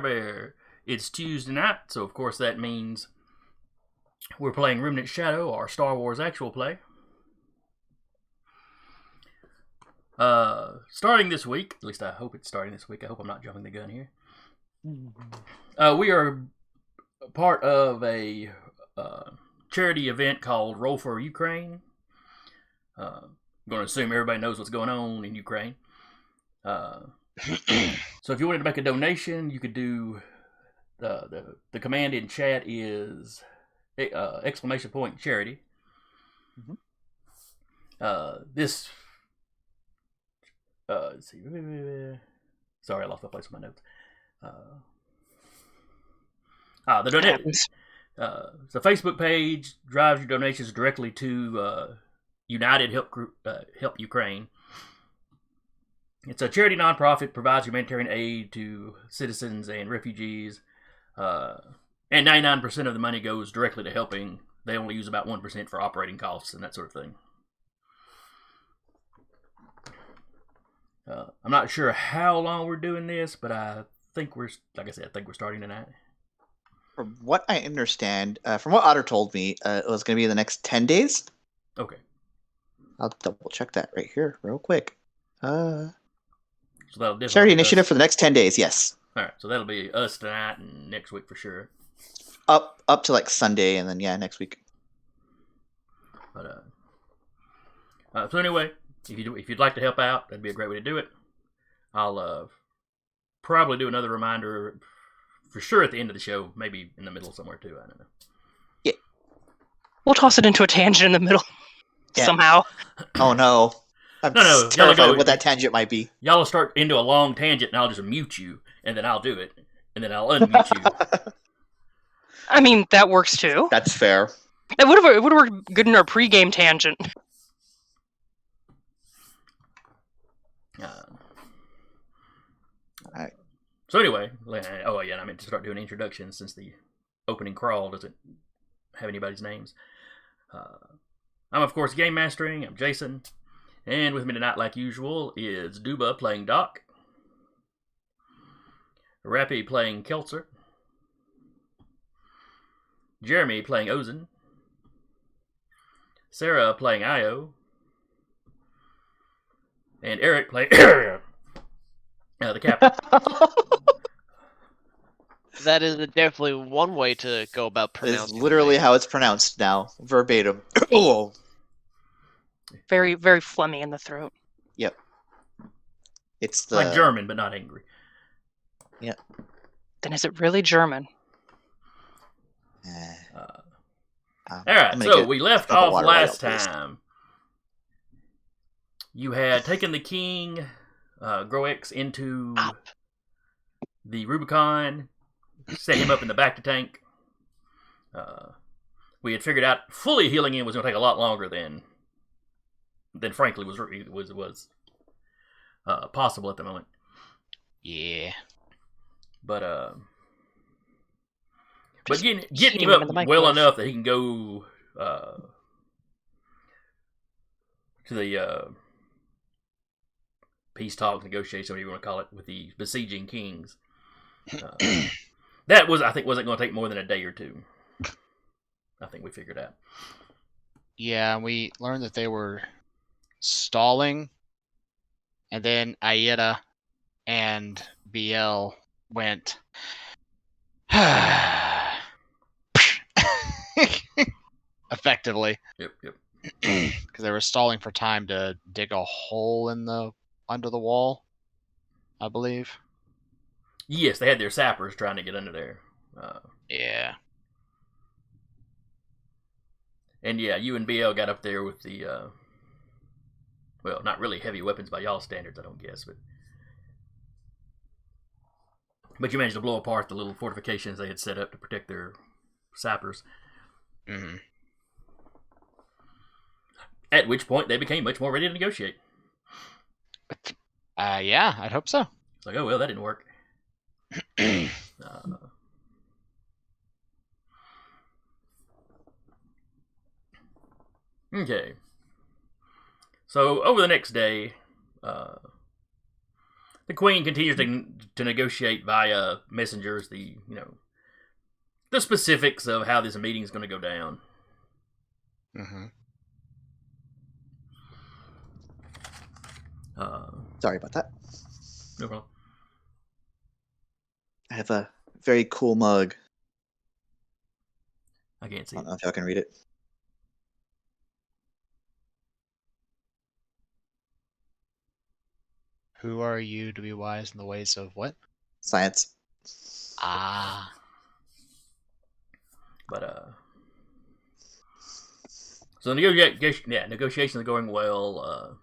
Bear. It's Tuesday night, so of course that means we're playing Remnant Shadow, our Star Wars actual play. Starting this week, at least I hope it's starting this week. I hope I'm not jumping the gun here. We are part of a charity event called Roll for Ukraine. I'm going to assume everybody knows what's going on in Ukraine. So if you wanted to make a donation, you could do the command in chat is !charity. This let's see. Sorry, I lost my place with my notes. The donation. The Facebook page drives your donations directly to United Help Ukraine. It's a charity nonprofit, provides humanitarian aid to citizens and refugees, and 99% of the money goes directly to helping. They only use about 1% for operating costs and that sort of thing. I'm not sure how long we're doing this, but I think we're starting tonight. From what I understand, from what Otter told me, it was going to be the next 10 days. Okay. I'll double check that right here real quick. So that'll charity initiative for the next 10 days, yes. All right, so that'll be us tonight and next week for sure. Up to like Sunday, and then next week. But so anyway, if you'd like to help out, that'd be a great way to do it. I'll probably do another reminder for sure at the end of the show, maybe in the middle somewhere too. I don't know. Yeah, we'll toss it into a tangent in the middle somehow. Oh no. I'm terrified of what that tangent might be. Y'all will start into a long tangent, and I'll just mute you, and then I'll do it, and then I'll unmute you. I mean, that works too. That's fair. It would have worked good in our pre-game tangent. So anyway, I meant to start doing introductions since the opening crawl doesn't have anybody's names. I'm, of course, Game Mastering. I'm Jason. And with me tonight, like usual, is Duba playing Doc. Rappy playing Keltzer. Jeremy playing Ozen. Sarah playing Io. And Eric playing the captain. That is definitely one way to go about pronouncing it. Is literally how it's pronounced now, verbatim. Oh. Very, very phlegmy in the throat. Yep. It's like German, but not angry. Yep. Then is it really German? All right, so we left off last time. You had taken the king, Groex, into the Rubicon, set him up in the bacta tank. We had figured out fully healing him was going to take a lot longer than frankly was possible at the moment. Yeah. But getting him up well enough that he can go to the peace talks, negotiations, whatever you want to call it, with the besieging kings. That wasn't going to take more than a day or two. I think we figured out. Yeah, we learned that they were stalling, and then Aida and BL went effectively. Yep. Because they were stalling for time to dig a hole under the wall, I believe. Yes, they had their sappers trying to get under there. Yeah. And yeah, you and BL got up there with the, well, not really heavy weapons by y'all standards, I don't guess, but you managed to blow apart the little fortifications they had set up to protect their sappers. Mm-hmm. At which point they became much more ready to negotiate. Yeah, I'd hope so. It's like, oh well, that didn't work. Okay. So over the next day, The queen continues to negotiate via messengers the specifics of how this meeting is going to go down. Mm-hmm. Sorry about that. No problem. I have a very cool mug. I can't see I it. don't know if y'all can read it. Who are you to be wise in the ways of what? Science. Ah. But so negotiations are going well.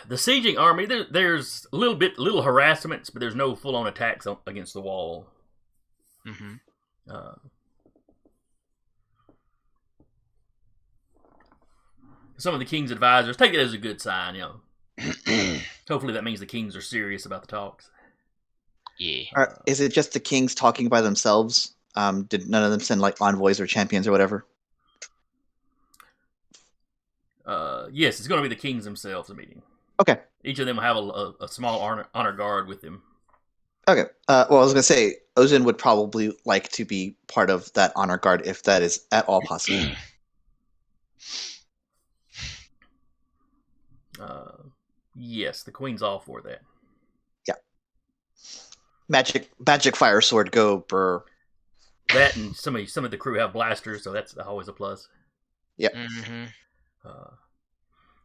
The sieging army, there's little harassments, but there's no full-on attacks against the wall. Mm-hmm. Some of the king's advisors take it as a good sign, Hopefully that means the kings are serious about the talks. Yeah. Is it just the kings talking by themselves? Did none of them send like envoys or champions or whatever? Yes, it's going to be the kings themselves meeting. Okay. Each of them will have a small honor guard with them. Okay. Well, I was gonna say Ozin would probably like to be part of that honor guard if that is at all possible. Yes, the queen's all for that. Yeah. Magic fire sword, go, brr. That and some of the crew have blasters, so that's always a plus. Yep. Mm-hmm.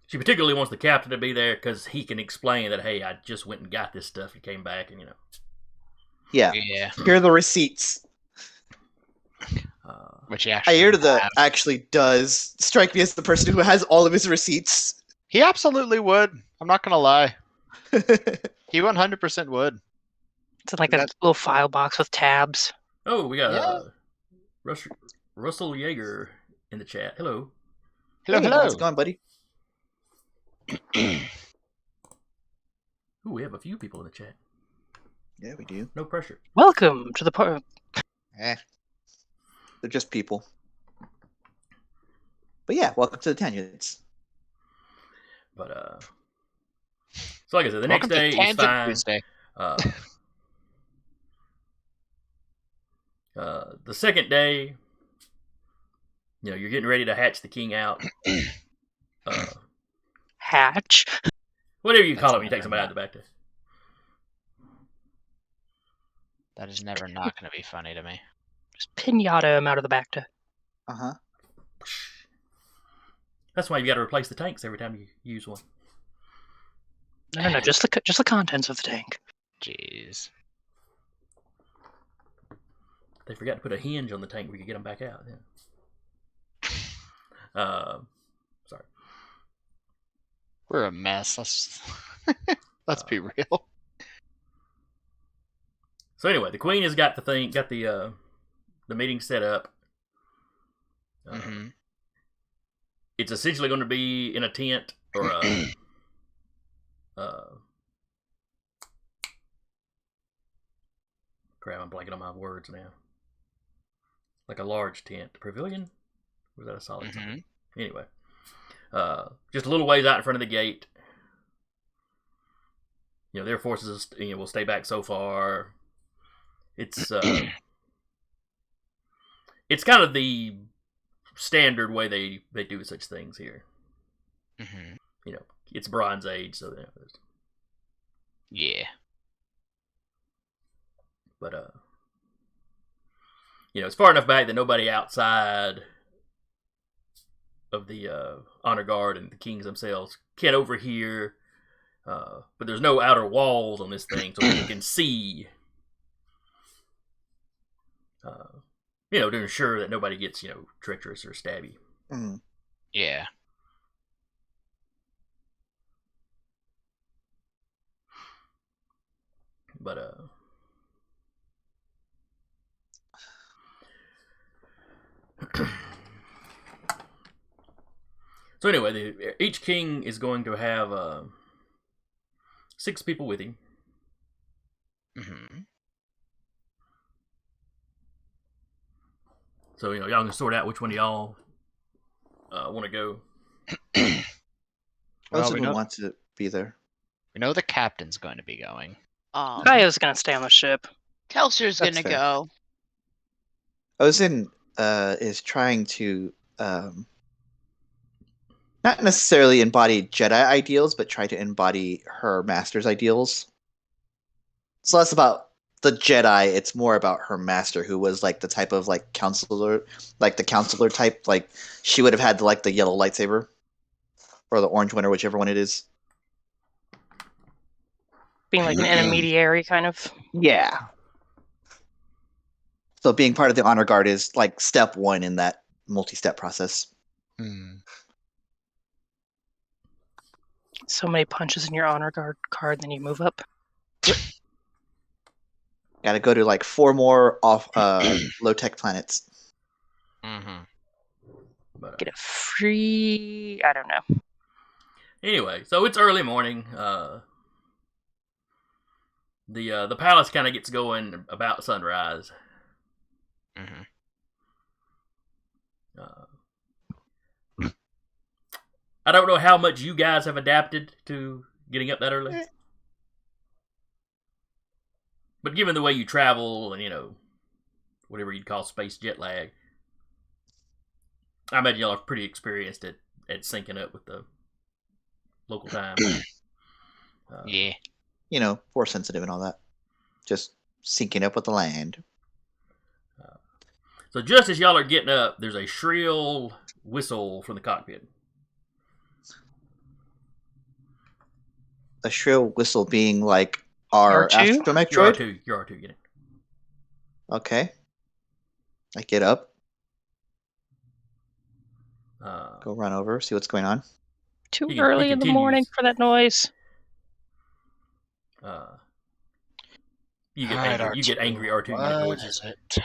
She particularly wants the captain to be there because he can explain that, hey, I just went and got this stuff and came back, and Yeah. Yeah. Here are the receipts. Which he actually Ayurda actually does strike me as the person who has all of his receipts. He absolutely would. I'm not gonna lie. He 100% would. It's like a little file box with tabs. Oh, we got Russell Yeager in the chat. Hello. Hello, Hey, hello. how's it going, buddy? Ooh, we have a few people in the chat. Yeah, we do. No pressure. Welcome to the part. They're just people. But yeah, welcome to the Tangents. But so like I said, the Welcome next day to is Tangent fine. Tuesday. The second day, you're getting ready to hatch the king out. Hatch. Whatever you call it when you That's take somebody out of the back. That is never not going to be funny to me. Just pinata him out of the bacta. Uh-huh. That's why you got to replace the tanks every time you use one. No. Just the contents of the tank. Jeez. They forgot to put a hinge on the tank. We could get them back out. Yeah. Sorry. We're a mess. Let's be real. So anyway, the queen has got the meeting set up. Mm-hmm. It's essentially going to be in a tent or a crap, I'm blanking on my words now. Like a large tent. Pavilion? Was that a solid tent? Anyway. Just a little ways out in front of the gate. Their forces will stay back so far. It's it's kind of the standard way they do such things here. Mm-hmm. It's Bronze Age, so yeah. But it's far enough back that nobody outside of the honor guard and the kings themselves can overhear. But there's no outer walls on this thing, so people can see. To ensure that nobody gets treacherous or stabby. Mm. Yeah. But so anyway, each king is going to have 6 people with him. Mm-hmm. So y'all can sort out which one of y'all want to go. Ozin would want to be there. We know the captain's going to be going. Gaio's gonna stay on the ship. Kelser's That's gonna fair. go. Ozin is trying to not necessarily embody Jedi ideals, but try to embody her master's ideals. It's less about the Jedi; it's more about her master, who was like the type of like counselor, like the counselor type. Like she would have had like the yellow lightsaber or the orange one, or whichever one it is. Being like an intermediary, kind of. Yeah. So being part of the honor guard is like step one in that multi-step process. So many punches in your honor guard card, then you move up. Got to go to like 4 more off low-tech planets. Mm-hmm. But, Get a free. I don't know. anyway, so it's early morning. The palace kind of gets going about sunrise. Mm-hmm. I don't know how much you guys have adapted to getting up that early. But given the way you travel and, whatever you'd call space jet lag, I imagine y'all are pretty experienced at syncing up with the local time. Yeah. Force sensitive and all that. Just syncing up with the land. So just as y'all are getting up, there's a shrill whistle from the cockpit. A shrill whistle being like our R2? astromech You're droid? You're R2, get it. Okay. I get up, Uh, go run over, see what's going on. Too He early in the morning continues. for that noise. You get Alright, angry. You get R2, angry R2 you make What noises. is it?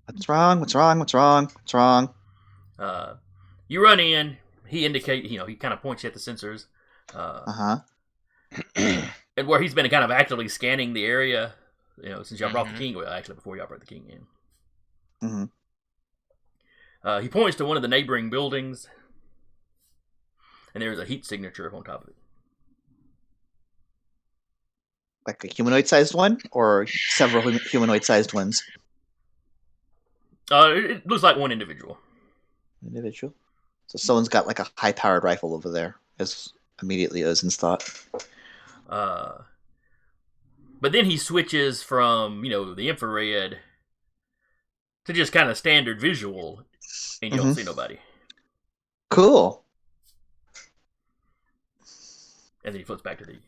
What's wrong? What's wrong? What's wrong? What's wrong? You run in. He indicates. He kind of points you at the sensors. Uh-huh. And where he's been kind of actively scanning the area, since y'all brought the Mhm. king. Well, actually, before y'all brought the king in. Mm-hmm. He points to one of the neighboring buildings, and there's a heat signature on top of it. Like a humanoid-sized one, or several humanoid-sized ones? It looks like one individual. Individual. So someone's got like a high-powered rifle over there, is immediately Ozin's thought. But then he switches from, the infrared to just kind of standard visual, and you don't see nobody. Cool. And then he flips back to the,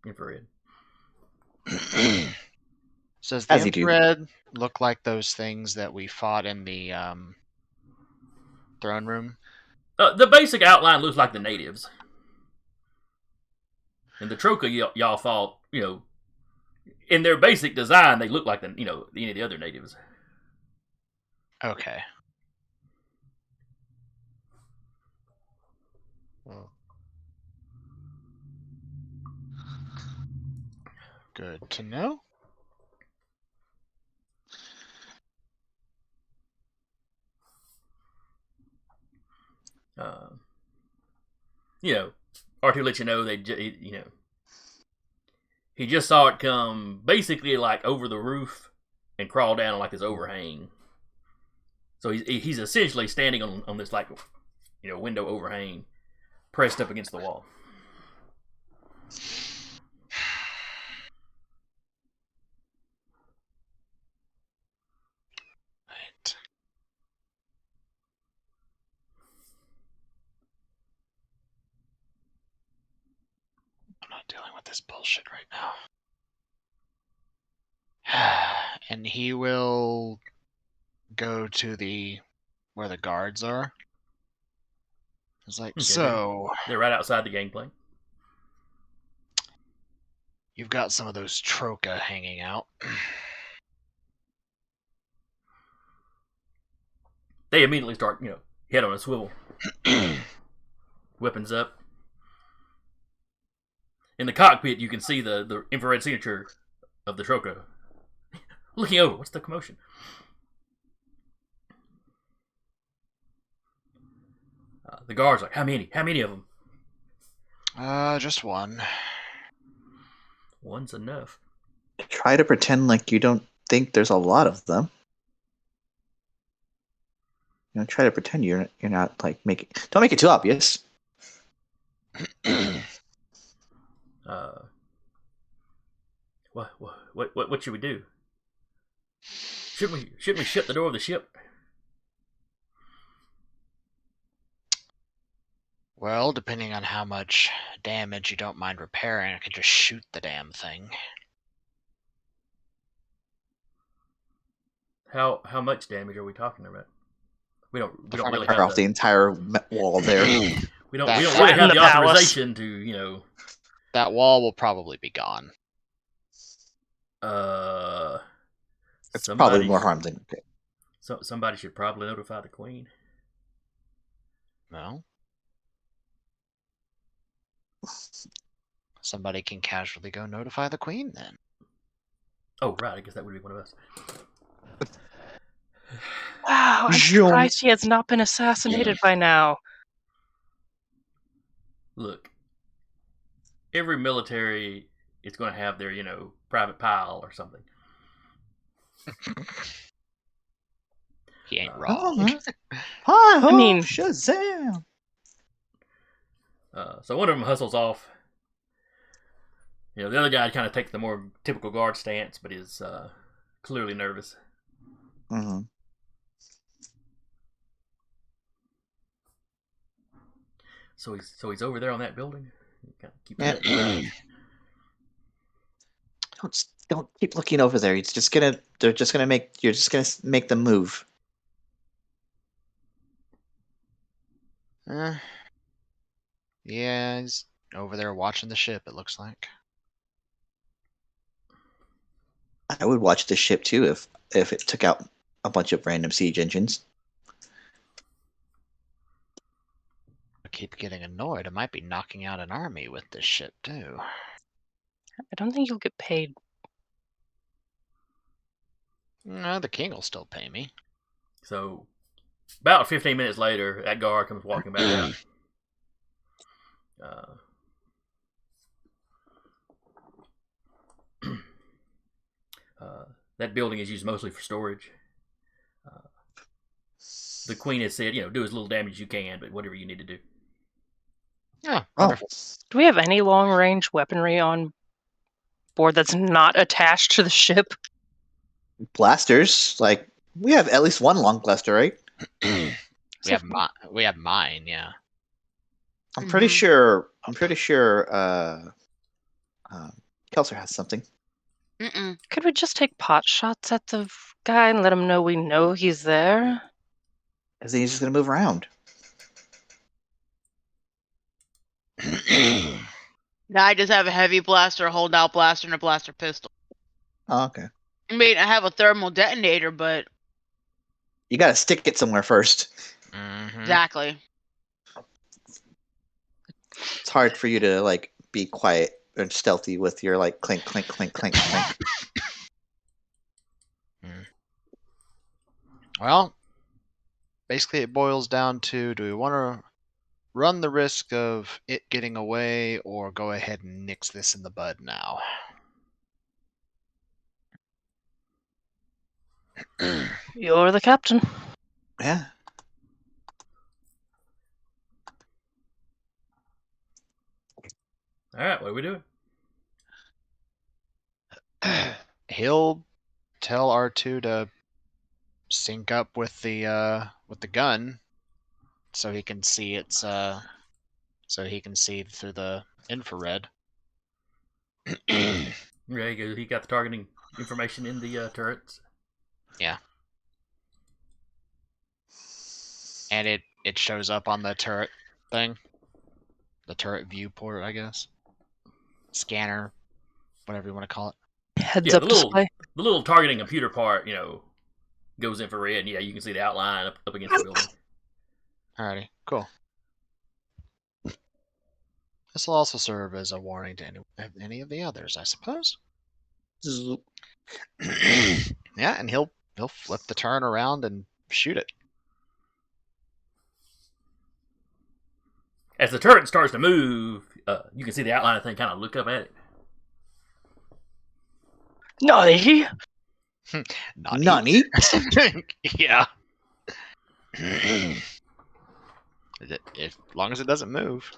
infrared. So does the As you do. infrared look like those things that we fought in the throne room? The basic outline looks like the natives. And the Trokah y'all fought, in their basic design, they look like any of the other natives. Okay. Good to know. R2 lets you know he just saw it come basically like over the roof and crawl down on like this overhang. So he's essentially standing on this like window overhang, pressed up against the wall. Right. I'm not dealing with this bullshit right now. And he will go to where the guards are. It's like, Okay, so they're right outside the gangplank. you've got some of those Trokah hanging out. They immediately start, head on a swivel. Weapons up. In the cockpit, you can see the infrared signature of the Trokah. Looking over, what's the commotion? The guard's like, how many? How many of them? Just one. One's enough. Try to pretend like you don't think there's a lot of them. Try to pretend you're not like making. Don't make it too obvious. What should we do? Shouldn't we shut the door of the ship? Well, depending on how much damage you don't mind repairing, I could just shoot the damn thing. How much damage are we talking about? We don't really Fire have off the entire wall there. we don't That- really Flatten have the the palace. authorization to That wall will probably be gone. It's somebody probably more harm than good. So somebody should probably notify the queen. No? Somebody can casually go notify the queen then. Oh right, I guess that would be one of us. Wow, I'm Jean. surprised he has not been assassinated by now. Look, every military is going to have their private pile or something. He ain't Oh, wrong. Hi-ho, I mean- Shazam! So one of them hustles off. The other guy kind of takes the more typical guard stance, but is clearly nervous. Mm-hmm. So he's over there on that building. Kind of keep Yeah. Don't keep looking over there. You're just gonna make them move. Yeah, he's over there watching the ship, it looks like. I would watch the ship too if it took out a bunch of random siege engines. I keep getting annoyed. I might be knocking out an army with this ship too. I don't think you'll get paid. No, the king will still pay me. So about 15 minutes later, that guard comes walking back out. That building is used mostly for storage. The queen has said, do as little damage as you can, but whatever you need to do. Yeah, Oh, wonderful. Do we have any long range weaponry on board that's not attached to the ship? blasters! Like we have at least one long blaster, right? We have mine, yeah. I'm pretty sure. Kelser has something. Mm-mm. Could we just take pot shots at the guy and let him know we know he's there? Because he's just gonna move around. No, I just have a heavy blaster, a hold out blaster, and a blaster pistol. Oh, okay. I mean, I have a thermal detonator, but You gotta stick it somewhere first. Mhm. exactly. It's hard for you to like be quiet and stealthy with your like clink, clink, clink, clink, clink. Well, basically it boils down to, do we want to run the risk of it getting away or go ahead and nix this in the bud now? You're the captain. Yeah. All right, what are we doing? He'll tell R2 to sync up with the gun so he can see so he can see through the infrared. Yeah, he got the targeting information in the turrets. Yeah. And it shows up on the turret thing. The turret viewport, I guess. Scanner, whatever you want to call it. Heads up display. The little targeting computer part, goes infrared, and you can see the outline up against the building. Alrighty, cool. This will also serve as a warning to any of the others, I suppose. Zoop. Yeah, and he'll flip the turret around and shoot it. As the turret starts to move, you can see the outline of the thing kind of look up at it. Nani? Nani? Yeah. As long as it doesn't move.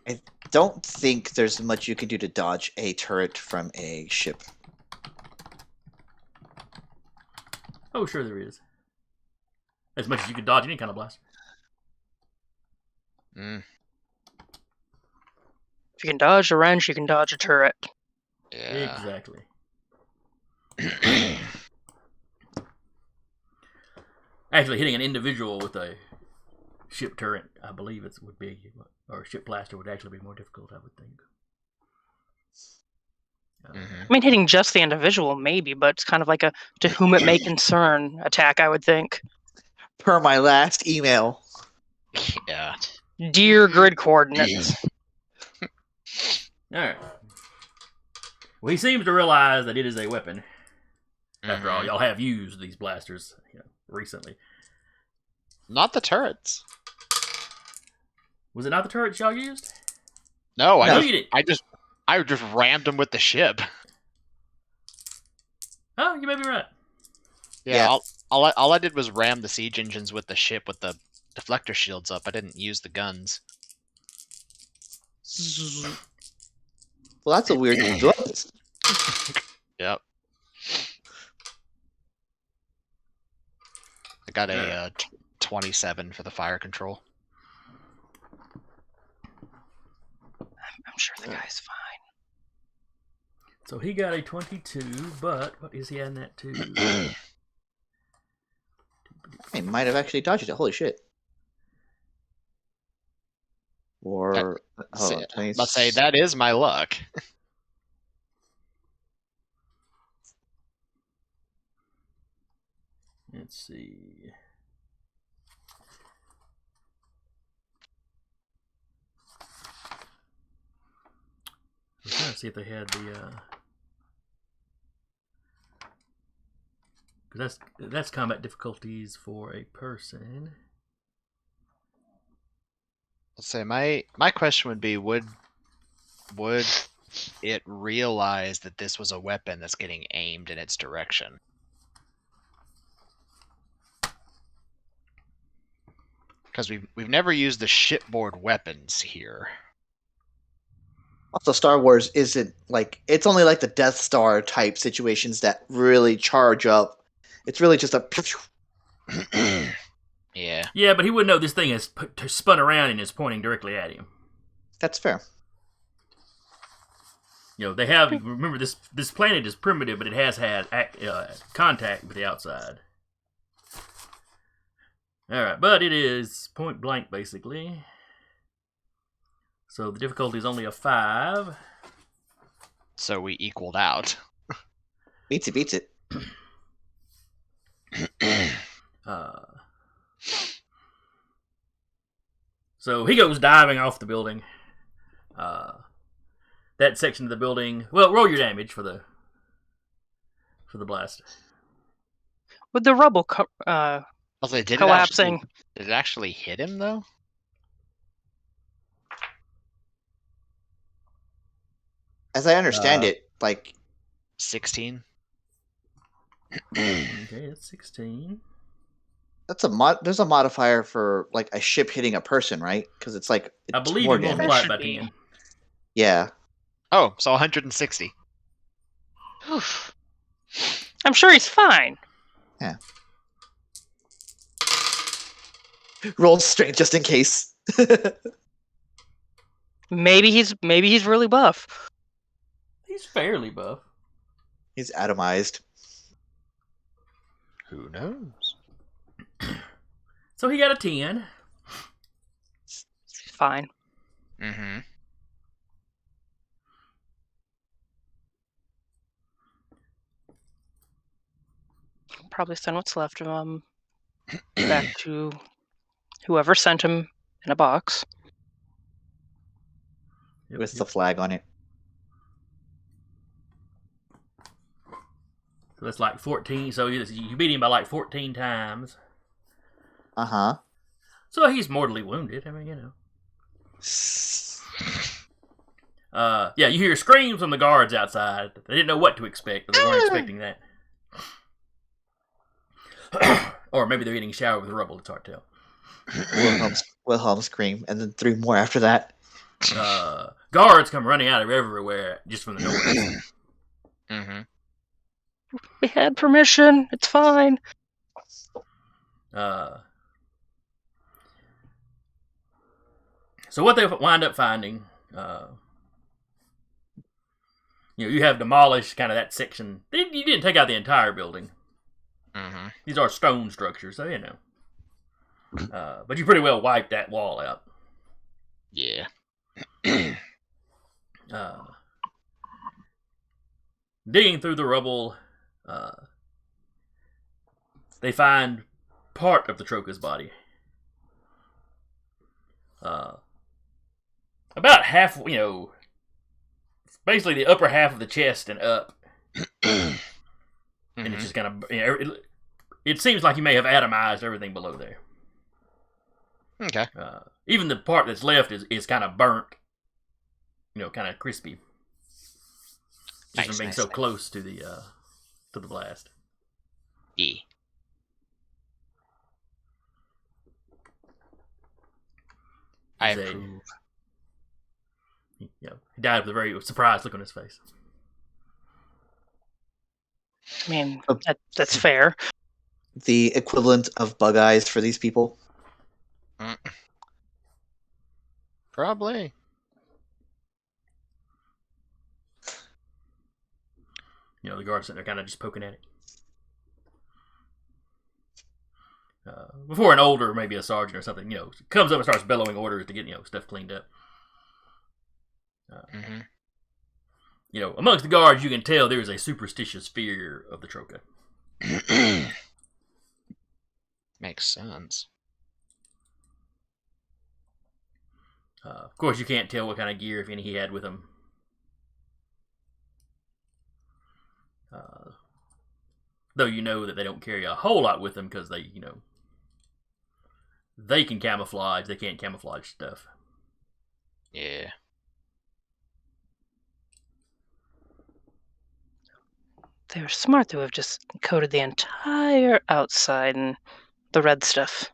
I don't think there's much you can do to dodge a turret from a ship. Oh, sure there is. As much as you can dodge any kind of blast. Mm, If you can dodge a wrench, you can dodge a turret. yeah. Exactly. Actually, hitting an individual with a ship turret, I believe it would be, or a ship blaster would actually be more difficult, I would think. Mhm. I mean, hitting just the individual, maybe, but it's kind of like a to whom it may concern attack, I would think. Per my last email. Yeah. Dear grid coordinates. Alright. Well, he seems to realize that it is a weapon. After all, Mhm. y'all have used these blasters recently. Not the turrets. Was it not the turrets y'all used? No, No, you didn't. I just rammed him with the ship. Oh, you may be right. Yeah. All I did was ram the siege engines with the ship with the deflector shields up. I didn't use the guns. Well, that's a weird thing to do. Yep. I got a 27 for the fire control. I'm sure the guy's fine. So he got a 22, but what is he adding that to? I might have actually dodged it. Holy shit. Or Let's say that is my luck. Let's see. I'm trying to see if they had the because that's combat difficulties for a person. Let's say my question would be would it realize that this was a weapon that's getting aimed in its direction? Because we've never used the shipboard weapons here. Also, Star Wars isn't like it's only like the Death Star type situations that really charge up. It's really just a. Yeah. Yeah, but he wouldn't know this thing has spun around and is pointing directly at him. That's fair. You know, they have. Remember, this planet is primitive, but it has had contact with the outside. All right, but it is point blank basically. So the difficulty is only a 5. So we equaled out. Beats it. So he goes diving off the building. That section of the building. Well, roll your damage for the blast. With the rubble Also, collapsing. Did it actually hit him though? As I understand it, like 16. Okay, that's 16. that's a there's a modifier for like a ship hitting a person, right? Because it's like I it's believe more you damage. multiply it by Should be. 10. Yeah. Oh, so 160. Oof. I'm sure he's fine. Roll strength just in case. Maybe he's really buff. He's fairly buff. He's atomized. Who knows? So he got a 10. Fine. Mm-hmm. Probably send what's left of him back to whoever sent him in a box. Yep, With yep. the flag on it. So that's like 14. So you beat him by like 14 times. Uh-huh. So he's mortally wounded. I mean, you know. Yeah, you hear screams from the guards outside. They didn't know what to expect, but they weren't expecting that. Or maybe they're getting showered with rubble. It's hard to tell. Wilhelm scream, and then 3 more after that. Guards come running out of everywhere just from the noise. Mm-hmm. We had permission. It's fine. So what they wind up finding, you have demolished kind of that section. You didn't take out the entire building. Mm-hmm. These are stone structures, so you know. But you pretty well wiped that wall out. Yeah. Digging through the rubble, they find part of the Trokah's body. About half, basically the upper half of the chest and up. And it's just kind of, it seems like you may have atomized everything below there. Okay. Even the part that's left is kind of burnt, kind of crispy. Just from being so close to the blast. Yeah. I approve. He died with a very surprised look on his face. I mean, that's fair. The equivalent of bug eyes for these people. Probably. The guard's sitting there kind of just poking at it. Before an older, maybe a sergeant or something, comes up and starts bellowing orders to get, stuff cleaned up. Amongst the guards, you can tell there is a superstitious fear of the Trokah. Makes sense. Of course, you can't tell what kind of gear, if any, he had with him. Though you know that they don't carry a whole lot with them because they can camouflage. They can't camouflage stuff. Yeah. They were smart to have just coated the entire outside in the red stuff.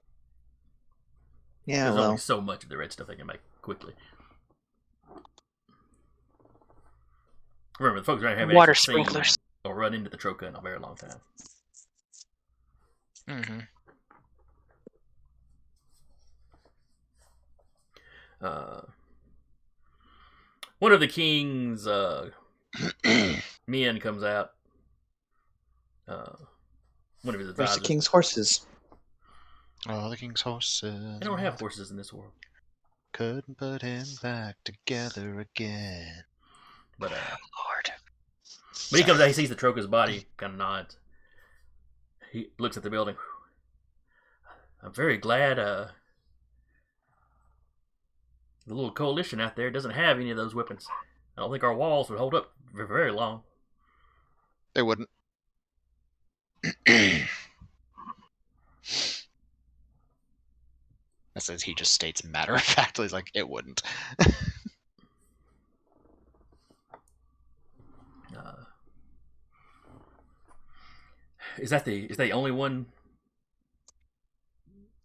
Yeah, There's well, only so much of the red stuff they can make quickly. Remember, the folks around here haven't Water actually sprinklers. seen or run into the Trokah in a very long time. Mm-hmm. One of the king's men comes out. One of his advisors. where's the king's horses? Oh, the king's horses. They don't have horses in this world. Couldn't put him back together again. But Lord. he comes out, he sees the Trokah's body, kind of nods. He looks at the building. I'm very glad the little coalition out there doesn't have any of those weapons. I don't think our walls would hold up for very long. They wouldn't. That says he just states matter of factly. He's like, it wouldn't. Is the only one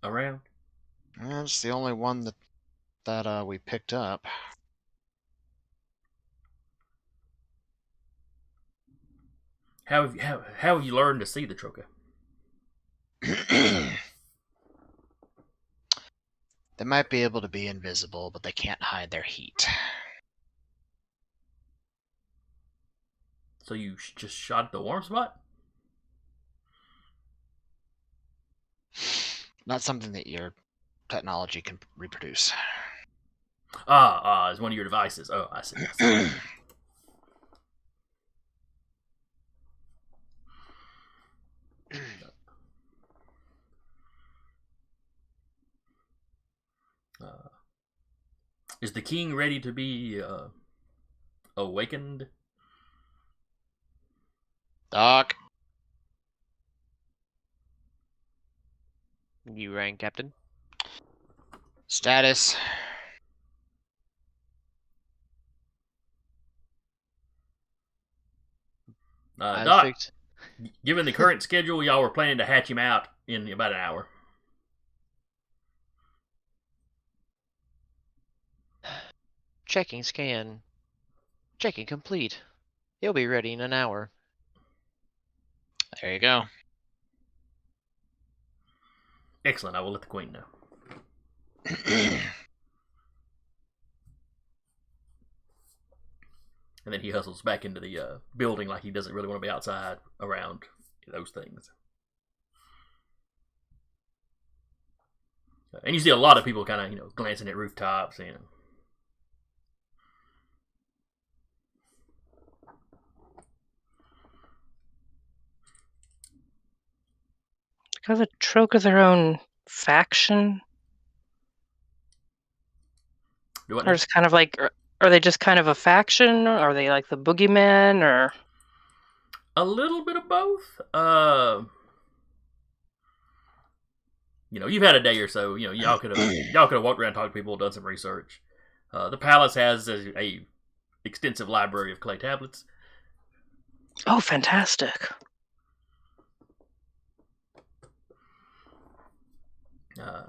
around? It's the only one that we picked up. How have you learned to see the Trokah? They might be able to be invisible, but they can't hide their heat. So you just shot at the warm spot? Not something that your technology can reproduce. It's one of your devices. Oh, I see. Is the king ready to be awakened? Doc. You rang, Captain? Status. Dot, Perfect. given the current schedule, y'all were planning to hatch him out in about an hour. Checking scan. Checking complete. He'll be ready in an hour. There you go. Excellent. I will let the queen know. And then he hustles back into the building like he doesn't really want to be outside around those things. And you see a lot of people kind of, glancing at rooftops, Are the Trokah their own faction? Do what Or just kind of like, are they just kind of a faction? Or are they like the boogeymen? Or A little bit of both. You've had a day or so. Y'all could have walked around, talked to people, done some research. The palace has a extensive library of clay tablets. oh, fantastic!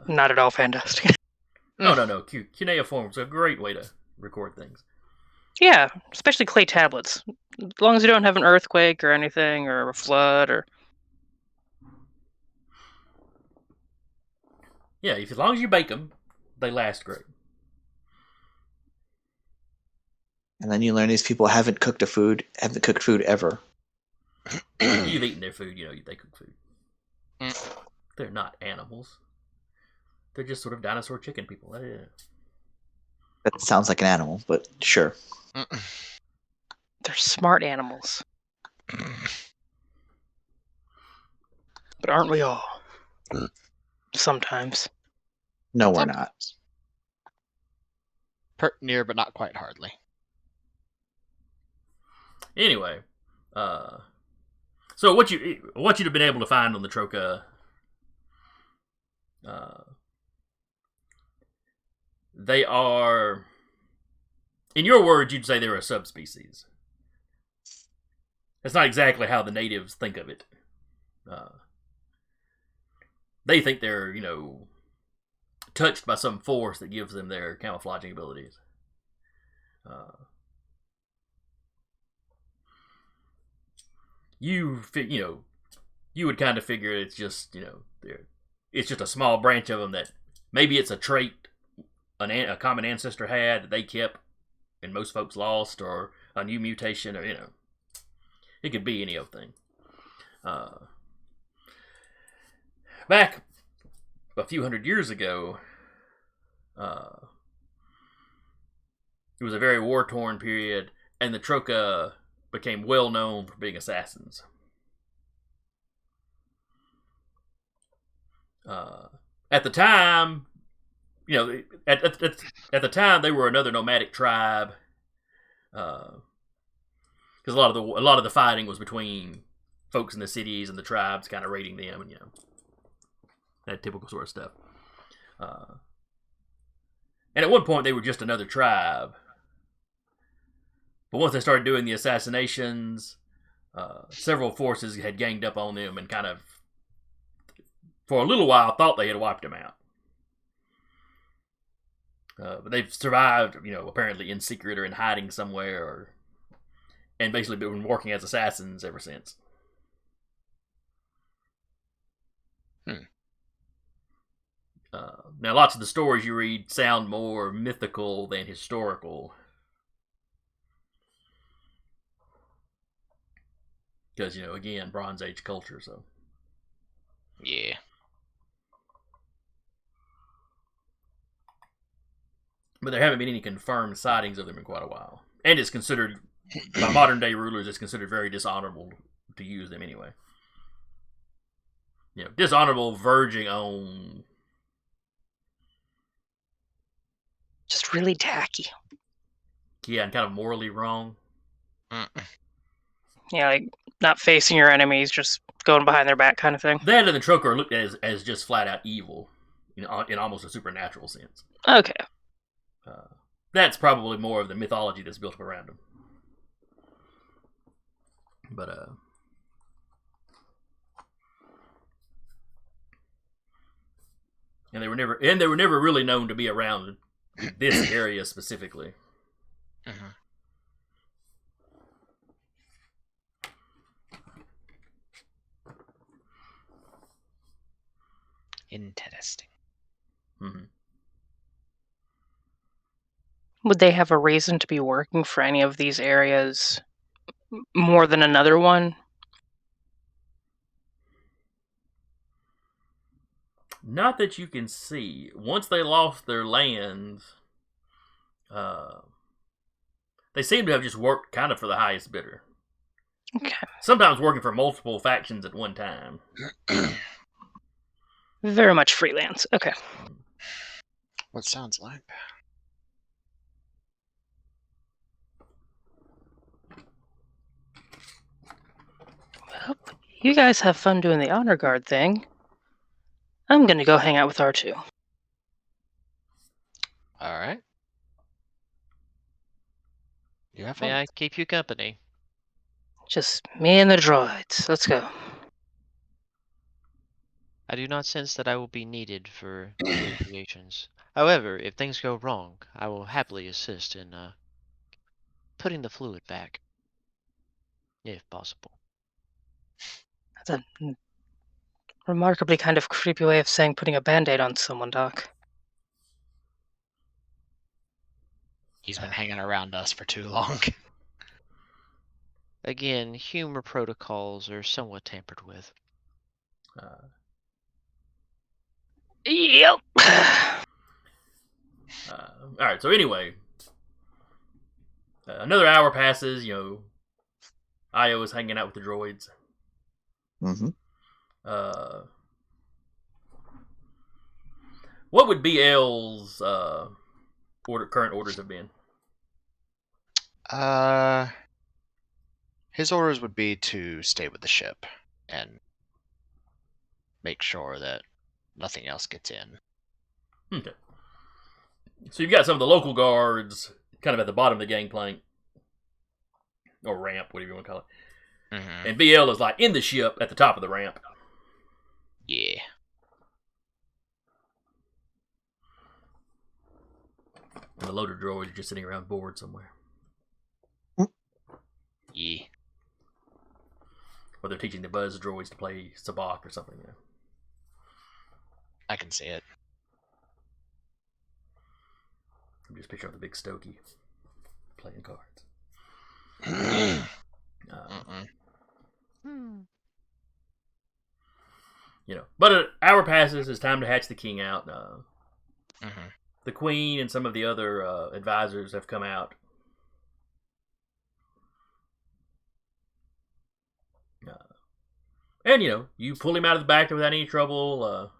Not at all fantastic. No. Cuneiform's a great way to record things. Yeah, especially clay tablets. As long as you don't have an earthquake or anything, or a flood, or Yeah, as long as you bake them, they last great. And then you learn these people haven't cooked food ever. You've eaten their food, they cook food. Mm. They're not animals. They're just sort of dinosaur chicken people. That sounds like an animal, but sure. they're smart animals. But aren't we all? Sometimes. No, we're not. Pert near, but not quite hardly. Anyway, so what you'd have been able to find on the Trokah, they are, in your words, you'd say they're a subspecies. That's not exactly how the natives think of it. They think they're, touched by some force that gives them their camouflaging abilities. You would kind of figure it's just, it's just a small branch of them that maybe it's a trait a common ancestor had that they kept and most folks lost, or a new mutation, or, it could be any old thing. Back a few hundred years ago, it was a very war-torn period, and the Trokah became well known for being assassins. At the time, at the time they were another nomadic tribe, because a lot of the fighting was between folks in the cities and the tribes kind of raiding them, and that typical sort of stuff. And at one point they were just another tribe. But once they started doing the assassinations, several forces had ganged up on them and kind of, for a little while, thought they had wiped them out. But they've survived, apparently in secret or in hiding somewhere, and basically been working as assassins ever since. Now, lots of the stories you read sound more mythical than historical. Because, again, Bronze Age culture, so. Yeah. But there haven't been any confirmed sightings of them in quite a while. And it's considered, by modern day rulers, it's considered very dishonorable to use them anyway. Dishonorable, verging on... Just really tacky. Yeah, and kind of morally wrong. Yeah, like not facing your enemies, just going behind their back kind of thing. That and the Trokah are looked at as just flat out evil. in almost a supernatural sense. Okay. That's probably more of the mythology that's built up around him. But and they were never really known to be around this area specifically. Mm-hmm. Interesting. Mm-hmm. Would they have a reason to be working for any of these areas more than another one? Not that you can see. Once they lost their lands, they seem to have just worked kind of for the highest bidder. Okay. Sometimes working for multiple factions at one time. Very much freelance. Okay. What sounds like? Well, you guys have fun doing the honor guard thing. I'm gonna go hang out with R2. All right. You have fun. May I keep you company? Just me and the droids. Let's go. I do not sense that I will be needed for negotiations. However, if things go wrong, I will happily assist in putting the fluid back, if possible. That's a remarkably kind of creepy way of saying putting a band-aid on someone, Doc. He's been hanging around us for too long. Again, humor protocols are somewhat tampered with. Yep. Alright, so anyway. Another hour passes, Io is hanging out with the droids. Mm-hmm. What would BL's current orders have been? His orders would be to stay with the ship and make sure that nothing else gets in. Okay. So you've got some of the local guards kind of at the bottom of the gangplank. Or ramp, whatever you want to call it. Mm-hmm. And BL is like in the ship at the top of the ramp. Yeah. And the loader droids are just sitting around bored somewhere. Yeah. Or they're teaching the buzz droids to play sabacc or something. Yeah. I can see it. I'm just picturing the big Stokey playing cards. But an hour passes. It's time to hatch the king out. The queen and some of the other advisors have come out. And you pull him out of the bacta without any trouble.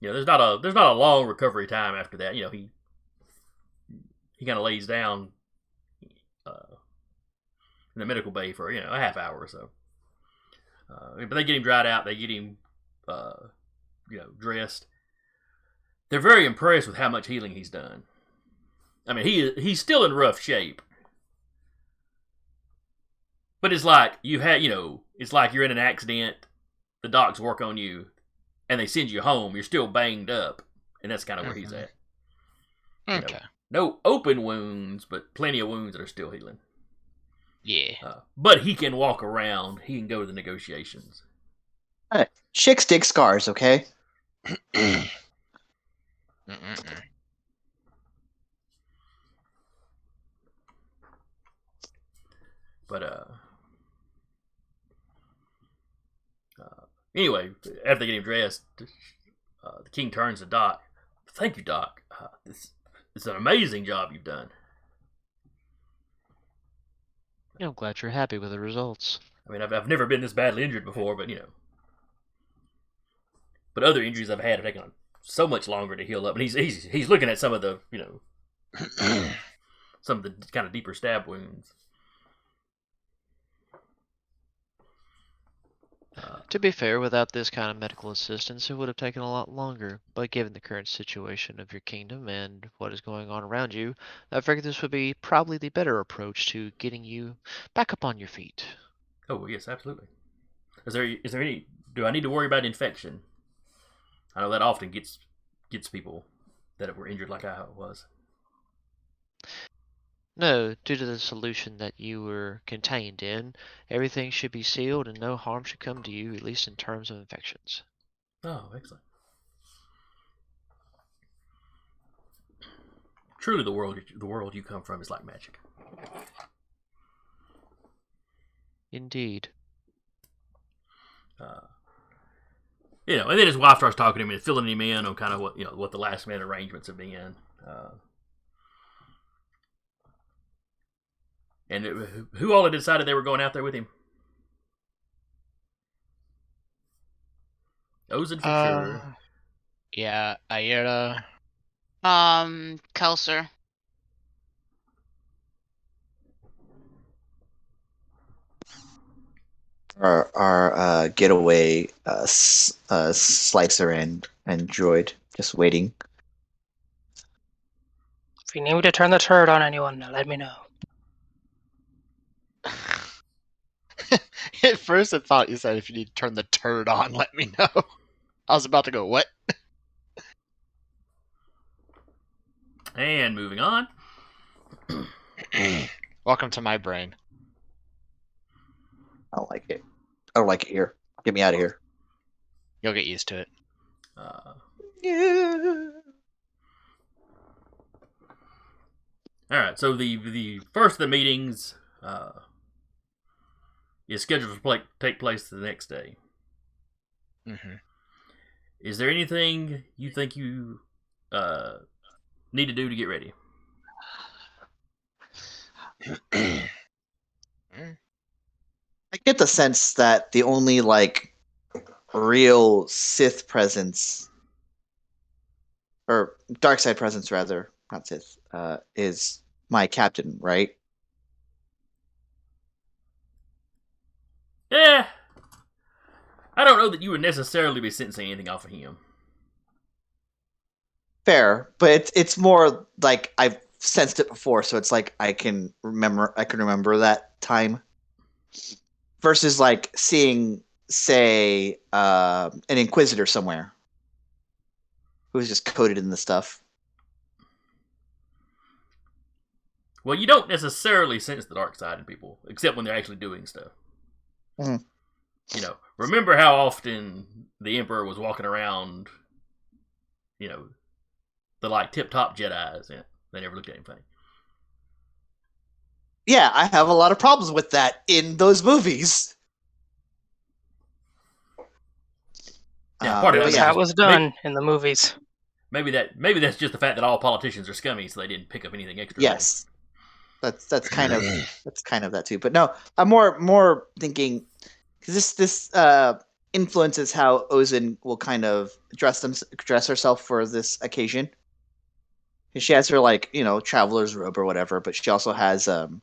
There's not a long recovery time after that. He kind of lays down in the medical bay for a half hour or so. But they get him dried out. They get him dressed. They're very impressed with how much healing he's done. I mean, he's still in rough shape. But it's like it's like you're in an accident, the docs work on you, and they send you home. You're still banged up, and that's kind of where he's at. Okay. No open wounds, but plenty of wounds that are still healing. Yeah. But he can walk around. He can go to the negotiations. Right. Shake stick scars, okay? But anyway, after they get him dressed, the king turns to Doc. Thank you, Doc. This is an amazing job you've done. I'm glad you're happy with the results. I mean, I've never been this badly injured before, but but other injuries I've had have taken so much longer to heal up. And he's looking at some of the some of the kind of deeper stab wounds. To be fair, without this kind of medical assistance, it would have taken a lot longer. But given the current situation of your kingdom and what is going on around you, I figured this would be probably the better approach to getting you back up on your feet. Oh yes, absolutely. Is there any? Do I need to worry about infection? I know that often gets people that were injured like I was. No, due to the solution that you were contained in, everything should be sealed and no harm should come to you, at least in terms of infections. Oh, excellent. Truly, the world you come from is like magic. Indeed. And then his wife starts talking to him and filling him in on kind of what the last minute arrangements have been. And who all had decided they were going out there with him? Ozin for sure. Yeah, Ayera. Kelser. Our getaway slicer and droid just waiting. If you need me to turn the turret on anyone, let me know. At first, I thought you said if you need to turn the turd on, let me know. I was about to go, what? And moving on. Welcome to my brain. I don't like it. I don't like it here. Get me out of here. You'll get used to it. Yeah. All right. So the first of the meetings is scheduled to take place the next day. Mm-hmm. Is there anything you think you need to do to get ready? I get the sense that the only real Sith presence, or dark side presence rather, not Sith, is my captain, right? Yeah. I don't know that you would necessarily be sensing anything off of him. Fair, but it's more like I've sensed it before, so it's like I can remember that time. Versus seeing, say, an Inquisitor somewhere who's just coded in the stuff. Well, you don't necessarily sense the dark side in people, except when they're actually doing stuff. Mm. Remember how often the Emperor was walking around, the tip-top Jedis, and they never looked at him funny. Yeah, I have a lot of problems with that in those movies. Yeah, part of That's how it was done in the movies. Maybe that's just the fact that all politicians are scummy, so they didn't pick up anything extra. Yes, that's kind of that too. But no, I'm more thinking because this influences how Ozin will kind of dress herself for this occasion. She has her traveler's robe or whatever, but she also has the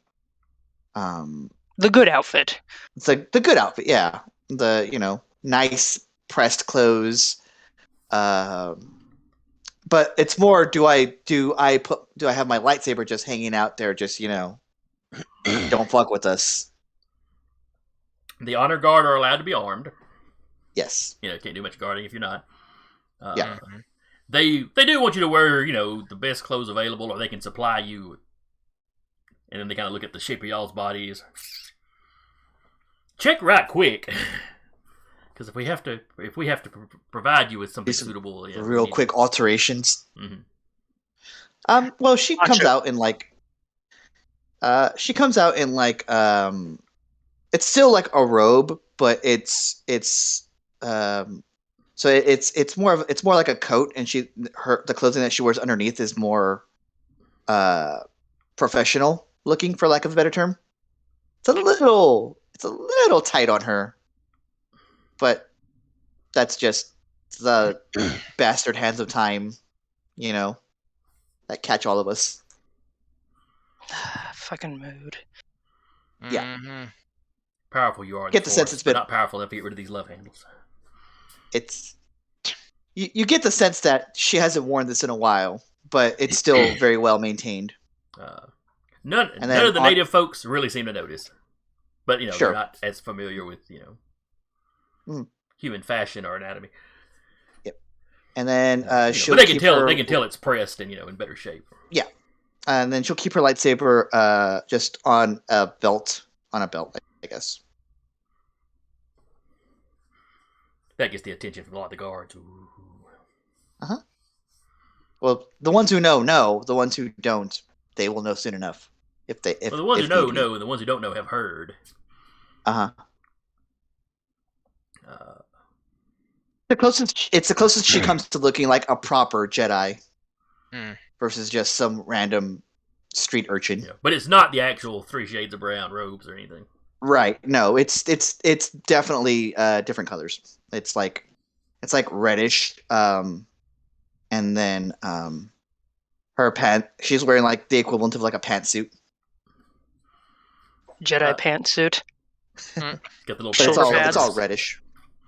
good outfit. It's the good outfit, yeah. The nice pressed clothes. But it's more, do I have my lightsaber just hanging out there, just don't fuck with us. The honor guard are allowed to be armed. Yes. Can't do much guarding if you're not. Yeah. They do want you to wear, the best clothes available, or they can supply you. And then they kind of look at the shape of y'all's bodies. Check right quick, because if we have to provide you with something suitable, real quick alterations. Mm-hmm. Well, she comes out in it's still like a robe, but it's so it's more like a coat, and the clothing that she wears underneath is more professional looking, for lack of a better term. It's a little tight on her, but that's just the bastard hands of time, that catch all of us. Fucking mood. Yeah. Mm-hmm. powerful you are in Get the the sense Force, it's but been- not powerful enough to get rid of these love handles. It's you get the sense that she hasn't worn this in a while, but it's still very well maintained. None And then of the native folks really seem to notice, but Sure. they're not as familiar with human fashion or anatomy. And then she'll but they can keep tell. her, They can tell it's pressed and in better shape. and then she'll keep her lightsaber just on a belt, I guess. That gets the attention from a lot of the guards. Ooh. Well, the ones who know. The ones who don't, they will know soon enough. If Well, the ones who know need be. know, and the ones who don't know have heard. It's the closest she comes to looking like a proper Jedi, Hmm. versus just some random street urchin. Yeah, but it's not the actual 3 shades of brown robes or anything. Right? No, it's definitely different colors. It's like reddish, and then her pant. She's wearing like the equivalent of like a pantsuit, Jedi pantsuit. Got the little but Shoulder it's pads. all reddish.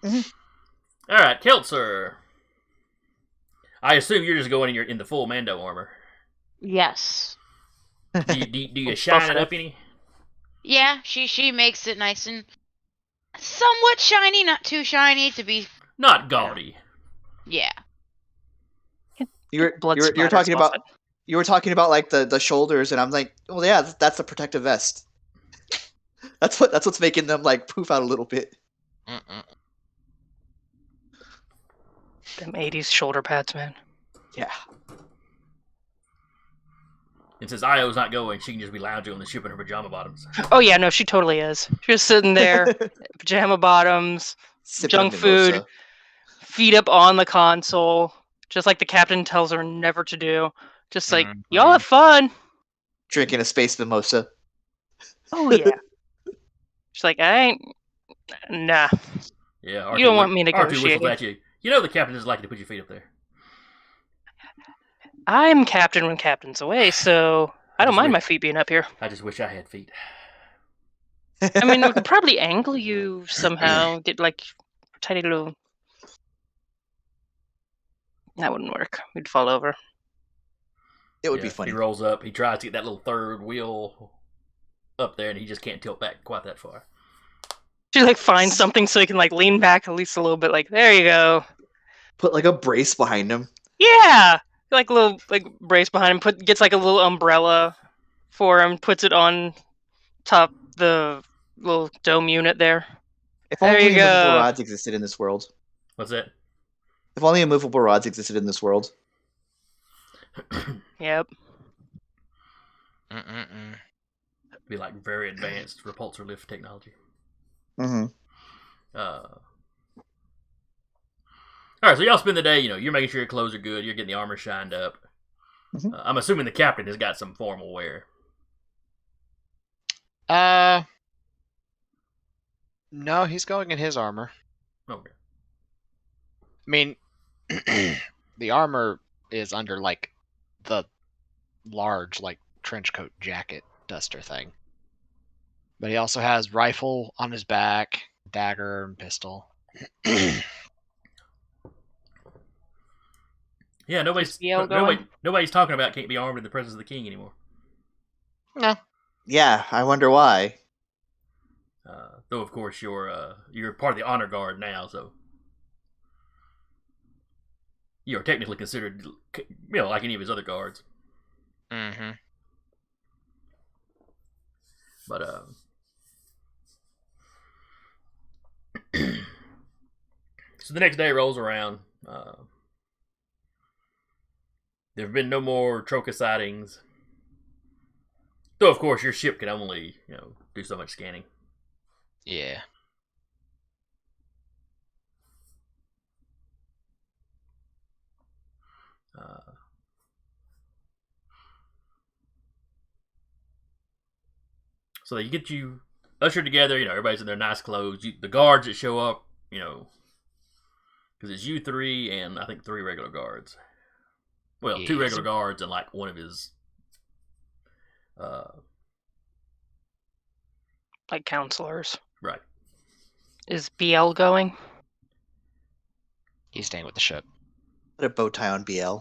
All right, Keltzer. I assume you're just going in the full Mando armor. Yes. Do you shine it up any? Yeah, she makes it nice and somewhat shiny, not too shiny to be. Not gaudy. Yeah. You're Blood you're splatters talking off about you were talking about like the shoulders, and I'm like, well, yeah, that's a protective vest. That's what's making them like poof out a little bit. Mm-mm. Them 80s shoulder pads, man. Yeah. And since Io's not going, she can just be lounging on the ship in her pajama bottoms. Oh yeah, no, she totally is. She's just sitting there, pajama bottoms, Sipping junk a food, mimosa. feet up on the console, just like the captain tells her never to do. Just like, Mhm. y'all have fun. Drinking a space mimosa. Oh yeah. She's like, I ain't. Nah. Yeah, You don't want me R2 whistles negotiating. at you. You know the captain doesn't like you to put your feet up there. I'm captain when captain's away, so I don't just mind wish- my feet being up here. I just wish I had feet. I mean, we could probably angle you somehow, get like tiny little. That wouldn't work. We'd fall over. It would be He funny. rolls up. He tries to get that little third wheel up there, and he just can't tilt back quite that far. She like finds something so he can like lean back at least a little bit. Like, there you go. Put like a brace behind him. Yeah, like a little like brace behind him. Gets like a little umbrella for him. Puts it on top the little dome unit there. If There only you immovable go. rods existed in this world. What's that? If only immovable rods existed in this world. Yep. Mm-mm-mm. Be like very advanced repulsor lift technology. Mm-hmm. All right, so y'all spend the day. You're making sure your clothes are good. You're getting the armor shined up. Mhm. I'm assuming the captain has got some formal wear. No, he's going in his armor. Okay. I mean, the armor is under like the large like trench coat jacket duster thing. But he also has rifle on his back, dagger and pistol. Yeah, nobody's CL going? nobody's talking about can't be armed in the presence of the king anymore. No. Yeah, I wonder why. Though of course you're part of the honor guard now, so you're technically considered like any of his other guards. Mm-hmm. But so the next day rolls around. There have been no more Trokah sightings. Though of course your ship can only do so much scanning. Yeah. So they get you ushered together. Everybody's in their nice clothes. The guards that show up, because it's you three and I think 3 regular guards. Well, 2 Yes. regular guards and like one of his, Like counselors. Right. Is BL going? He's staying with the ship. Put a bow tie on BL.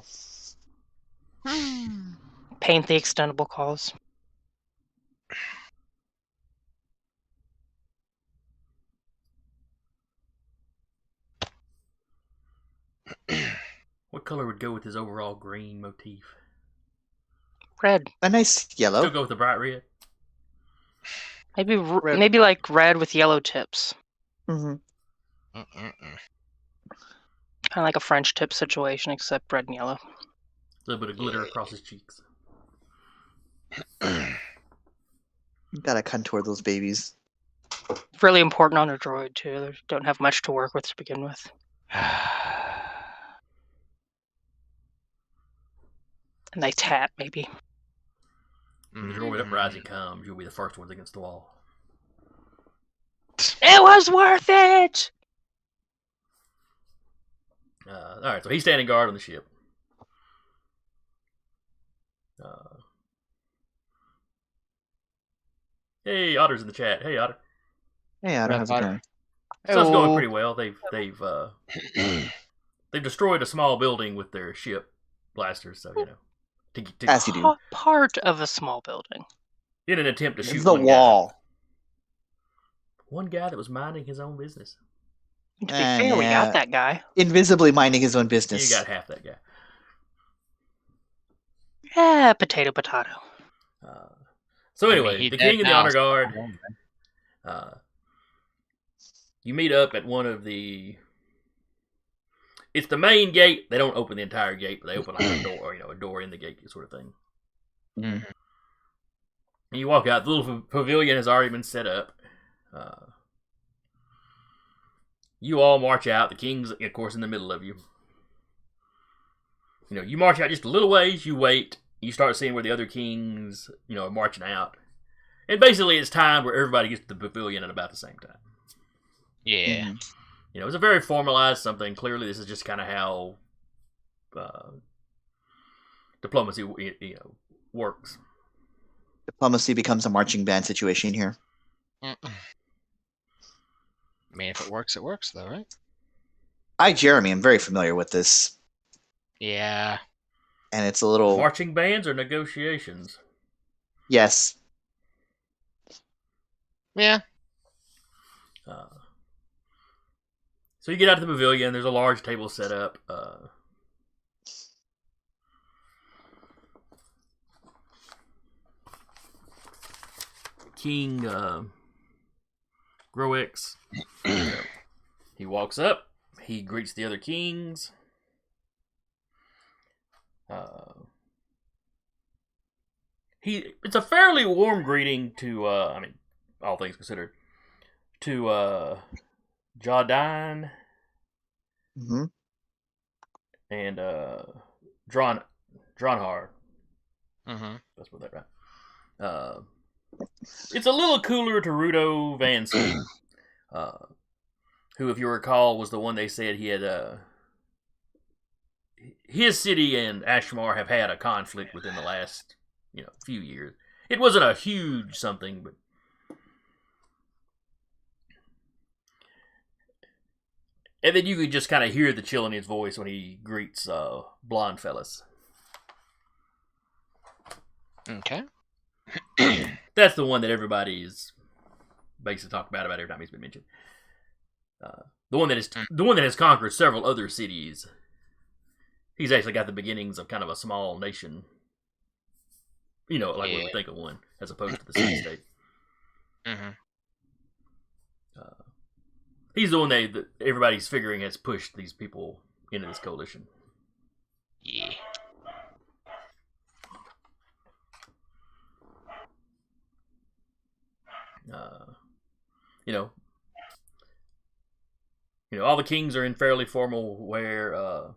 Paint the extendable calls. What color would go with his overall green motif? Red. A nice yellow. Still go with the bright red? Maybe Red. maybe like red with yellow tips. Mm-hmm. Kind of like a French tip situation, except red and yellow. A little bit of glitter across his cheeks. Gotta contour those babies. Really important on a droid too. They don't have much to work with to begin with. And they tat maybe. When the droid uprising comes, you'll be the first ones against the wall. It was worth it! Alright, so he's standing guard on the ship. Hey, Otter's in the chat. Hey, Otter. Hey, I don't have Otter. going. Stuff's going pretty well. They've destroyed a small building with their ship blasters, so you know. As you do. Part of a small building. In an attempt to shoot It's the one wall. guy. One guy that was minding his own business. To be fair, we got that guy. Invisibly minding his own business. You got half that guy. Yeah, potato. So I mean, anyway, he the dead king and the now, honor so- guard. You meet up at one of the. It's the main gate. They don't open the entire gate, but they open like a door, a door in the gate, sort of thing. Mhm. And you walk out. The little pavilion has already been set up. You all march out. The king's, of course, in the middle of you. You march out just a little ways. You wait. You start seeing where the other kings, are marching out. And basically, it's time where everybody gets to the pavilion at about the same time. Yeah. Mhm. It's a very formalized something. Clearly, this is just kind of how diplomacy, works. Diplomacy becomes a marching band situation here. I mean, if it works, though, right? Jeremy, am very familiar with this. Yeah. And it's a little... Marching bands or negotiations? Yes. Yeah. So you get out to the pavilion. There's a large table set up. King Groex. He walks up. He greets the other kings. It's a fairly warm greeting to, all things considered, to Jardine Mm-hmm. and Dronhar. Mm-hmm. That's what that right. It's a little cooler to Rudo Vanson, who, if you recall, was the one they said he had. His city and Ashmar have had a conflict within the last, few years. It wasn't a huge something, but. And then you could just kind of hear the chill in his voice when he greets blonde fellas. Okay. That's the one that everybody is basically talking about every time he's been mentioned. The one that has conquered several other cities. He's actually got the beginnings of kind of a small nation. Like we would think of one, as opposed to the city-state. Mm-hmm. He's the one that everybody's figuring has pushed these people into this coalition. Yeah. All the kings are in fairly formal wear. All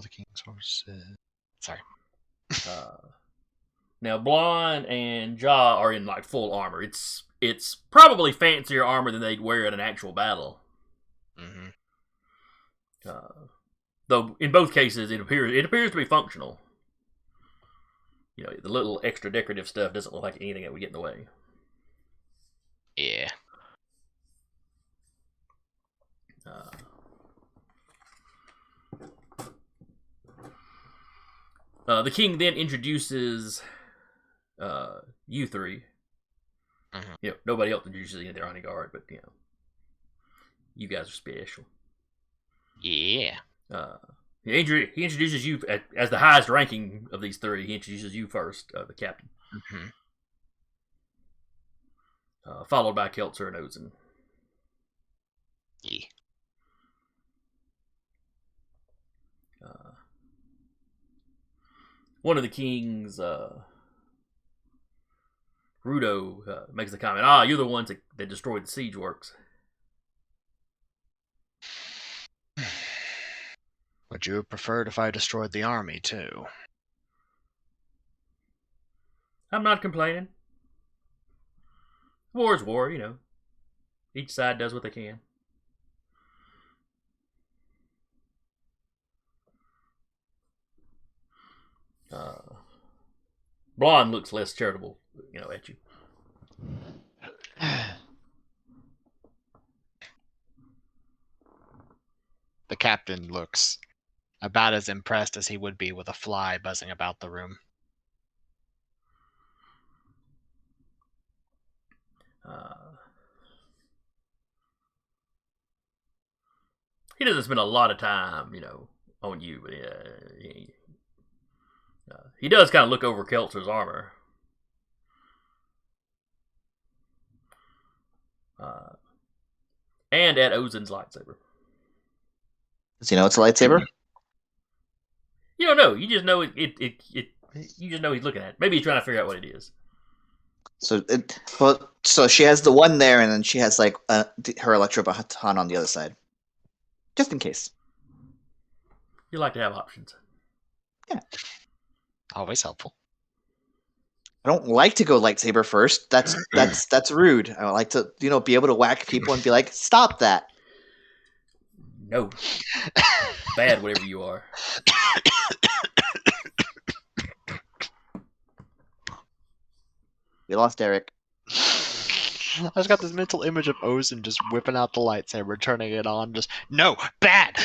the king's horses. Sorry. Now, Blonde and Ja are in like full armor. It's probably fancier armor than they'd wear in an actual battle. Mm-hmm. Though in both cases it appears to be functional. The little extra decorative stuff doesn't look like anything that would get in the way. Yeah. The king then introduces you three. Mhm. You know, nobody else introduces any of their guard, but you know, you guys are special. Yeah. He introduces you as the highest ranking of these three. He introduces you first, the captain, Mhm. followed by Keltzer and Ozen. Yeah. One of the kings, Rudo, makes the comment, you're the ones that destroyed the siege works. Would you have preferred if I destroyed the army too? I'm not complaining. War is war, you know. Each side does what they can. Blonde looks less charitable, you know, at you. The captain looks about as impressed as he would be with a fly buzzing about the room. He doesn't spend a lot of time, you know, on you, but he does kind of look over Keltzer's armor. And at Ozen's lightsaber. Does he know it's a lightsaber? You don't know. You just know you just know he's looking at it. Maybe he's trying to figure out what it is. So she has the one there, and then she has like her electro baton on the other side, just in case. You like to have options. Yeah. Always helpful. I don't like to go lightsaber first. That's rude. I would like to, be able to whack people and be like, stop that. No. Bad, whatever you are. We lost Eric. I just got this mental image of Ozen just whipping out the lightsaber, turning it on, just no, bad.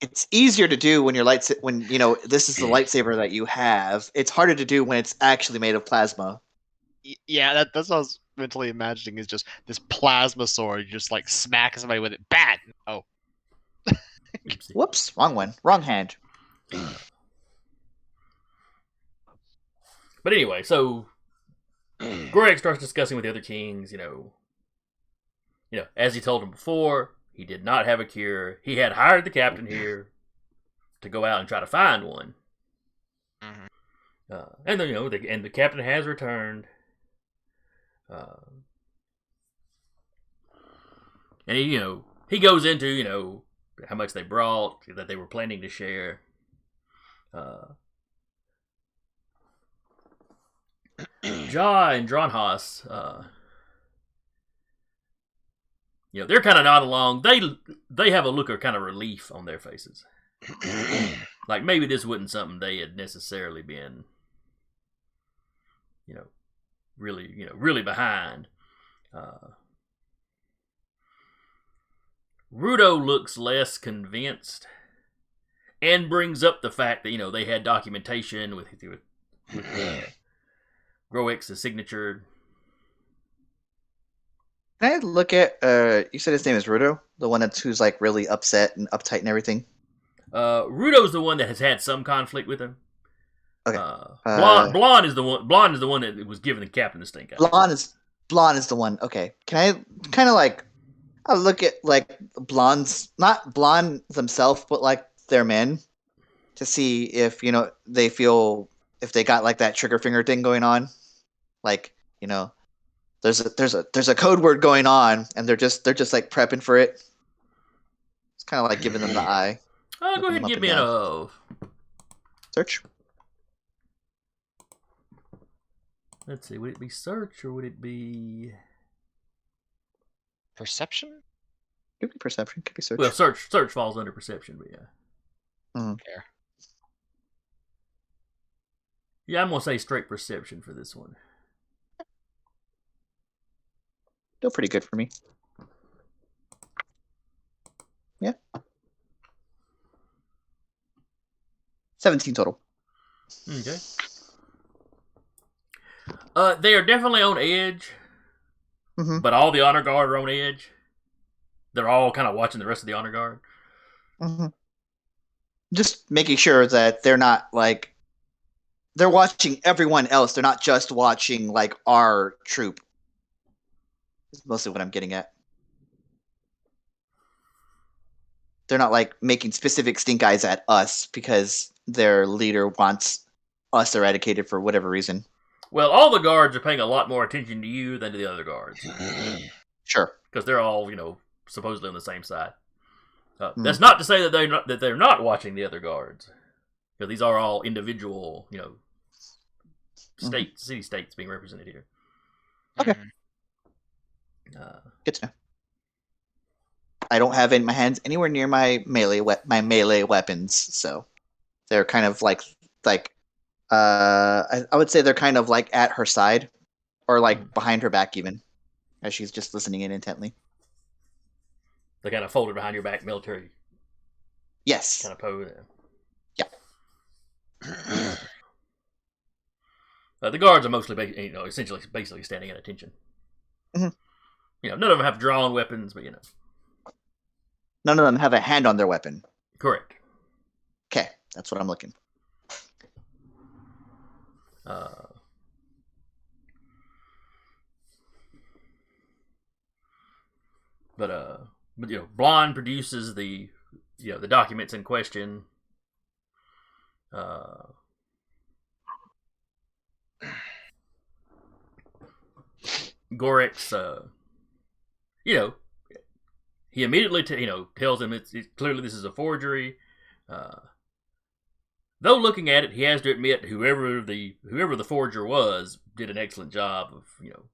It's easier to do when this is the lightsaber that you have. It's harder to do when it's actually made of plasma. Yeah, that's what I was mentally imagining is just this plasma sword. You just like smack somebody with it. Bad. Oh. Whoops, wrong one. Wrong hand. But anyway, so Groex starts discussing with the other kings, you know, as he told him before, he did not have a cure. He had hired the captain here to go out and try to find one. Mm-hmm. And then, the captain has returned. And he goes into, how much they brought, that they were planning to share. Ja and Dronhas, they're kind of nodding along. They have a look of kind of relief on their faces. Like maybe this wasn't something they had necessarily been, really behind. Rudo looks less convinced and brings up the fact that, they had documentation with Groex's signature. Can I look at, you said his name is Rudo? The one who's like really upset and uptight and everything? Rudo's the one that has had some conflict with him. Okay. Blonde is the one that was giving the captain the stink eye. Blonde is the one. Okay. Can I kind of like, I'll look at like blondes, not blonde themselves, but like their men, to see if they feel if they got like that trigger finger thing going on, like there's a code word going on, and they're just like prepping for it. It's kind of like giving them the eye. Go ahead and give me a search. Let's see. Would it be search or would it be perception? Could be perception. Could be search. Well, search falls under perception, but yeah. Fair. Yeah, I'm gonna say straight perception for this one. Still pretty good for me. Yeah. 17 total. Okay. They are definitely on edge, Mm-hmm. but all the honor guard are on edge. They're all kind of watching the rest of the honor guard. Mm-hmm. Just making sure that they're not like they're watching everyone else. They're not just watching like our troop. That's mostly what I'm getting at. They're not like making specific stink eyes at us because their leader wants us eradicated for whatever reason. Well, all the guards are paying a lot more attention to you than to the other guards. Sure. Because they're all, supposedly on the same side. That's not to say that they're not watching the other guards. Because these are all individual, city-states being represented here. Okay. Good to know. I don't have in my hands anywhere near my melee weapons, so they're kind of like I would say they're kind of like at her side, or like behind her back even, as she's just listening in intently. They kind of folded behind your back, military. Yes. Kind of pose. Yeah. The guards are mostly, essentially, basically standing at attention. Mm-hmm. None of them have drawn weapons, but None of them have a hand on their weapon. Correct. Okay, that's what I'm looking. But Blonde produces the documents in question. Groex, he immediately tells him it's clearly this is a forgery. Though looking at it, he has to admit whoever the forger was did an excellent job of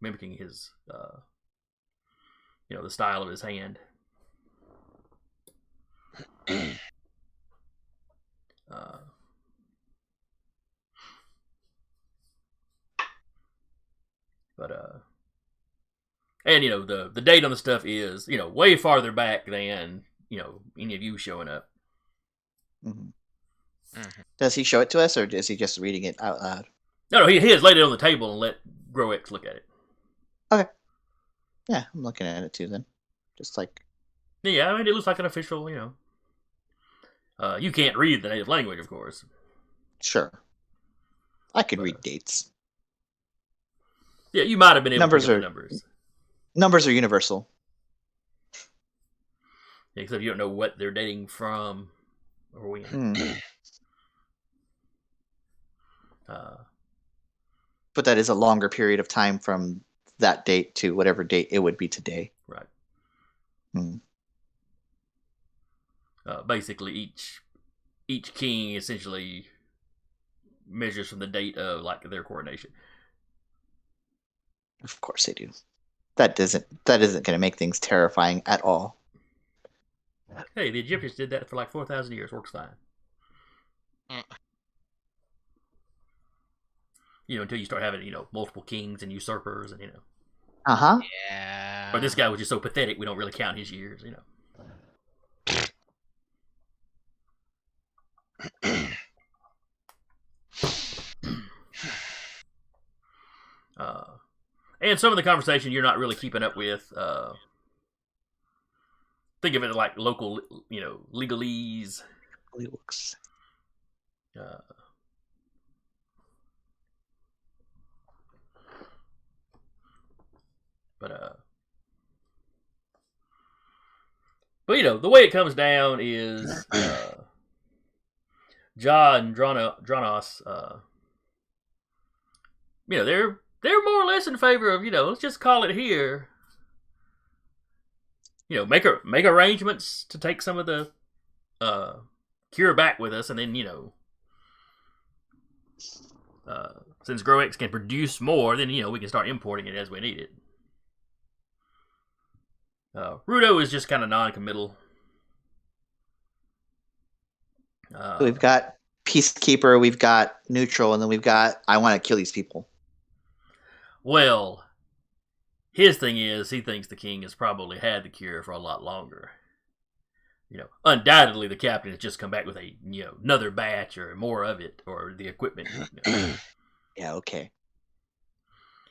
mimicking his the style of his hand. And the date on the stuff is way farther back than any of you showing up. Mm-hmm. Does he show it to us, or is he just reading it out loud? No, he has laid it on the table and let Groex look at it. Okay. Yeah, I'm looking at it too then. Just like... Yeah, I mean, it looks like an official, you can't read the native language, of course. Sure. I could read dates. Yeah, you might have been able to pick up the numbers. Numbers are universal. Yeah, except you don't know what they're dating from or when. But that is a longer period of time from that date to whatever date it would be today. Right. Basically, each king essentially measures from the date of their coronation. Of course they do. That isn't going to make things terrifying at all. Hey, the Egyptians did that for 4,000 years. Works fine. Until you start having multiple kings and usurpers and Uh-huh. Yeah. Or this guy was just so pathetic we don't really count his years. And some of the conversation you're not really keeping up with. Think of it like local, legalese. But the way it comes down is John and Dronos, they're more or less in favor of, let's just call it here. Make arrangements to take some of the cure back with us, and then since Groex can produce more, then we can start importing it as we need it. Rudo is just kind of non-committal. We've got Peacekeeper, we've got Neutral, and then we've got I want to kill these people. Well, his thing is he thinks the king has probably had the cure for a lot longer. Undoubtedly the captain has just come back with another batch or more of it, or the equipment. Yeah, okay.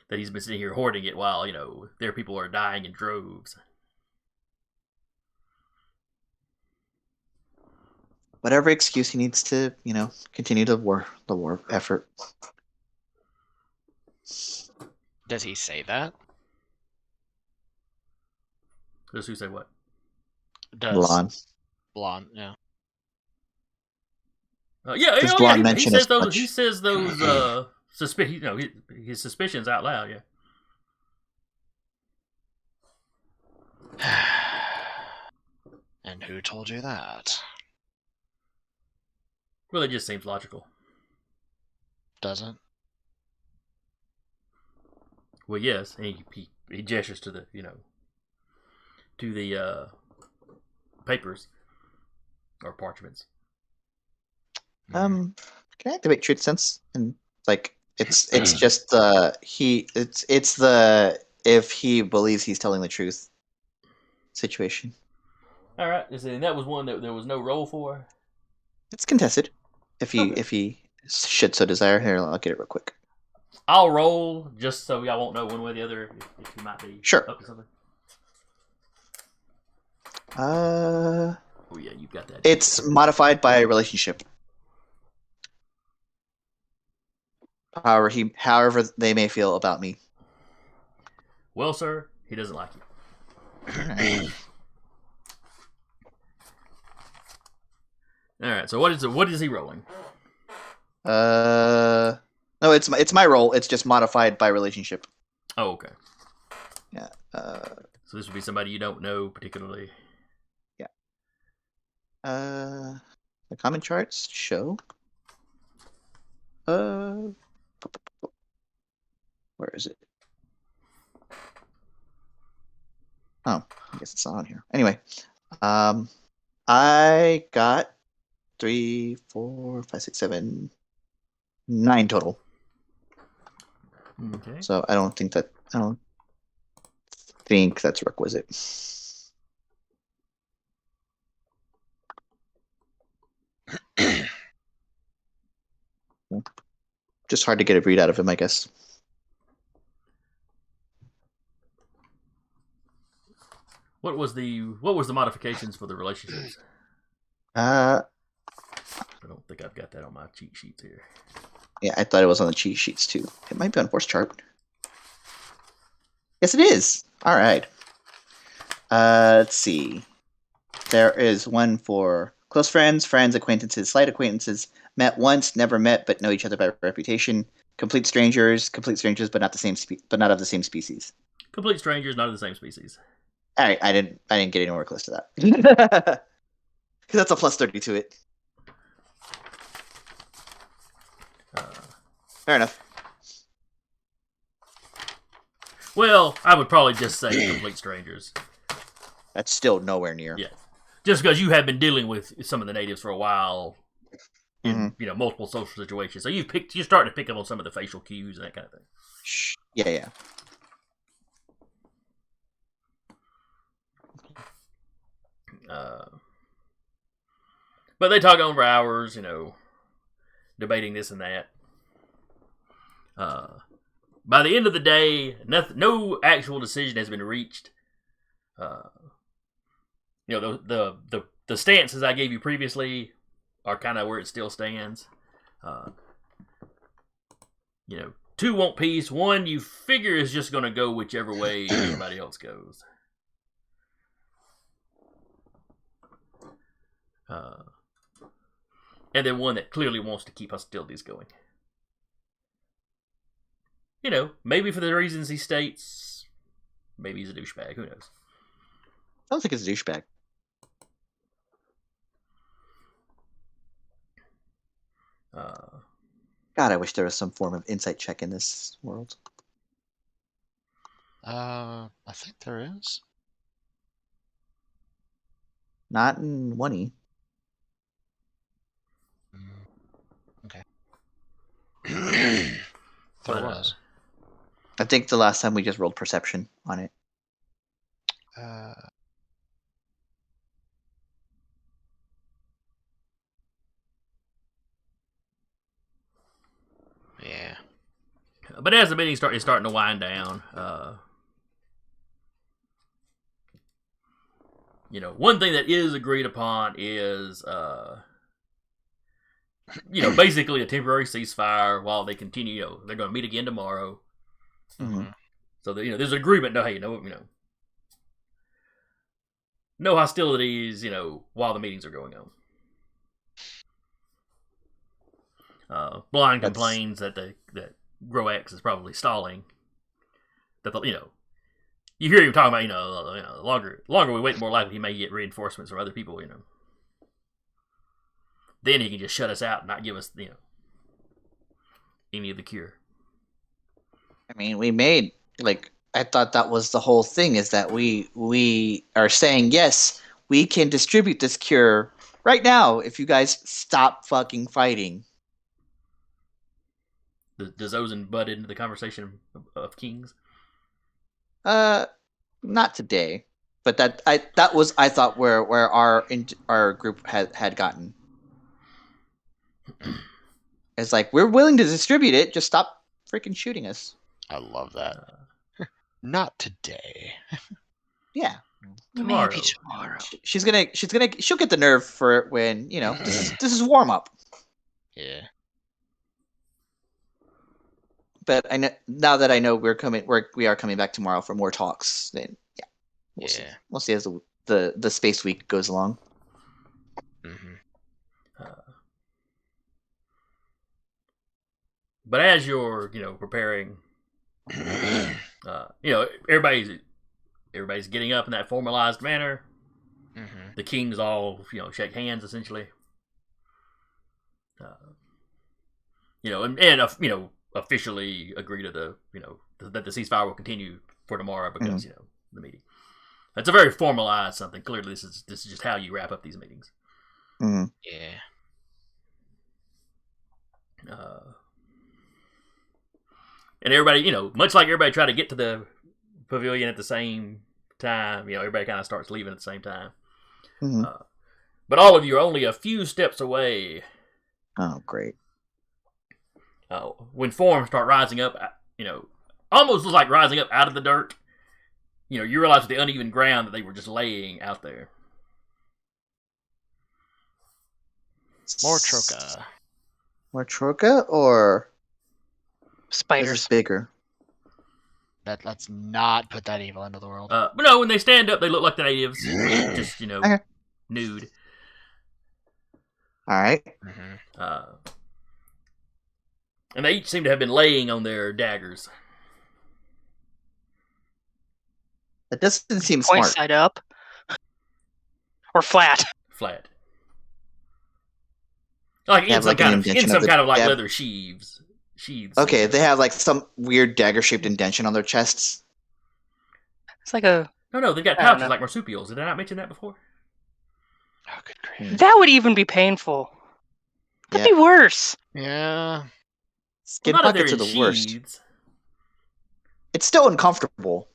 That he's been sitting here hoarding it while, their people are dying in droves. Whatever excuse he needs to, continue the war effort. Does he say that? Does who say what? Does Blonde, yeah. Does Blonde mention he says as those. much? He says those. His suspicions out loud. Yeah. And who told you that? Well, it just seems logical. Doesn't? Well, yes. And he gestures to the to the papers or parchments. Can I activate truth sense? And it's just it's the if he believes he's telling the truth situation. All right. And that was one that there was no roll for. It's contested. If he should so desire. Here, I'll get it real quick. I'll roll just so y'all won't know one way or the other if he might be Sure. up to something. Oh yeah, you've got that. It's modified by relationship. However they may feel about me. Well, sir, he doesn't like you. All right. So what is he rolling? No, it's my role. It's just modified by relationship. Oh, okay. Yeah. So this would be somebody you don't know particularly. Yeah. The common charts show. Where is it? Oh, I guess it's not on here. Anyway, I got 3, 4, 5, 6, 7, 9 total. Okay. So I don't think that's requisite. Just hard to get a read out of him, I guess. What was the modifications for the relationships? I don't think I've got that on my cheat sheets here. Yeah, I thought it was on the cheat sheets too. It might be on force chart. Yes, it is. All right. Let's see. There is one for close friends, acquaintances, slight acquaintances, met once, never met, but know each other by reputation. Complete strangers, but not of the same species. Complete strangers, not of the same species. All right, I didn't get anywhere close to that because that's a plus 30 to it. Fair enough. Well, I would probably just say complete strangers. That's still nowhere near. Yeah, just because you have been dealing with some of the natives for a while in multiple social situations, so you're starting to pick up on some of the facial cues and that kind of thing. Yeah. But they talk on for hours, debating this and that. By the end of the day, no actual decision has been reached. The stances I gave you previously are kind of where it still stands. 2 want peace. 1 you figure is just going to go whichever way everybody else goes. And then 1 that clearly wants to keep hostilities going. Maybe for the reasons he states, maybe he's a douchebag. Who knows? I don't think it's a douchebag. God, I wish there was some form of insight check in this world. I think there is. Not in 1E. Okay. There was. I think the last time we just rolled perception on it. Yeah. But as the meeting is starting to wind down, one thing that is agreed upon is, basically a temporary ceasefire while they continue. They're going to meet again tomorrow. Mm-hmm. So that, there's an agreement. No hostilities. While the meetings are going on. Blind complains that Groex is probably stalling. That you hear him talking about the longer we wait, the more likely he may get reinforcements from other people. Then he can just shut us out and not give us any of the cure. I mean, we made I thought that was the whole thing, is that we are saying yes, we can distribute this cure right now if you guys stop fucking fighting. Does Ozen butt into the conversation of kings? Not today, but that was, I thought, where our group had gotten. It's like, we're willing to distribute it, just stop freaking shooting us. I love that. Not today. Yeah. Tomorrow. Maybe tomorrow. She'll get the nerve for it when this is warm up. Yeah. But I know, now that I know we are coming back tomorrow for more talks, then we'll see. We'll see as the space week goes along. Mm-hmm. But as you're preparing, everybody's getting up in that formalized manner. Mm-hmm. The kings all shake hands essentially. Officially agree to that the ceasefire will continue for tomorrow because the meeting. It's a very formalized something. Clearly, this is just how you wrap up these meetings. Mm-hmm. Yeah. And everybody, much like everybody tried to get to the pavilion at the same time, everybody kind of starts leaving at the same time. Mm-hmm. But all of you are only a few steps away. Oh, great. When forms start rising up, almost looks like rising up out of the dirt. You realize with the uneven ground that they were just laying out there. More Trokah. More Trokah, or Spiders. is this bigger? Let's not put that evil into the world. But no, when they stand up, they look like the natives, just Okay. nude. All right. Mm-hmm. And they each seem to have been laying on their daggers. That doesn't seem Point smart. side up. Or flat. Flat. Like in some kind of leather sheaths. Okay, they have some weird dagger-shaped indention on their chests. It's like a... No, they've got pouches like marsupials. Did I not mention that before? Oh, good grief. That would even be painful. That'd be worse. Yeah. Skin pockets are the worst. It's still uncomfortable.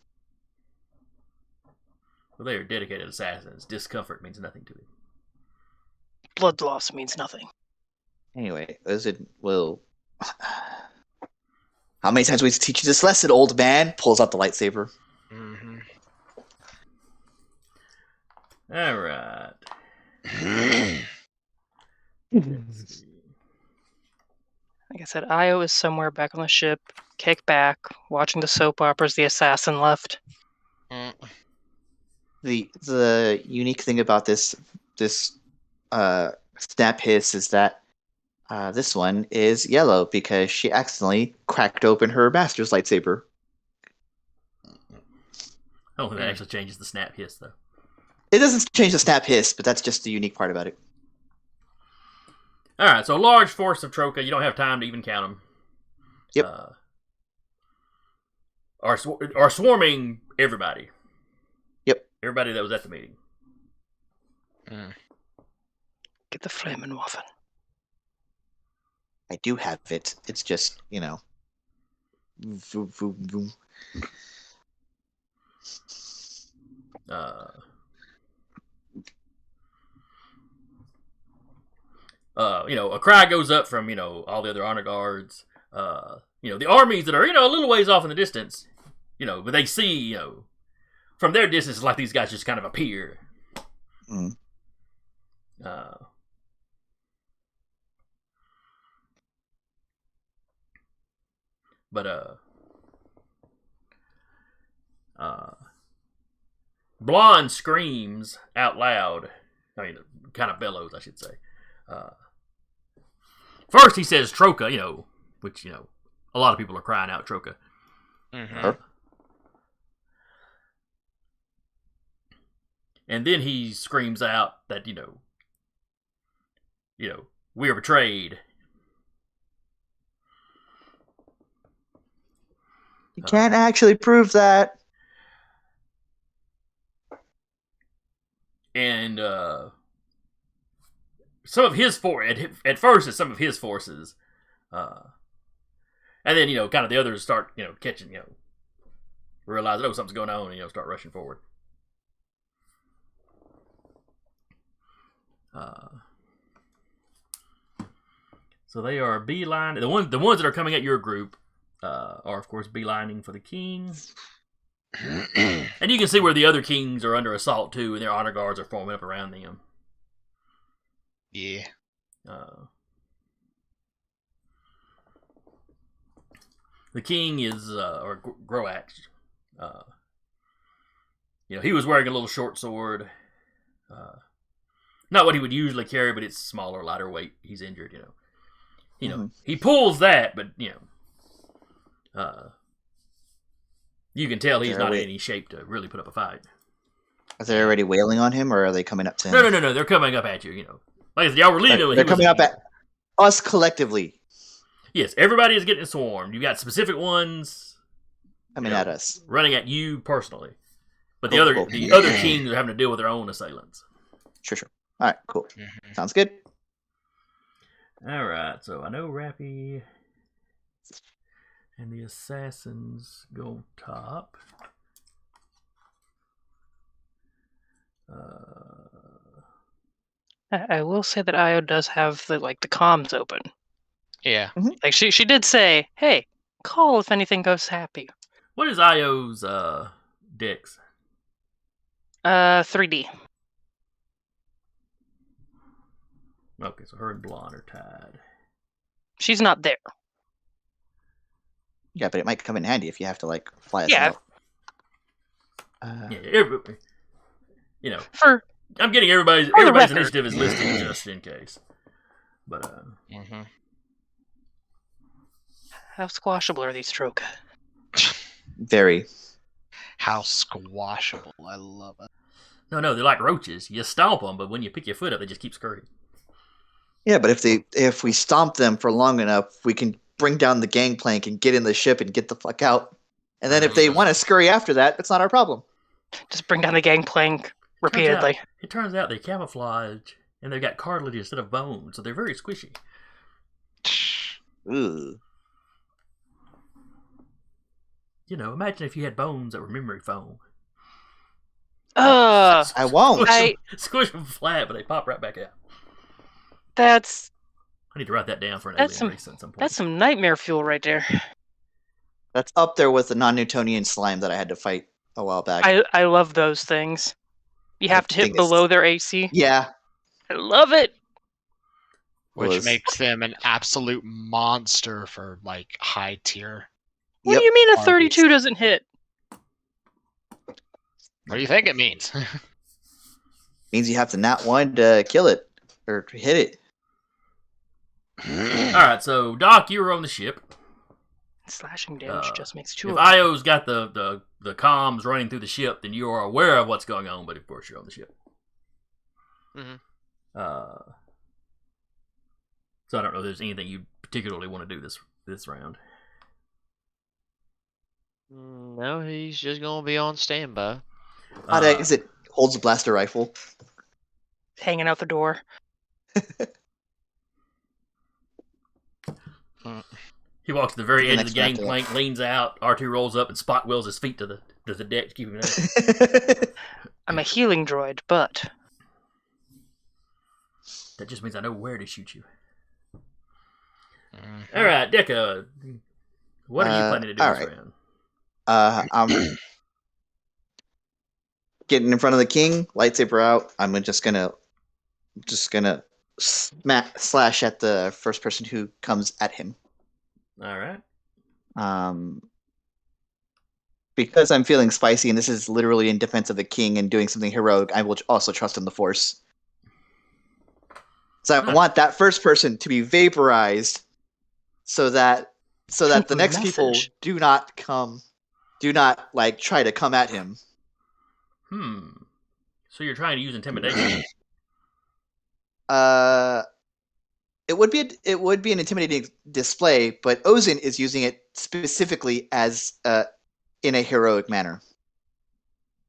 Well, they are dedicated assassins. Discomfort means nothing to them. Blood loss means nothing. Anyway, how many times we teach you this lesson, old man? Pulls out the lightsaber. Mm-hmm. All right. Like I said, Io is somewhere back on the ship, kick back, watching the soap operas the assassin left. The unique thing about this snap hiss is that this one is yellow because she accidentally cracked open her master's lightsaber. I don't think that actually changes the snap hiss, though. It doesn't change the snap hiss, but that's just the unique part about it. All right, so a large force of Trokah. You don't have time to even count them. Yep. Are swarming everybody. Yep. Everybody that was at the meeting. Get the flaming waffen. I do have it. It's just, Vroom, vroom, vroom. A cry goes up from all the other honor guards. The armies that are a little ways off in the distance. But they see from their distance, it's like these guys just kind of appear. Mm. Blonde screams out loud. I mean, kind of bellows, I should say. First, he says Trokah, which a lot of people are crying out Trokah. Mm-hmm. And then he screams out that we are betrayed. You can't actually prove that. And some of his at first it's some of his forces, and then kind of the others start catching realize something's going on and start rushing forward. So they are beeline. The ones that are coming at your group are of course beelining for the king. And you can see where the other kings are under assault too, and their honor guards are forming up around them. Yeah. The king is, or Groex. He was wearing a little short sword. Not what he would usually carry, but it's smaller, lighter weight. He's injured, He pulls that, but you can tell he's not in any shape to really put up a fight. Are they already wailing on him, or are they coming up to him? No. They're coming up at you. Like I said, y'all were leaving. They're coming up at us collectively. Yes, everybody is getting swarmed. You got specific ones coming at us, running at you personally, but the other kings are having to deal with their own assailants. Sure. All right, cool. Mm-hmm. Sounds good. All right, so I know Rappy and the assassins go top. I will say that Io does have the comms open. Yeah. Mm-hmm. Like she did say, "Hey, call if anything goes happy." What is Io's dex? 3D. Okay, so her and Blonde are tied. She's not there. Yeah, but it might come in handy if you have to fly us Yeah. out. I'm getting everybody's initiative is listed just in case. But Mm-hmm. How squashable are these Trokah? Very. How squashable! I love it. No, they're like roaches. You stomp them, but when you pick your foot up, they just keep scurrying. Yeah, but if we stomp them for long enough, we can bring down the gangplank and get in the ship and get the fuck out. And then if they want to scurry after that, that's not our problem. Just bring down the gangplank repeatedly. It turns out they camouflage and they've got cartilage instead of bone, so they're very squishy. Ooh. Imagine if you had bones that were memory foam. I won't. Squish them flat, but they pop right back out. I need to write that down for an alien race at some point. That's some nightmare fuel right there. That's up there with the non-Newtonian slime that I had to fight a while back. I love those things. You have to hit below their AC. Yeah. I love it. Which makes them an absolute monster for high tier. What do you mean a 32 doesn't hit? What do you think it means? Means you have to nat 1 to kill it or hit it. Alright, so Doc, you were on the ship. Slashing damage just makes 2 if of them. Io's got the comms running through the ship, then you are aware of what's going on, but of course you're on the ship. Mhm. So I don't know if there's anything you particularly want to do this round. No, he's just gonna be on standby. Hot exit holds a blaster rifle. Hanging out the door. He walks to the very The edge of next the one after gangplank, leans out. R2 rolls up and spot wheels his feet to the deck to keep him in. I'm a healing droid, but That just means I know where to shoot you. Mhm. All right, Deca. What are you planning to do this alright. round? I'm getting in front of the king, lightsaber out. I'm just gonna slash at the first person who comes at him. All right. Because I'm feeling spicy, and this is literally in defense of the king and doing something heroic, I will also trust in the Force. So I want that first person to be vaporized, so that the next people Message. do not like try to come at him. So you're trying to use intimidation? It would be an intimidating display, but Ozin is using it specifically as in a heroic manner.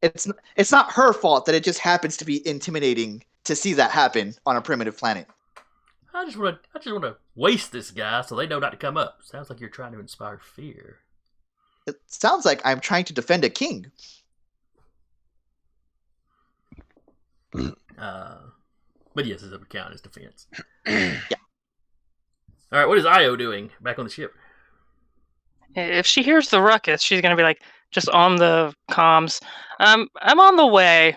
It's not her fault that it just happens to be intimidating to see that happen on a primitive planet. I just want to waste this guy so they know not to come up. Sounds like you're trying to inspire fear. It sounds like I'm trying to defend a king. But yes, it would count as defense. Yeah. All right, what is Io doing back on the ship? if she hears the ruckus, she's gonna be like, just on the comms. I'm on the way.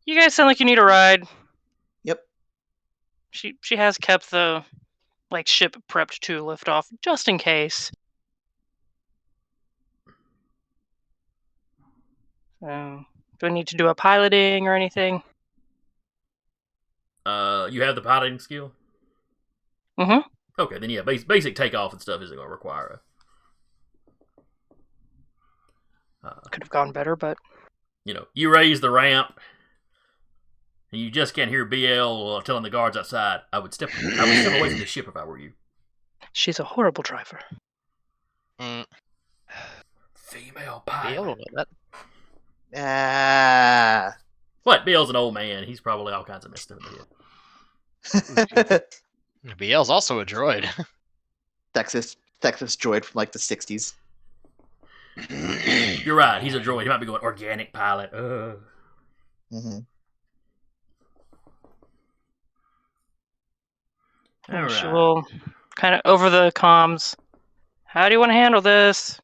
You guys sound like you need a ride. Yep. She has kept the ship prepped to lift off just in case. Do I need to do a piloting or anything? You have the piloting skill? Mm-hmm. Okay, then yeah, basic takeoff and stuff isn't going to require Could have gone better, but you raise the ramp, and you just can't hear BL telling the guards outside, I would step away from the ship if I were you. she's a horrible driver. Female Bill pilot. will know that. What? Bill's an old man. He's probably all kinds of messed up in the head. BL's also a droid. Sexist droid from the 60s. You're right. He's a droid. He might be going organic pilot. Mm-hmm. All She right. will kind of over the comms. How do you want to handle this?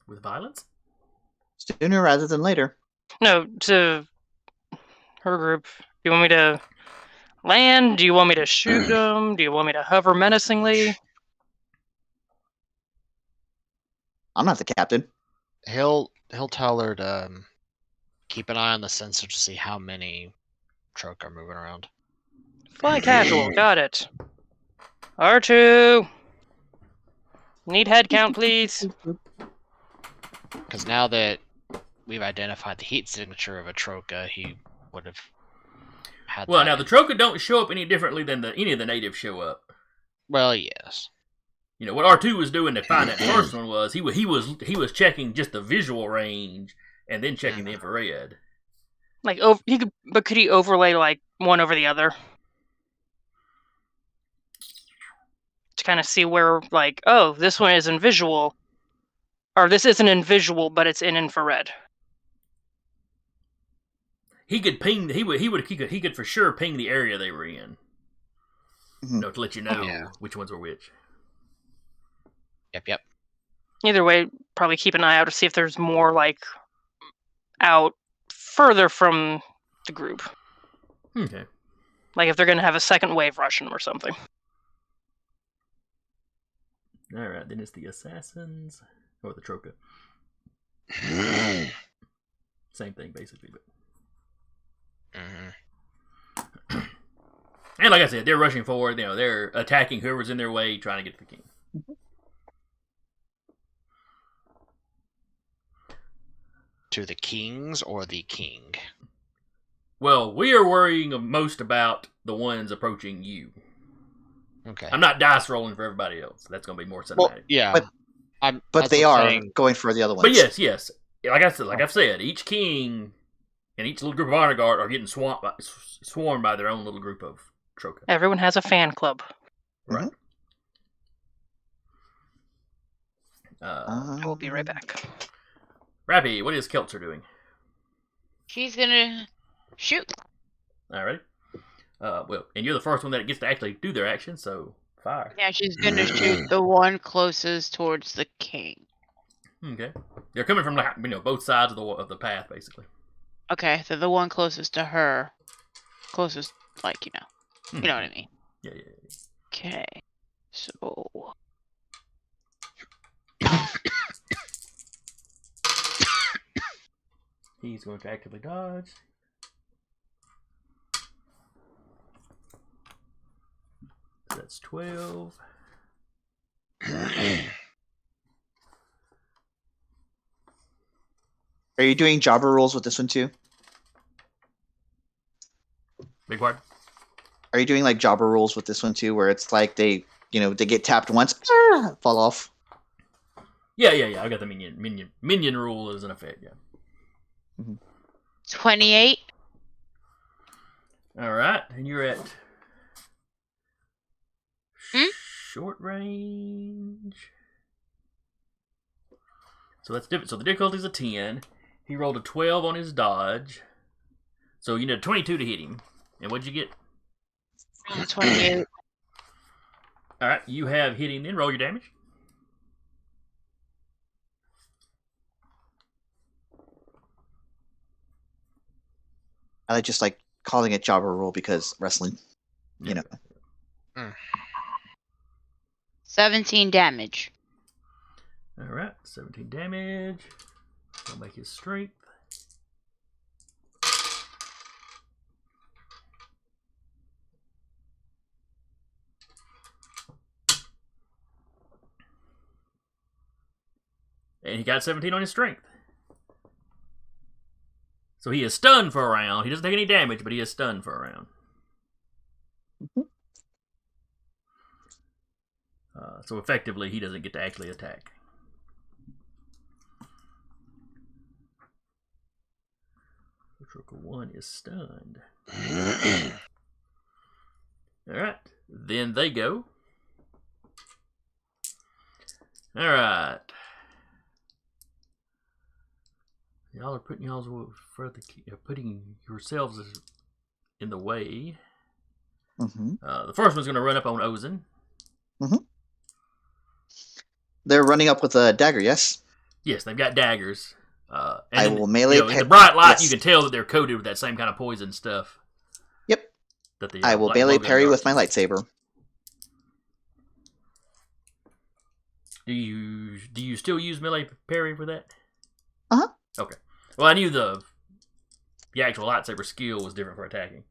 With violence? Sooner rather than later. No, to her group. Do you want me to land? Do you want me to shoot them? Do you want me to hover menacingly? I'm not the captain. He'll tell her to keep an eye on the sensor to see how many Trokah are moving around. Fly casual, got it. R2! Need head count, please. Because now that we've identified the heat signature of a Trokah, he would have had Well, that. now the Trokah don't show up any differently than any of the natives show up. Well, yes. What R2 was doing to find that first one was he was checking just the visual range and then checking the infrared. Could he overlay one over the other? To kind of see where this one is in visual. Or this isn't in visual, but it's in infrared. He could ping. He could for sure ping the area they were in. Mm-hmm. To let you know Yeah. which ones were which. Yep. Either way, probably keep an eye out to see if there's more out further from the group. Okay. If they're gonna have a second wave rushing or something. All right. Then it's the assassins or the Trokah. Same thing basically, but. Mm-hmm. And like I said, they're rushing forward. They're attacking whoever's in their way, trying to get to the king. To the kings or the king? Well, we are worrying most about the ones approaching you. Okay. I'm not dice rolling for everybody else. That's going to be more cinematic. Well, Yeah. but that's they what I'm are saying. going for the other ones. But yes. Like I've said, each king and each little group of honor guard are getting swarmed by their own little group of Trokah. Everyone has a fan club. Right. I will be right back. Rappy, what is Keltzer doing? She's gonna shoot. Alright. Well, and you're the first one that gets to actually do their action, so fire. Yeah, she's gonna shoot the one closest towards the king. Okay. They're coming from both sides of the path, basically. Okay, so the one closest to her. Closest, like, you know what I mean. Yeah. Okay, so... He's going to actively dodge. So that's 12. Are you doing jobber rolls with this one too? Big part. Are you doing like jobber rolls with this one too, where it's like they get tapped once, fall off? Yeah. I got the minion rule is in effect. Yeah. 28. All right, and you're at short range. So that's different. So the difficulty is a 10. He rolled a 12 on his dodge. So you need a 22 to hit him. And what'd you get? 28. All right, you have hit him. Then roll your damage. I just like calling it jobber roll because wrestling, you know. 17 damage. All right, 17 damage. I'll make his strength. And he got 17 on his strength. So he is stunned for a round. He doesn't take any damage, but he is stunned for a round. So effectively, he doesn't get to actually attack. Trokah 1 is stunned. Alright. Then they go. Alright. Y'all are putting putting yourselves in the way. The first one's going to run up on Ozen. They're running up with a dagger, yes? Yes, they've got daggers. I will melee. In the bright light, you can tell that they're coated with that same kind of poison stuff. Yep. That the, I will melee parry with my lightsaber. Do you still use melee parry for that? Uh-huh. Okay. Well, I knew the actual lightsaber skill was different for attacking.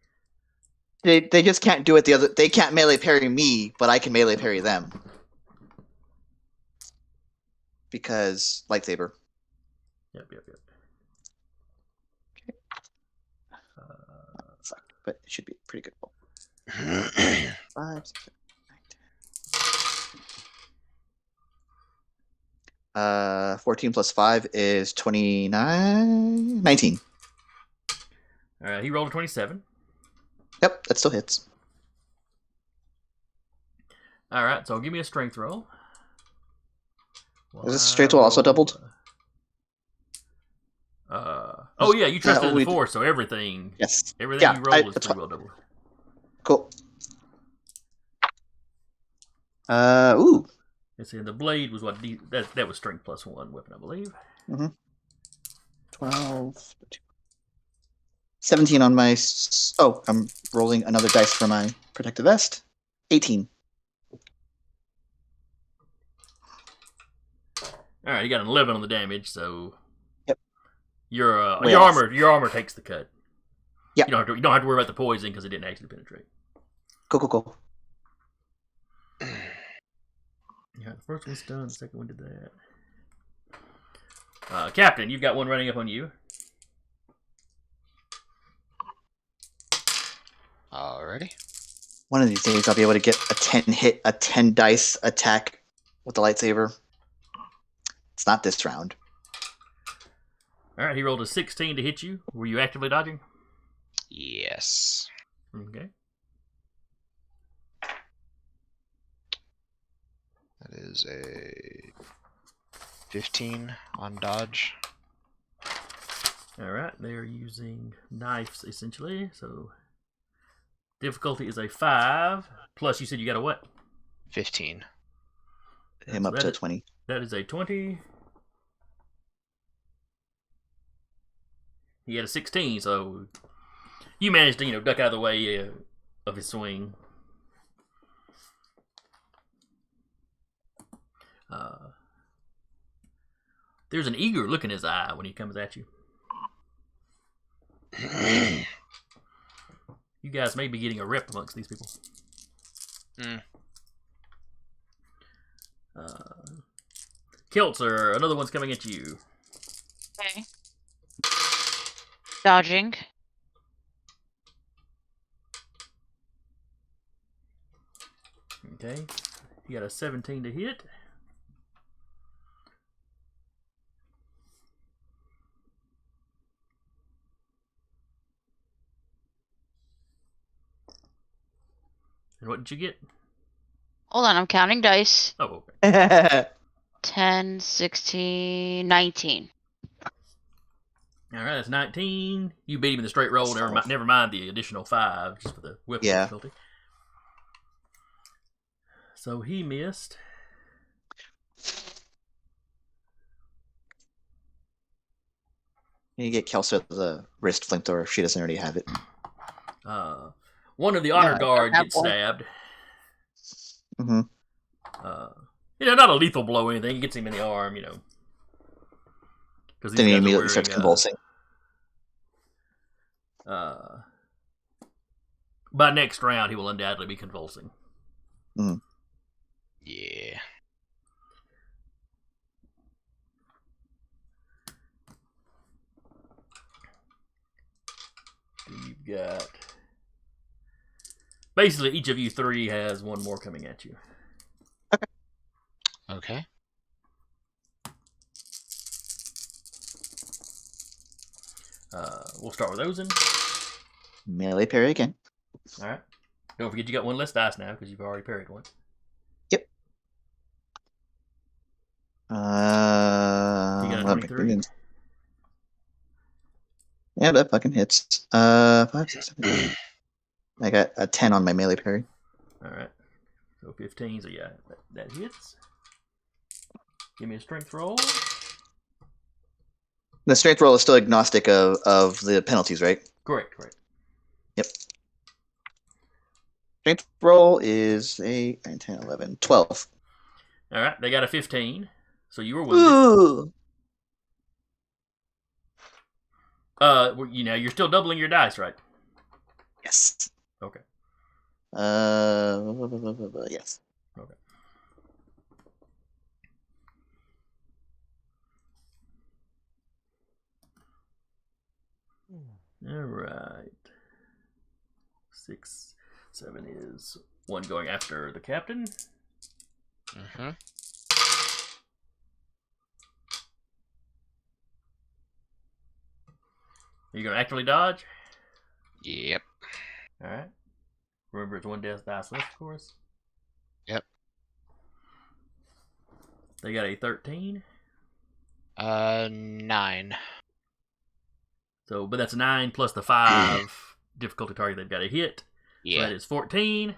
They just can't do it they can't melee parry me, but I can melee parry them. Because lightsaber. Yep. Okay. But it should be a pretty good roll. 5, 6, 7, 8, 14 plus 5 is 29. 19. Alright, he rolled a 27. Yep, that still hits. Alright, so give me a strength roll. Is this strength roll also doubled? Oh yeah, you trusted in the Force, so everything. Yes. Everything you roll is pretty well doubled. Cool. Ooh. Let's see, the blade was what that was strength plus 1 weapon, I believe. 12. 17 on my. Oh, I'm rolling another dice for my protective vest. 18. All right, you got an 11 on the damage, so. Yep. Your armor takes the cut. Yeah. You don't have to worry about the poison because it didn't actually penetrate. Cool. Yeah, the first one's done. The second one did that. Captain, you've got one running up on you. Alrighty. One of these days, I'll be able to get a 10 dice attack with the lightsaber. It's not this round. All right, he rolled a 16 to hit you. Were you actively dodging? Yes. Okay. is a 15 on dodge. All right, they are using knives essentially, so difficulty is a 5. Plus, you said you got a what? 15. Him up to 20. That is a 20. He had a 16, so you managed to, duck out of the way of his swing. There's an eager look in his eye when he comes at you. You guys may be getting a rep amongst these people. Keltzer, another one's coming at you. Okay. Dodging. Okay. You got a 17 to hit. And what did you get? Hold on, I'm counting dice. Oh, okay. 10, 16, 19. All right, that's 19. You beat him in the straight roll. Never mind the additional 5 just for the whip difficulty. So he missed. You get Kelso the wrist flamethrower if she doesn't already have it. One of the honor guard gets stabbed. Mm-hmm. Not a lethal blow or anything. He gets him in the arm, Because then he immediately starts convulsing. By next round, he will undoubtedly be convulsing. Mm. Yeah. You've got... Basically, each of you 3 has one more coming at you. Okay. We'll start with Ozen. Melee parry again. All right. Don't forget you got one less dice now because you've already parried one. Yep. You got a 23? Yeah, that fucking hits. 5, 6, 7, 8. I got a 10 on my melee parry. All right. So 15. So yeah, that hits. Give me a strength roll. The strength roll is still agnostic of the penalties, right? Correct. Yep. Strength roll is 8, 9, 10, 11, 12. All right. They got a 15. So you were wounded. Ooh. You're still doubling your dice, right? Yes. Okay. Yes. Okay. All right. 6, 7 is one going after the captain. Mm-hmm. Are you going to actively dodge? Yep. All right. Remember, it's one death dice left, of course. Yep. They got a 13. 9. So, but that's 9 plus the 5 difficulty target they've got to hit. Yeah. So that is 14.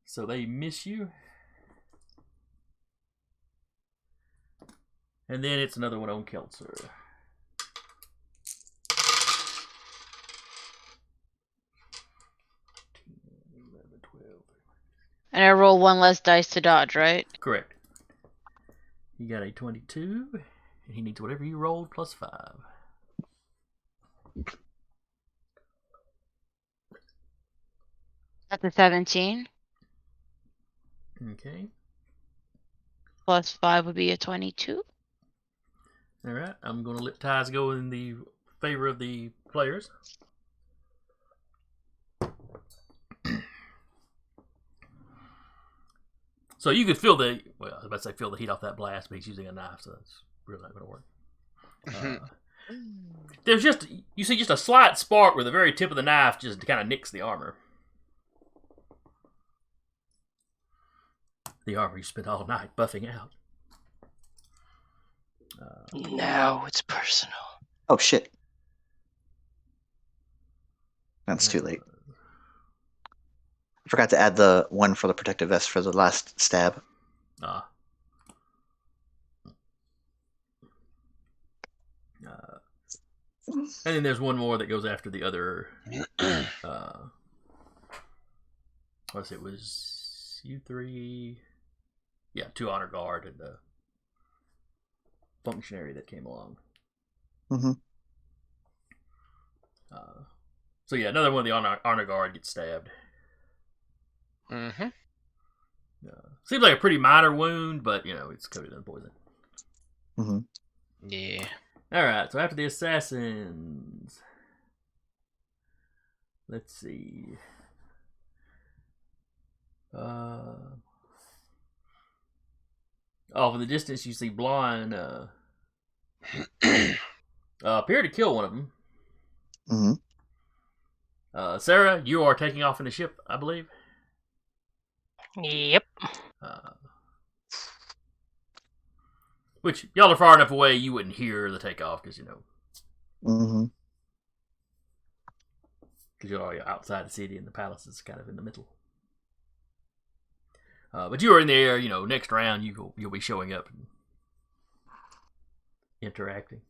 So they miss you. And then it's another one on Keltzer. And I roll one less dice to dodge, right? Correct. He got a 22, and he needs whatever you rolled plus 5. That's a 17. Okay. Plus 5 would be a 22. All right. I'm going to let ties go in the favor of the players. So you could feel I was about to say feel the heat off that blast, but he's using a knife, so that's really not going to work. There's you see just a slight spark where the very tip of the knife just kind of nicks the armor. The armor you spent all night buffing out. Now it's personal. Oh shit. That's too late. I forgot to add the one for the protective vest for the last stab. And then there's one more that goes after the other. It was you three. Yeah, 2 honor guard and the functionary that came along. Mm-hmm. So yeah, another one of the honor guard gets stabbed. Mm-hmm. Seems like a pretty minor wound, but it's coated in poison. Mm-hmm. Yeah. Alright, so after the assassins, let's see. Off in the distance, you see Blonde appear to kill one of them. Mm-hmm. Sarah, you are taking off in the ship, I believe. Yep. Which, y'all are far enough away you wouldn't hear the takeoff, because, Mm-hmm. because you're already outside the city and the palace is kind of in the middle. But you are in the air, next round you'll be showing up and interacting.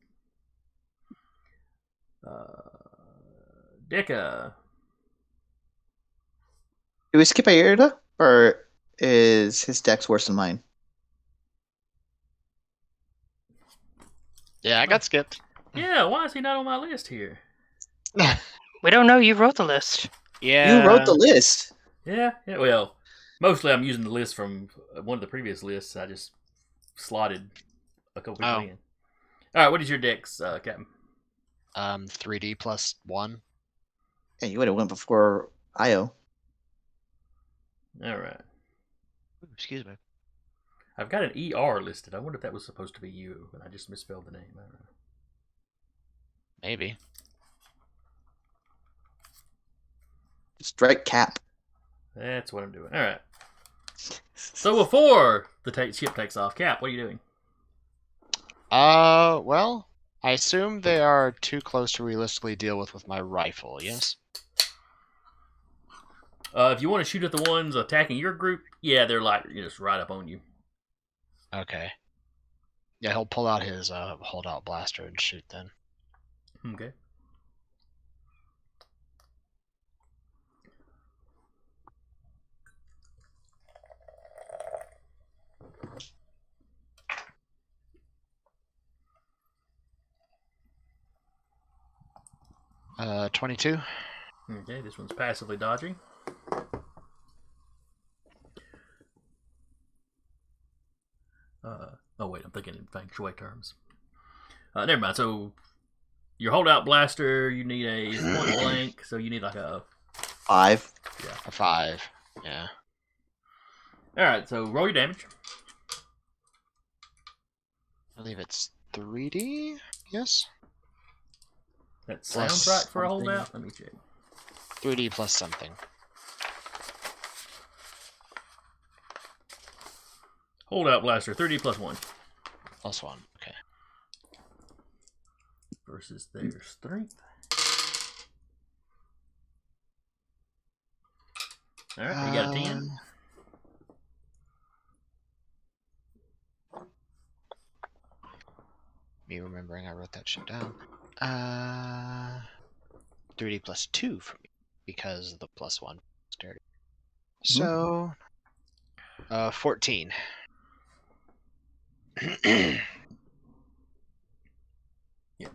Deca. Do we skip Ayrda, or is his dex worse than mine? Yeah, I got skipped. Yeah, why is he not on my list here? We don't know. You wrote the list. Yeah. You wrote the list. Yeah, well, mostly I'm using the list from one of the previous lists. I just slotted a couple people in. Alright, what is your dex, Captain? 3D plus 1. Yeah, you would have went before Io. Alright. Excuse me. I've got an ER listed. I wonder if that was supposed to be you, but I just misspelled the name. I don't know. Maybe. Strike Cap. That's what I'm doing. Alright. So before the ship takes off, Cap, what are you doing? Well, I assume they are too close to realistically deal with my rifle, yes? If you want to shoot at the ones attacking your group, yeah, they're just right up on you. Okay. Yeah, he'll pull out his holdout blaster and shoot then. Okay. Uh, 22. Okay, this one's passively dodging. Oh wait, I'm thinking in feng shui terms. Never mind. So your holdout blaster, you need a point blank, so you need like a 5. Yeah. A 5. Yeah. All right, so roll your damage. I believe it's 3D. Yes. That Plus sounds right for a something. holdout. Let me check. 3D plus something. Holdout blaster, 3D plus 1. Plus 1. Okay. Versus their strength. All right, you got a 10. Me remembering I wrote that shit down. 3D plus 2 for me because of the plus 1 dexterity. So, 14. Yeah,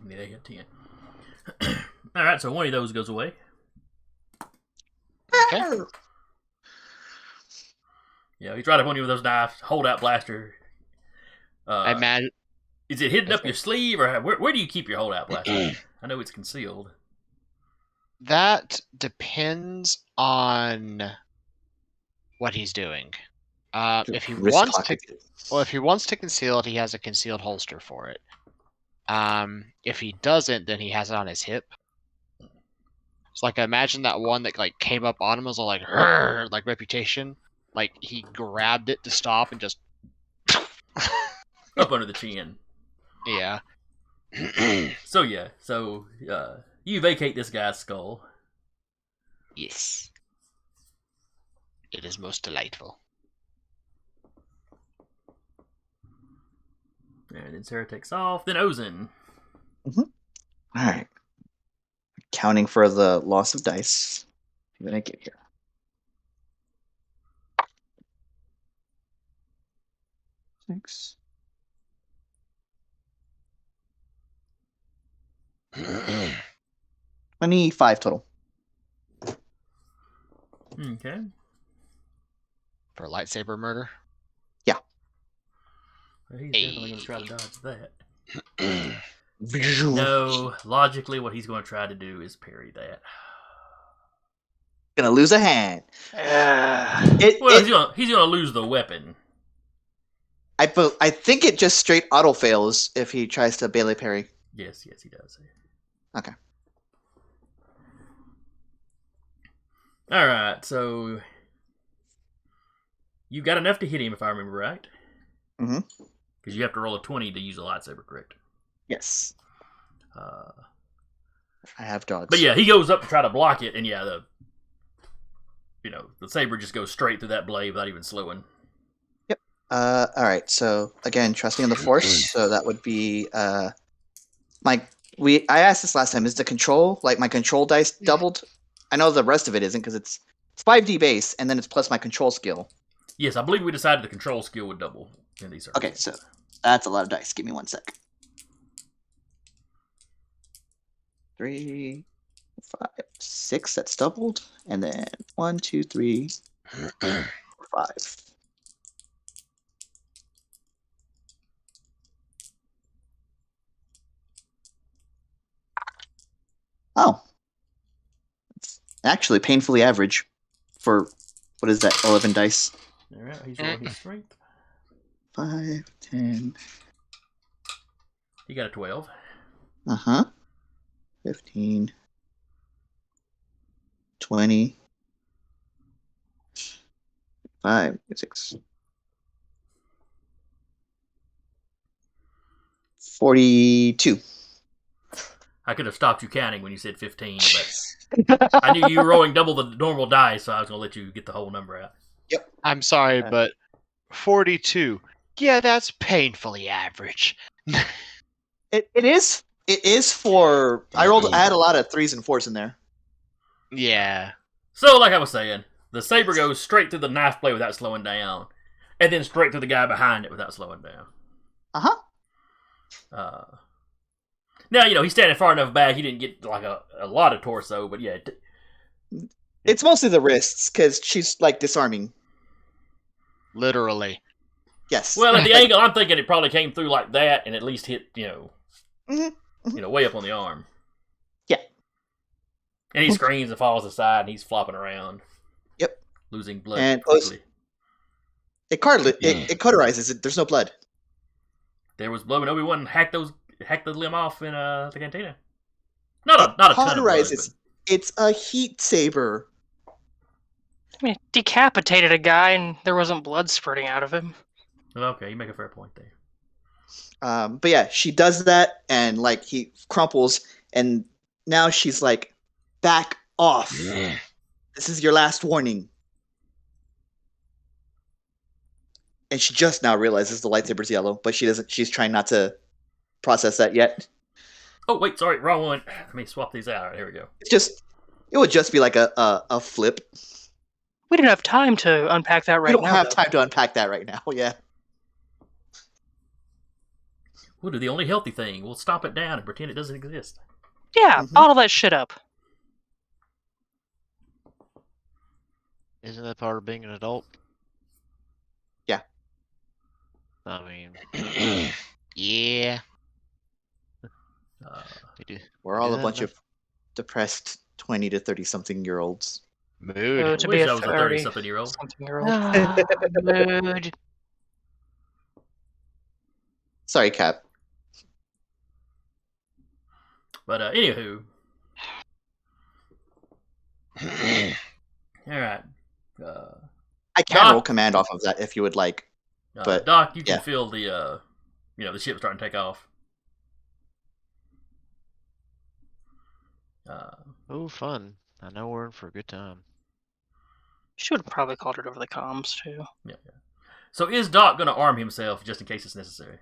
they hit 10. All right, so one of those goes away. Okay. Yeah, he's right up on you with those knives. Holdout blaster. I imagine. Is it hidden up your sleeve, or where do you keep your holdout blaster? I know it's concealed. That depends on what he's doing. If he Wrist wants pocket. to, well, if he wants to conceal it, he has a concealed holster for it. If he doesn't, then he has it on his hip. So like imagine that one that like came up on him was all like "Rrr," like Reputation. Like he grabbed it to stop and just Up under the chin. yeah. So you vacate this guy's skull. Yes. It is most delightful. And then Sarah takes off. Then Ozen. All right. Counting for the loss of dice. I'm gonna get here. Six. 25 total. Okay. For lightsaber murder. Well, he's definitely going to try to dodge that. No, logically, what he's going to try to do is parry that. Gonna lose a hand. Well, he's going to lose the weapon. I think it just straight auto fails if he tries to Bailey parry. Yes, he does. Okay. All right, so you got enough to hit him, if I remember right. Mm-hmm. Because you have to roll a 20 to use a lightsaber, correct? Yes. I have dogs. But yeah, he goes up to try to block it, and yeah, the saber just goes straight through that blade without even slowing. Yep. All right. So again, trusting in the Force. So that would be I asked this last time. Is the control my control dice doubled? I know the rest of it isn't because it's 5D base, and then it's plus my control skill. Yes, I believe we decided the control skill would double in these circumstances. Okay, so that's a lot of dice. Give me 1 sec. 3, 5, 6. That's doubled, and then 1, 2, 3, 5. Oh, it's actually painfully average for what is that? 11 dice. All right, he's rolling his strength. 5, 10. He got a 12. 15. 20. 5, 6. 42. I could have stopped you counting when you said 15, but I knew you were rolling double the normal dice, so I was going to let you get the whole number out. Yep. I'm sorry, but 42. Yeah, that's painfully average. It is. It is for. I had a lot of 3s and 4s in there. Yeah. So, like I was saying, the saber goes straight through the knife blade without slowing down, and then straight through the guy behind it without slowing down. Now, he's standing far enough back, he didn't get like a lot of torso, but yeah. It's mostly the wrists, because she's like disarming. Literally. Yes. Well, at the angle, I'm thinking it probably came through like that and at least hit, way up on the arm. Yeah. And he screams and falls aside and he's flopping around. Yep. Losing blood and quickly. It cauterizes it. There's no blood. There was blood when Obi-Wan hacked the limb off in the cantina. Not a ton of blood. But... It's a heat saber. I mean, it decapitated a guy and there wasn't blood spurting out of him. Okay, you make a fair point there. But yeah, she does that and like he crumples and now she's like, back off. This is your last warning. And she just now realizes the lightsaber's yellow, but she's trying not to process that yet. Oh wait, sorry, wrong one. Let me swap these out. All right, here we go. It would just be like a flip. We didn't have time to unpack that right now. We don't have time to unpack that right now, yeah. We'll do the only healthy thing. We'll stomp it down and pretend it doesn't exist. Yeah, bottle that shit up. Isn't that part of being an adult? Yeah. I mean, Yeah. We're all a bunch of depressed 20 to To30-something-year-olds. Mood. be Wish a I was a 30-something-year-old. Mood. Sorry, Cap. But anywho, all right. I can Doc- roll command off of that if you would like. But, Doc, you can yeah. feel the the ship starting to take off. Oh, fun. I know we're in for a good time. She would have probably called it over the comms, too. Yeah. So is Doc going to arm himself just in case it's necessary?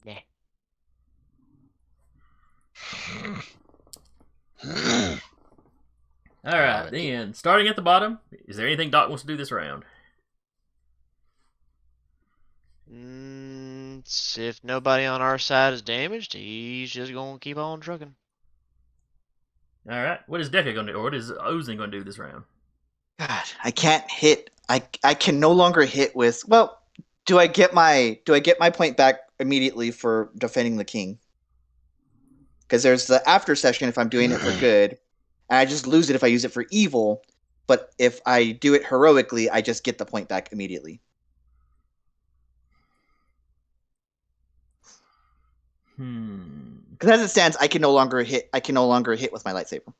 Yeah. All right, then. Starting at the bottom, is there anything Doc wants to do this round? If nobody on our side is damaged, he's just going to keep on trucking. All right. What is Deca going to do, or what is Ozen going to do this round? God, I can't hit. I can no longer hit with. Well, do I get my point back immediately for defending the king? Because there's the after session if I'm doing it for good, and I just lose it if I use it for evil. But if I do it heroically, I just get the point back immediately. Because as it stands, I can no longer hit. I can no longer hit with my lightsaber.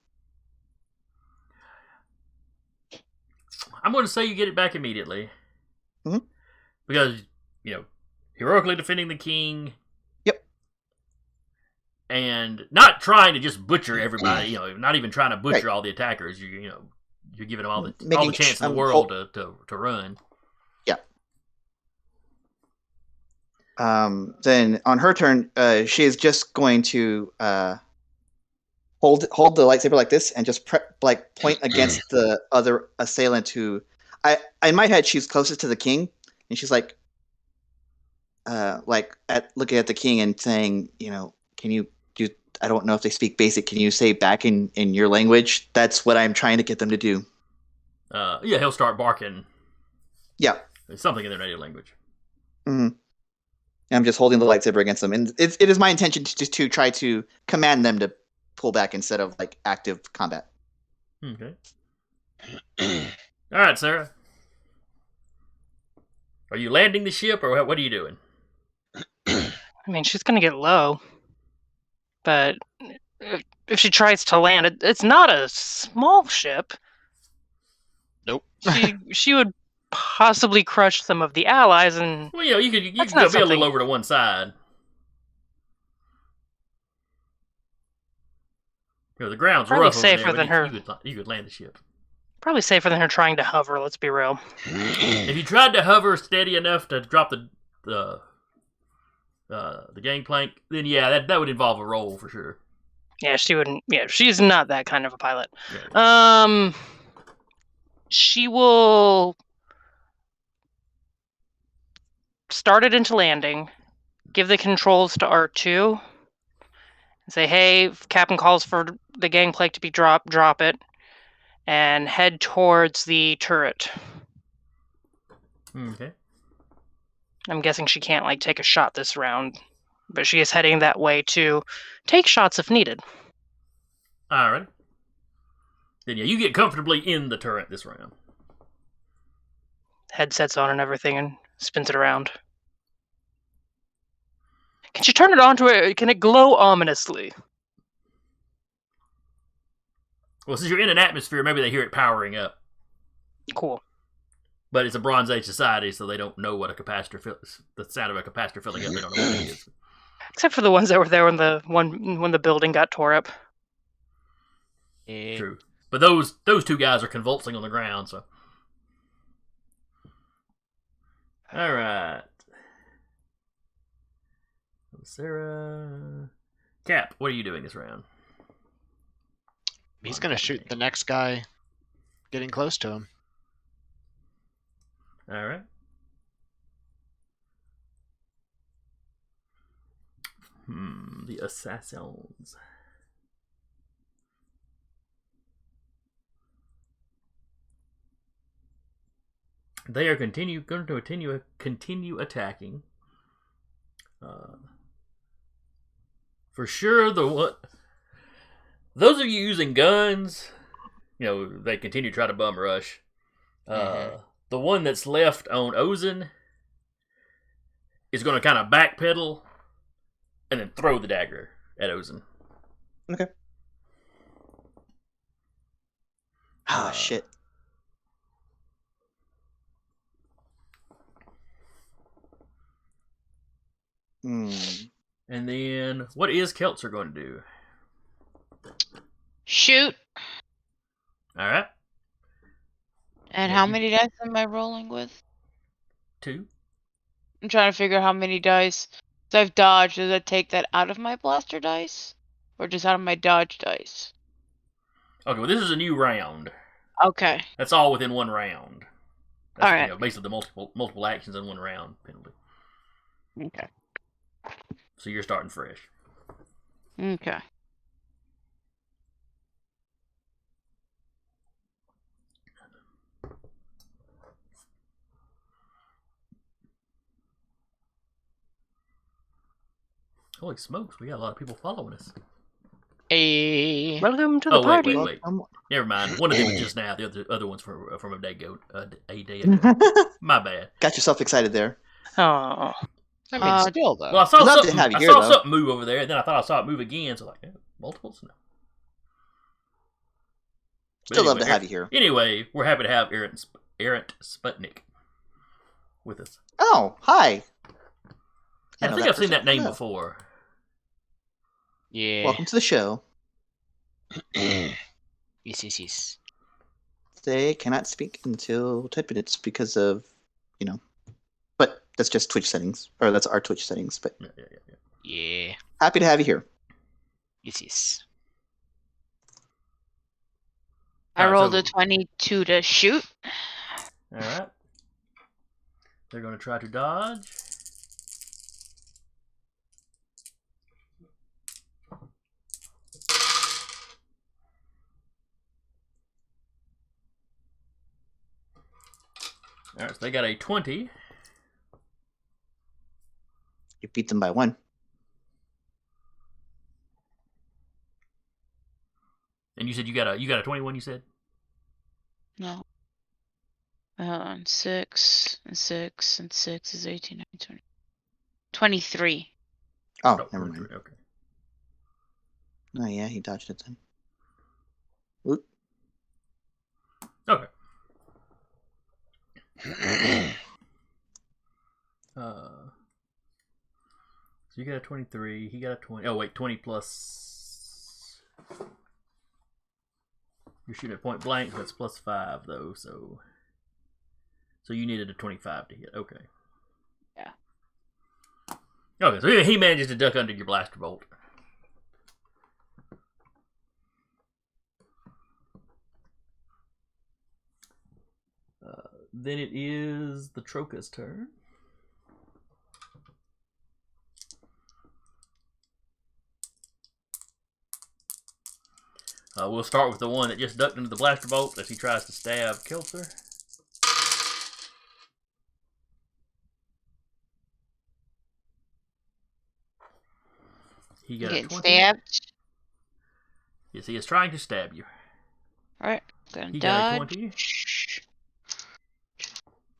I'm going to say you get it back immediately. Mhm. Because, heroically defending the king. Yep. And not trying to just butcher everybody, not even trying to butcher all the attackers. You're giving them all the chance in the world to run. Yeah. Then on her turn, she is just going to hold the lightsaber like this and just point against the other assailant who, in my head, she's closest to the king, and she's looking at the king and saying, can you do? I don't know if they speak basic. Can you say back in your language? That's what I'm trying to get them to do. He'll start barking. Yeah. Something in their native language. Mm-hmm. I'm just holding the lightsaber against them, and it is my intention to try to command them to pull back instead of active combat. Okay. All right, Sarah. Are you landing the ship, or what are you doing? I mean, she's going to get low. But if she tries to land, it's not a small ship. Nope. She would possibly crush some of the allies, and well, you could be something... a little over to one side. The ground's probably rough safer over there, than her. You could land the ship. Probably safer than her trying to hover. Let's be real. If you tried to hover steady enough to drop the gangplank, then that would involve a roll for sure. Yeah, she wouldn't. Yeah, she's not that kind of a pilot. Yeah. She will start it into landing, give the controls to R2, and say, "Hey, if Captain calls for the gangplank to be dropped, drop it, and head towards the turret." Okay. I'm guessing she can't take a shot this round, but she is heading that way to take shots if needed. All right. Then you get comfortably in the turret this round. Headsets on and everything, and spins it around. Can she turn it on to it? Can it glow ominously? Well, since you're in an atmosphere, maybe they hear it powering up. Cool. But it's a Bronze Age society, so they don't know what a capacitor the sound of a capacitor filling up. They don't know what it is. Except for the ones that were there when the building got tore up. True. But those two guys are convulsing on the ground, so. All right. Sarah. Cap, what are you doing this round? He's going to shoot the next guy getting close to him. All right. The assassins. They are going to continue attacking. For sure, those of you using guns, they continue to try to bum rush. The one that's left on Ozen is going to kind of backpedal and then throw the dagger. at Ozen. Okay. Shit. Hmm. And then, what is Keltzer going to do? Shoot. All right. And Yeah, how you- many dice am I rolling with? 2. I'm trying to figure out how many dice. So I've dodged. Does that take that out of my blaster dice? Or just out of my dodge dice? Okay, well, this is a new round. Okay. That's all within one round. That's All right. basically the multiple actions in one round penalty. Okay. So you're starting fresh. Okay. Holy smokes, we got a lot of people following us. Hey. Welcome to the Oh, party. wait. Never mind. One of them was just now. The other one's from a day ago. My bad. Got yourself excited there. Oh. I mean, still though. Well, I saw Love to something. have you I here, saw though. something move over there, and then I thought I saw it move again. So multiples? No. But Still love to anyway, have you here. Anyway, we're happy to have Errant Sputnik with us. Oh, hi. I know think that I've seen that person. name Hello. before. Yeah. Welcome to the show. Yes. They cannot speak until 10 minutes because of, but that's just Twitch settings, or that's our Twitch settings, but Yeah. Yeah. happy to have you here. Yes. I Alright, rolled so- a 22 to shoot. All right. They're going to try to dodge. All right, so they got a 20. You beat them by 1. And you said you got a 21, you said? No. Hold on. 6 and 6 and 6 is 18, 19, 20. 23. Oh, Oh, never 23, mind. okay. Oh, yeah, he dodged it then. Oop. Okay. So you got a 23, he got a 20. Oh, wait, 20 plus... You're shooting at point blank, so that's plus 5, though, so... So you needed a 25 to hit. Okay. Yeah. Okay, so he manages to duck under your blaster bolt. Then it is the Trokah's turn. We'll start with the one that just ducked into the blaster bolt as he tries to stab Keltzer. He got a Getting 20. stabbed. Yes, he is trying to stab you. Alright. Gonna He got a dodge.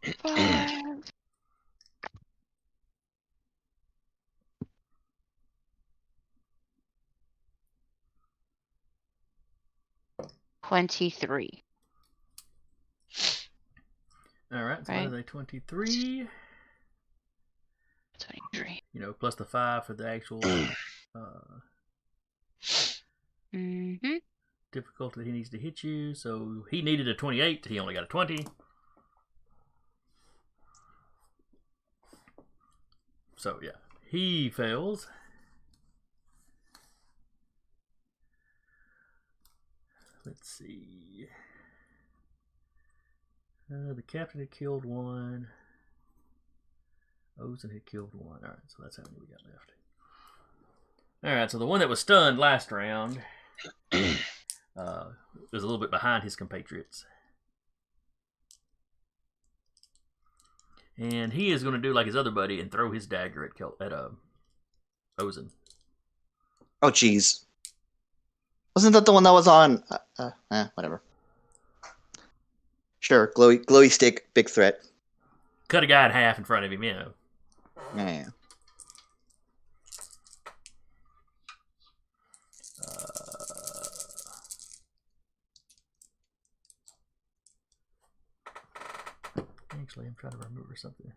20. 5. 23. All right, so Right. that is a 23. 23. Plus the 5 for the actual Mm-hmm. difficulty that he needs to hit you. So he needed a 28. He only got a 20. So, yeah. He fails. Let's see. The captain had killed 1. Ozen had killed 1. Alright, so that's how many we got left. Alright, so the one that was stunned last round was a little bit behind his compatriots. And he is going to do like his other buddy and throw his dagger at Ozen. Oh, jeez. Wasn't that the one that was on... whatever. Sure, glowy stick, big threat. Cut a guy in half in front of him, Yeah. Actually, I'm trying to remember something.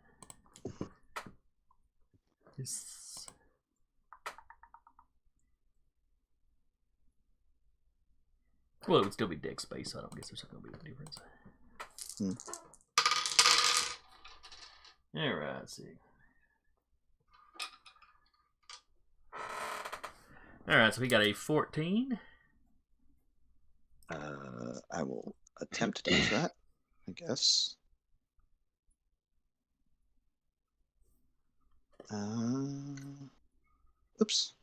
Well, it would still be deck space, so I don't guess there's not going to be a difference. Alright, let's see. Alright, so we got a 14. I will attempt to do that, I guess. Oops.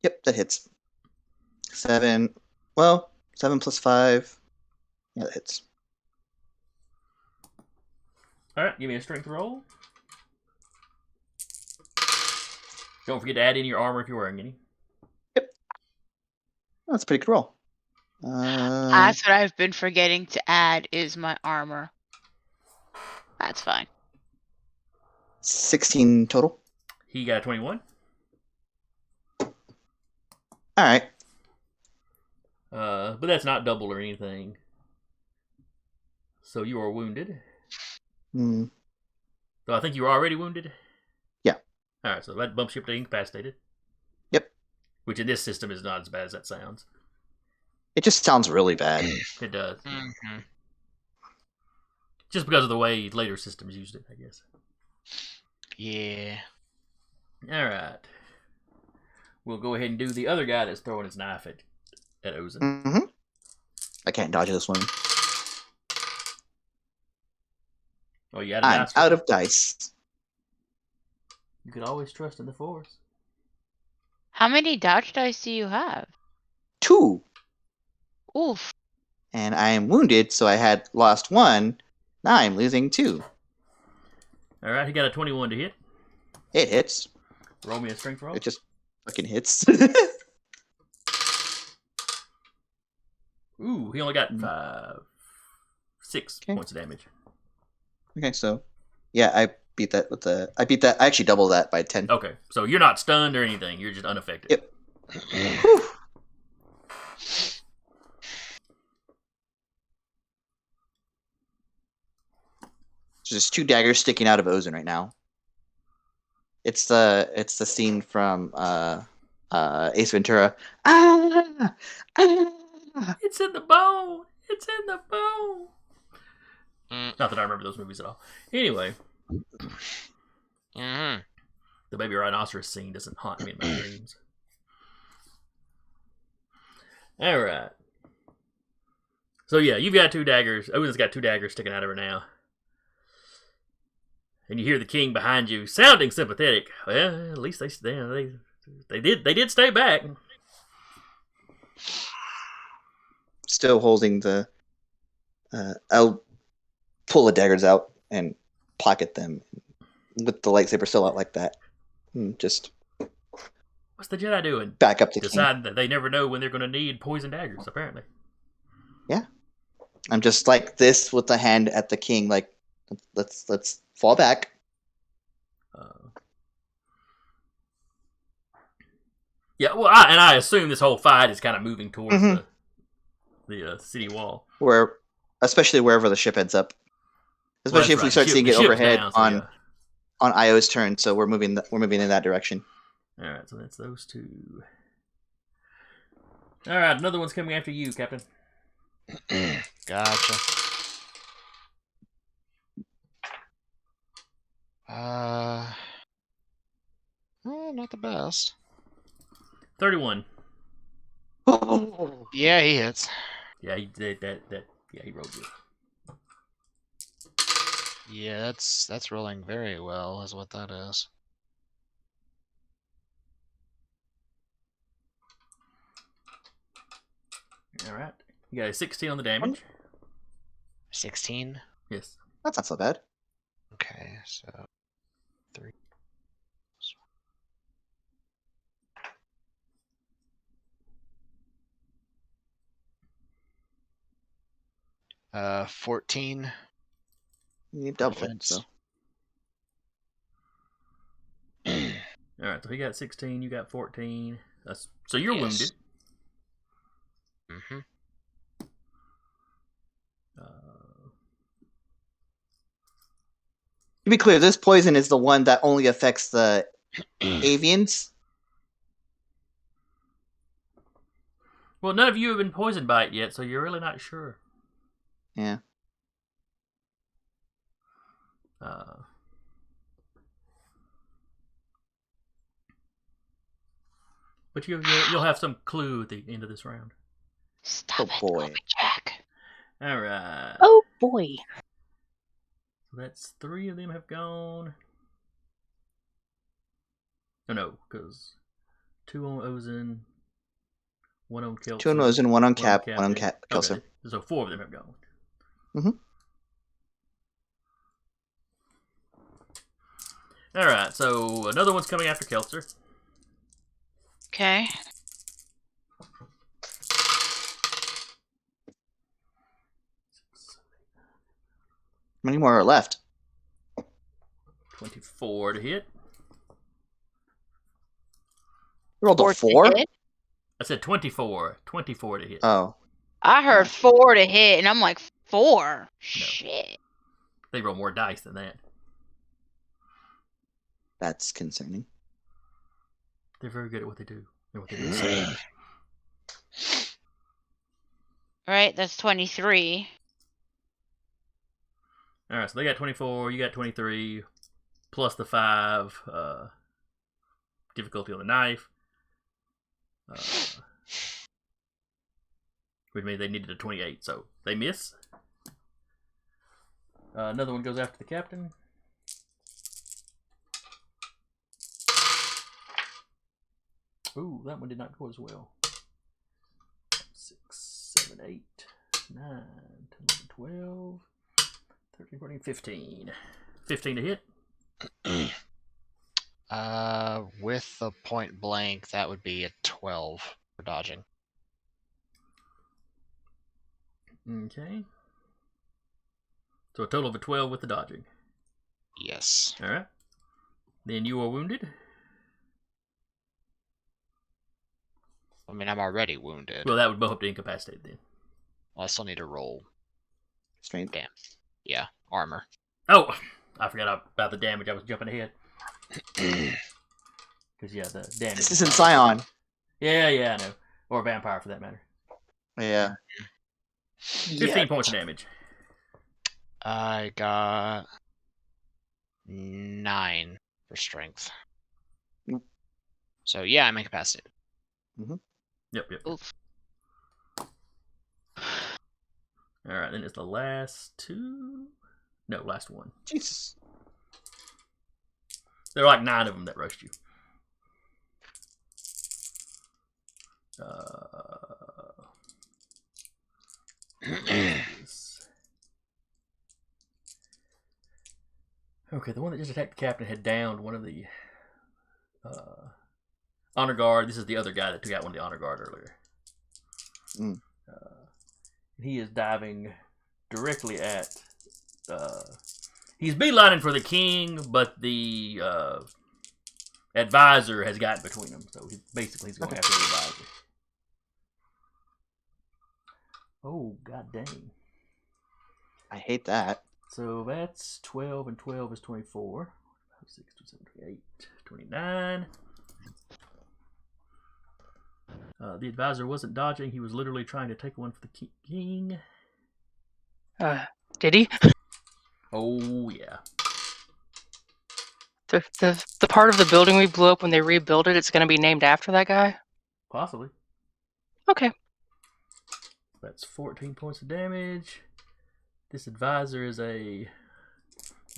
Yep, that hits. 7. Well, 7 plus 5. Yeah, that hits. Alright, give me a strength roll. Don't forget to add in your armor if you're wearing any. Yep. That's a pretty good roll. That's what I've been forgetting to add is my armor. That's fine. 16 total. He got a 21. Alright. But that's not double or anything. So you are wounded. Hmm. So I think you were already wounded? Yeah. Alright, so that bumps you up to incapacitated. Yep. Which in this system is not as bad as that sounds. It just sounds really bad. It does. Mm-hmm. Just because of the way later systems used it, I guess. Yeah. Alright. We'll go ahead and do the other guy that's throwing his knife at Ozen. Mm-hmm. I can't dodge this one. Oh, you had a I'm dice? out of dice. You could always trust in the Force. How many dodge dice do you have? 2. Oof. And I am wounded, so I had lost 1. Now I'm losing 2. Alright, he got a 21 to hit. It hits. Roll me a strength roll. It just fucking hits. Ooh, he only got 6 Okay. points of damage. Okay, so yeah, I beat that with the. I actually double that by 10. Okay, so you're not stunned or anything. You're just unaffected. Yep. Whew. So there's 2 daggers sticking out of Ozen right now. It's the scene from Ace Ventura. Ah! Ah! It's in the bone. It's in the bone. Mm. Not that I remember those movies at all. Anyway, Mm-hmm. the baby rhinoceros scene doesn't haunt me in my dreams. All right. So yeah, you've got 2 daggers. Owen's got 2 daggers sticking out of her now. And you hear the king behind you sounding sympathetic. Well, at least they did stay back. Still holding the. I'll pull the daggers out and pocket them with the lightsaber still out like that. And just What's the Jedi doing? back up the king. Decide that they never know when they're going to need poison daggers, apparently. Yeah. I'm just like this with the hand at the king, like, let's fall back. Yeah, well, I assume this whole fight is kind of moving towards the city wall. Especially wherever the ship ends up. Especially if we start seeing it overhead on Io's turn, so we're moving in that direction. All right, so that's those 2. All right, another one's coming after you, Captain. Gotcha. Not the best. 31. Oh. Yeah, he hits. Yeah, he did that. Yeah, he rolled good. Yeah, that's rolling very well, is what that is. All right, you got a 16 on the damage. 16. Yes. That's not so bad. Okay, so 3. 14. You need double it, Defense. so. All right, so he got 16. You got 14. So you're wounded. Mm-hmm. To be clear, this poison is the one that only affects the avians. Well, none of you have been poisoned by it yet, so you're really not sure. Yeah. But you'll have some clue at the end of this round. Stop it, boy. Jack. All right. Oh boy. So that's 3 of them have gone. Oh no, because 2 on Ozen, 1 on Kelso. 2 on Ozen, 1 on Cap, 1 on Kelso. Okay, so 4 of them have gone. Mm-hmm. All right, so another one's coming after Kelser. Okay. How many more are left? 24 to hit. You rolled a 4? to hit? I said 24. 24 to hit. Oh. I heard 4 to hit, and I'm like, 4? Shit. They roll more dice than that. That's concerning. They're very good at what they do. And what they do. So, Right, that's 23. all right, so they got 24. You got 23, plus the 5 difficulty on the knife. Which means they needed a 28, so they miss. Another one goes after the captain. Ooh, that one did not go as well. 6, 7, 8, 9, 10, 11, 12, 13, 14, 15. 15 to hit. With the point blank, that would be a 12 for dodging. Okay. So a total of a 12 with the dodging. Yes. All right. Then you are wounded. I mean, I'm already wounded. Well, that would bump up to incapacitated then. Well, I still need to roll. Strength. Damn. Yeah, armor. Oh, I forgot about the damage. I was jumping ahead. Because, yeah, the damage. This isn't Scion. Yeah, I know. Or vampire, for that matter. Yeah. 15 points of damage. I got 9 for strength. Yep. So, yeah, I'm incapacitated. Yep. Oof. All right, then it's the last 2. No, last 1. Jesus. There are like 9 of them that rushed you. Okay, the one that just attacked the captain had downed one of the honor guard. This is the other guy that took out one of the honor guard earlier. He is diving directly at. He's beelining for the king, but the advisor has gotten between them. So basically, he's going after the advisor. Oh, god dang. I hate that. So that's 12, and 12 is 24. 5, 6, 7, 28, 29. The advisor wasn't dodging. He was literally trying to take one for the king. Did he? Oh, yeah. The part of the building we blew up when they rebuilt it, it's going to be named after that guy? Possibly. Okay. That's 14 points of damage. This advisor is a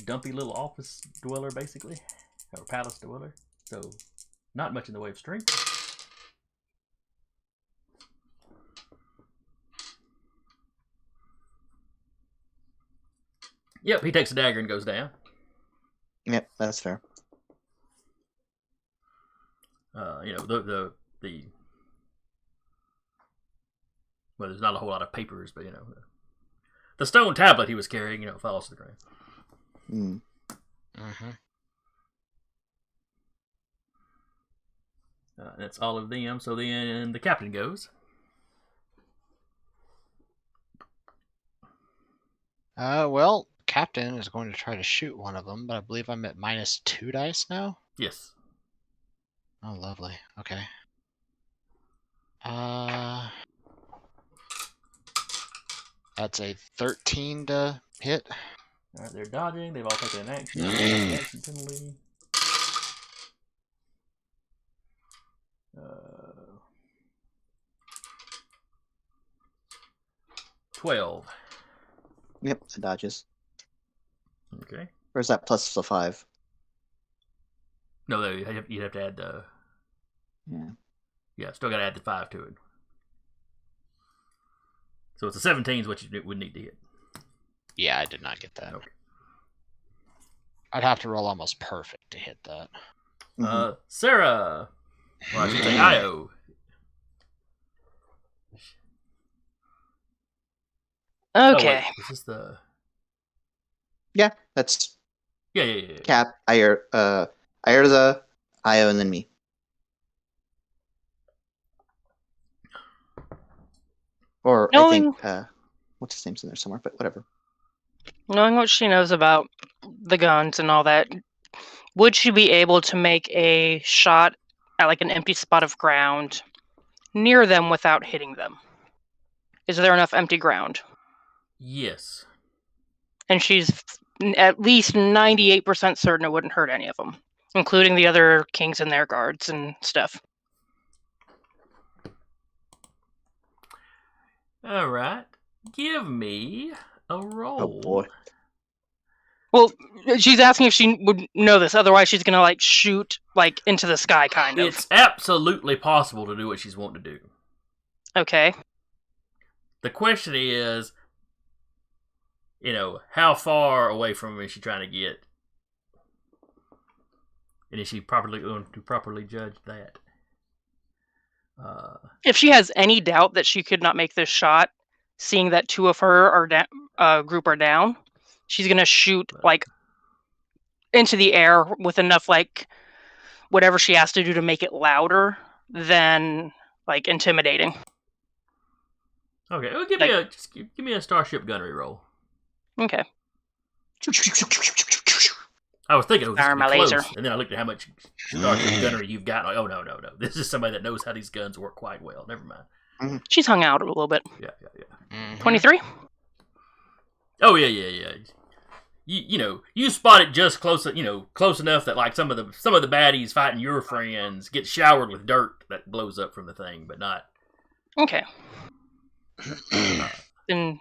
dumpy little office dweller, basically. Or palace dweller. So, not much in the way of strength. Yep, he takes a dagger and goes down. Yep, that's fair. The well, there's not a whole lot of papers, but the stone tablet he was carrying, falls to the ground. That's all of them. So then the captain goes. Well, captain is going to try to shoot one of them, but I believe I'm at -2 dice now. Yes. Oh, lovely. Okay. That's a 13 to hit. All right, they're dodging. They've all taken an action. Action penalty. 12. Yep, it dodges. Okay. Where's that plus the 5? No, you'd have to add the. Yeah. Yeah, still got to add the 5 to it. So it's a 17 is what you would need to hit. Yeah, I did not get that. Okay. I'd have to roll almost perfect to hit that. Sarah. Well, I should say Io. Okay. Oh, wait. Is this the? Yeah, that's Yeah. Cap, Ayerza, Io, and then me. Or I think what's his name's in there somewhere, but whatever. Knowing what she knows about the guns and all that, would she be able to make a shot at like an empty spot of ground near them without hitting them? Is there enough empty ground? Yes. And she's at least 98% certain it wouldn't hurt any of them, including the other kings and their guards and stuff. All right. Give me a roll. Oh boy. Well, she's asking if she would know this. Otherwise, she's gonna like shoot like into the sky, kind of. It's absolutely possible to do what she's wanting to do. Okay. The question is, how far away from him is she trying to get? And is she going to properly judge that? If she has any doubt that she could not make this shot, seeing that 2 of her group are down, she's gonna shoot like into the air with enough like whatever she has to do to make it louder than like intimidating. Okay, well, give me a starship gunnery roll. Okay. I was thinking it was Fire my close, laser. and then I looked at how much starship gunnery you've got. Like, oh no! This is somebody that knows how these guns work quite well. Never mind. She's hung out a little bit. Yeah. 23? Oh yeah. You spot it just close enough that like some of the baddies fighting your friends get showered with dirt that blows up from the thing, but not. Okay. Then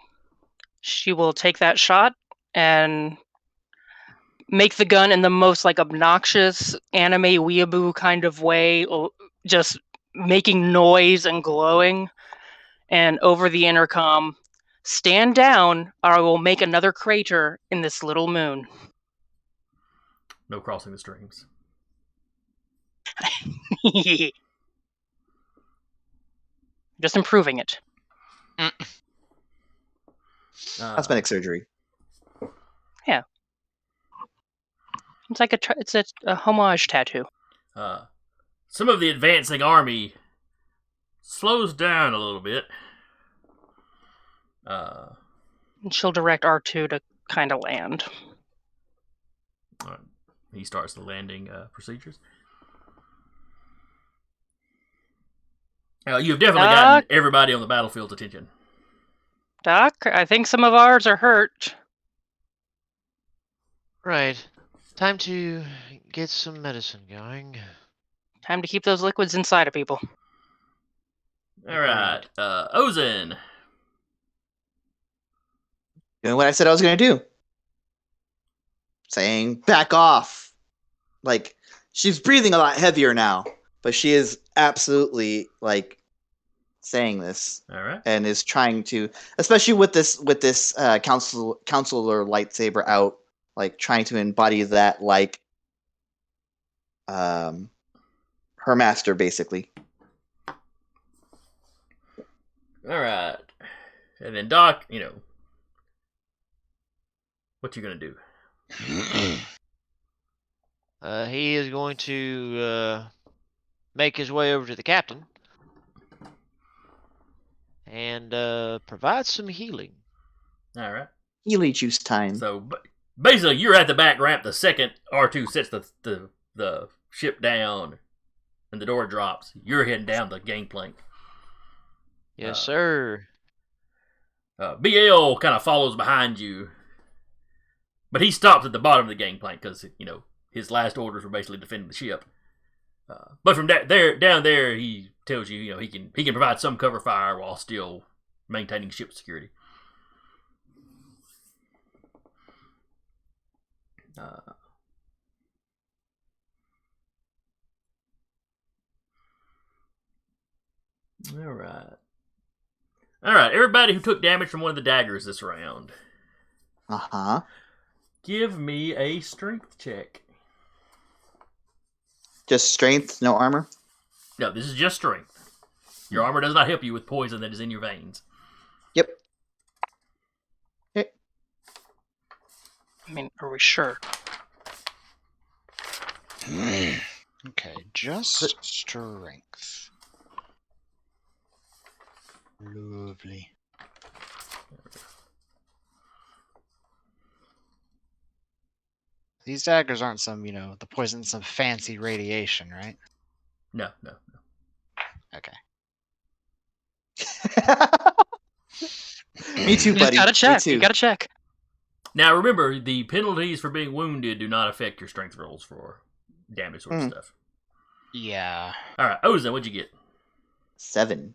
she will take that shot and make the gun in the most like obnoxious anime weeaboo kind of way, just making noise and glowing. And over the intercom, stand down or I will make another crater in this little moon. No crossing the streams. Just improving it. Cosmetic surgery. Yeah. It's like a homage tattoo. Some of the advancing army slows down a little bit. And she'll direct R2 to kind of land. He starts the landing procedures. You have definitely gotten everybody on the battlefield's attention. Doc, I think some of ours are hurt. Right. Time to get some medicine going. Time to keep those liquids inside of people. All right. Ozen. Doing what I said I was going to do. Saying, back off. Like, she's breathing a lot heavier now, but she is absolutely, like, saying this. All right. And is trying to, especially with this counselor lightsaber out, like, trying to embody that, like, her master, basically. All right. And then Doc, what you going to do? He is going to make his way over to the captain and provide some healing. All right. Healy juice time. So basically, you're at the back ramp the second R2 sets the ship down and the door drops. You're heading down the gangplank. Yes, sir. BL kind of follows behind you, but he stops at the bottom of the gangplank because his last orders were basically defending the ship. But from down there, he tells you, he can provide some cover fire while still maintaining ship security. All right. Everybody who took damage from one of the daggers this round, give me a strength check. Just strength, no armor? No, this is just strength. Your armor does not help you with poison that is in your veins. Yep. I mean, are we sure? Okay, just strength. Lovely. These daggers aren't some, the poison, some fancy radiation, right? No. Okay. Me too, buddy. You gotta check. Me too. You gotta check. Now remember, the penalties for being wounded do not affect your strength rolls for damage sort of stuff. Yeah. All right, Ozan, what'd you get? 7.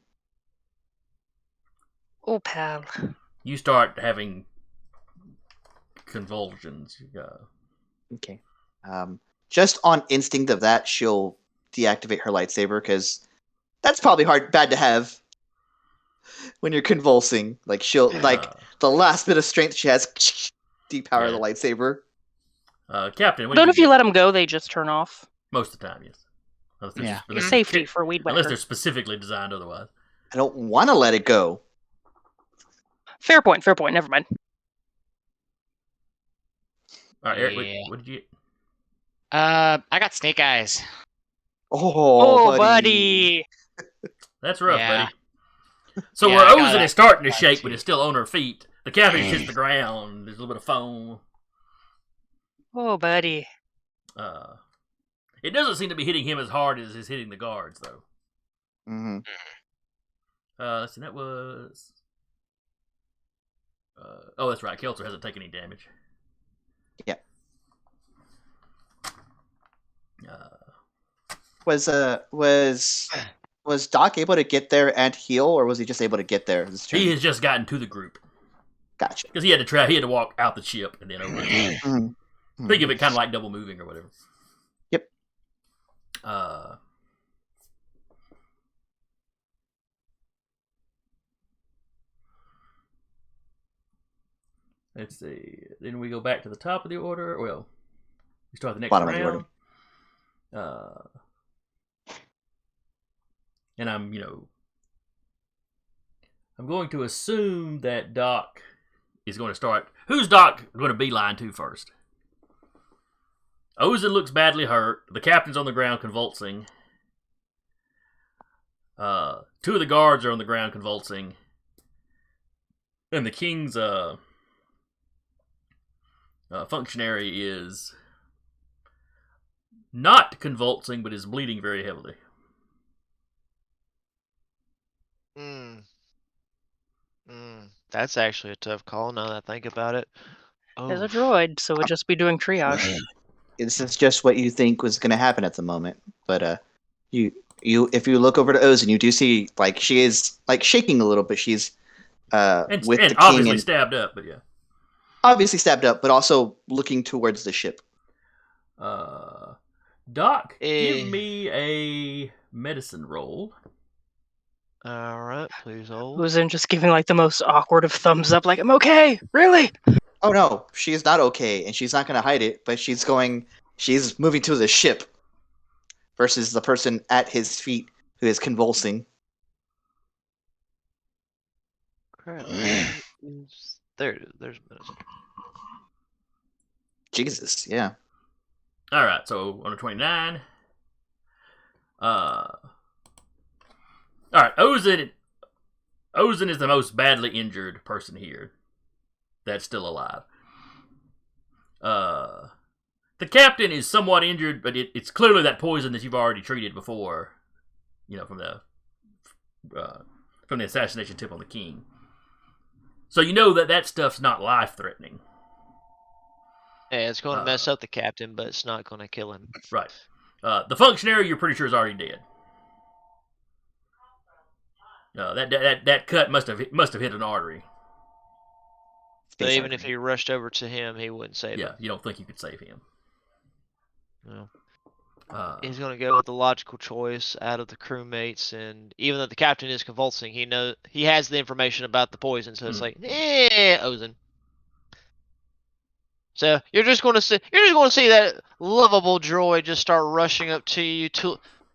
Oh, pal. You start having convulsions. Okay. Just on instinct of that, she'll deactivate her lightsaber because that's probably bad to have when you're convulsing. Like she'll the last bit of strength she has, depower the lightsaber. Captain, Don't if you let them go, they just turn off. Most of the time, yes. Safety for Weedwhacker. Unless they're specifically designed otherwise. I don't want to let it go. Fair point. Never mind. All right, Eric, what did you get? I got snake eyes. Oh, buddy. That's rough, Yeah. buddy. So Yeah, where I got Ozan is starting to shake, too. but is still on her feet, the captain hits the ground. There's a little bit of foam. Oh, buddy. It doesn't seem to be hitting him as hard as it's hitting the guards, though. Mm-hmm. So that was... oh, that's right. Kelter hasn't taken any damage. Yeah. Was Doc able to get there and heal, or was he just able to get there this turn? He has just gotten to the group. Gotcha. Because he had to walk out the ship and then over. Mm-hmm. Think of it kind of like double moving or whatever. Yep. Let's see. Then we go back to the top of the order. Well, we start the next Bottom of round. the order. And I'm going to assume that Doc is going to start. Who's Doc going to beeline to first? Ozan looks badly hurt. The captain's on the ground convulsing. 2 of the guards are on the ground convulsing. And the king's functionary is not convulsing, but is bleeding very heavily. That's actually a tough call now that I think about it. There's a droid, so we'll just be doing triage. This is just what you think was going to happen at the moment, but you if you look over to Ozan, you do see like she is like shaking a little bit. She's with the king obviously and stabbed up, but yeah. Obviously stabbed up, but also looking towards the ship. Doc, give me a medicine roll. Alright, please hold. Ozan just giving like the most awkward of thumbs up, like, I'm okay, really? Oh no, she's not okay, and she's not going to hide it, but she's moving to the ship versus the person at his feet who is convulsing. Crap. There's medicine. Jesus, yeah. Alright, so on a 29. Alright, Ozan is the most badly injured person here. that's still alive. The captain is somewhat injured, but it's clearly that poison that you've already treated before, from the assassination tip on the king. So you know that stuff's not life-threatening. Yeah, it's going to mess up the captain, but it's not going to kill him. Right. The functionary, you're pretty sure, is already dead. That cut must have hit an artery. So even if he rushed over to him, he wouldn't save him. Yeah, you don't think you could save him. No. He's going to go with the logical choice out of the crewmates, and even though the captain is convulsing, he has the information about the poison, so it's like, Ozen. So you're just going to see that lovable droid just start rushing up to you,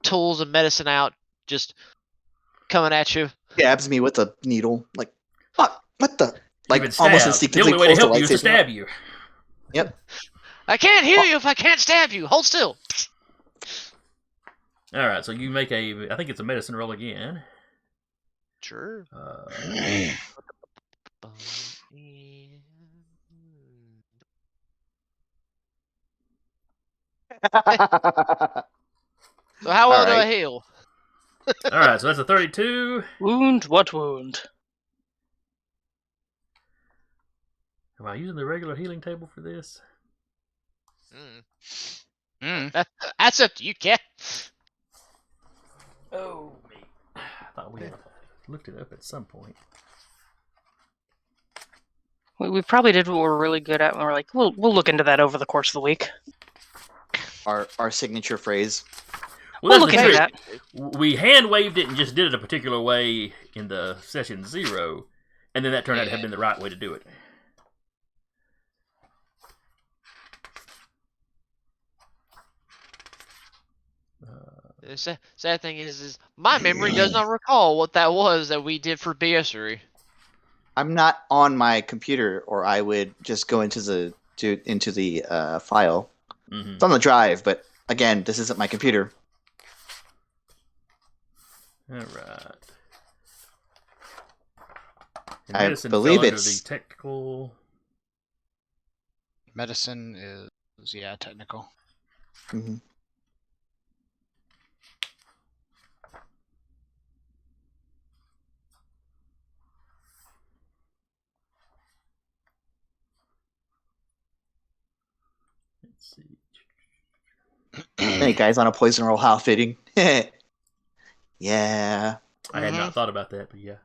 tools and medicine out, just coming at you. Stabs me with a needle. Like, fuck, what the? Like, Even almost stab. instinctively The only way to pulls help you is to lightsaber out. stab you. Yep. I can't hear you if I can't stab you. Hold still. All right, so you make I think it's a medicine roll again. Sure. So how well do I heal? All right, so that's a 32. Wound? What wound? Am I using the regular healing table for this? That's up to you, Cat. Oh, me. I thought we had looked it up at some point. We probably did what we're really good at, and we're like, we'll look into that over the course of the week. Our signature phrase. We'll look into that. We hand waved it and just did it a particular way in the session 0, and then that turned out to have been the right way to do it. The sad thing is my memory does not recall what that was that we did for BSRE. I'm not on my computer, or I would just go into the file. Mm-hmm. It's on the drive, but again, this isn't my computer. All right. I believe it's the technical. Medicine is technical. Mm-hmm. Let's see. Hey guys, on a poison roll, how fitting. Yeah. I had not thought about that, but yeah.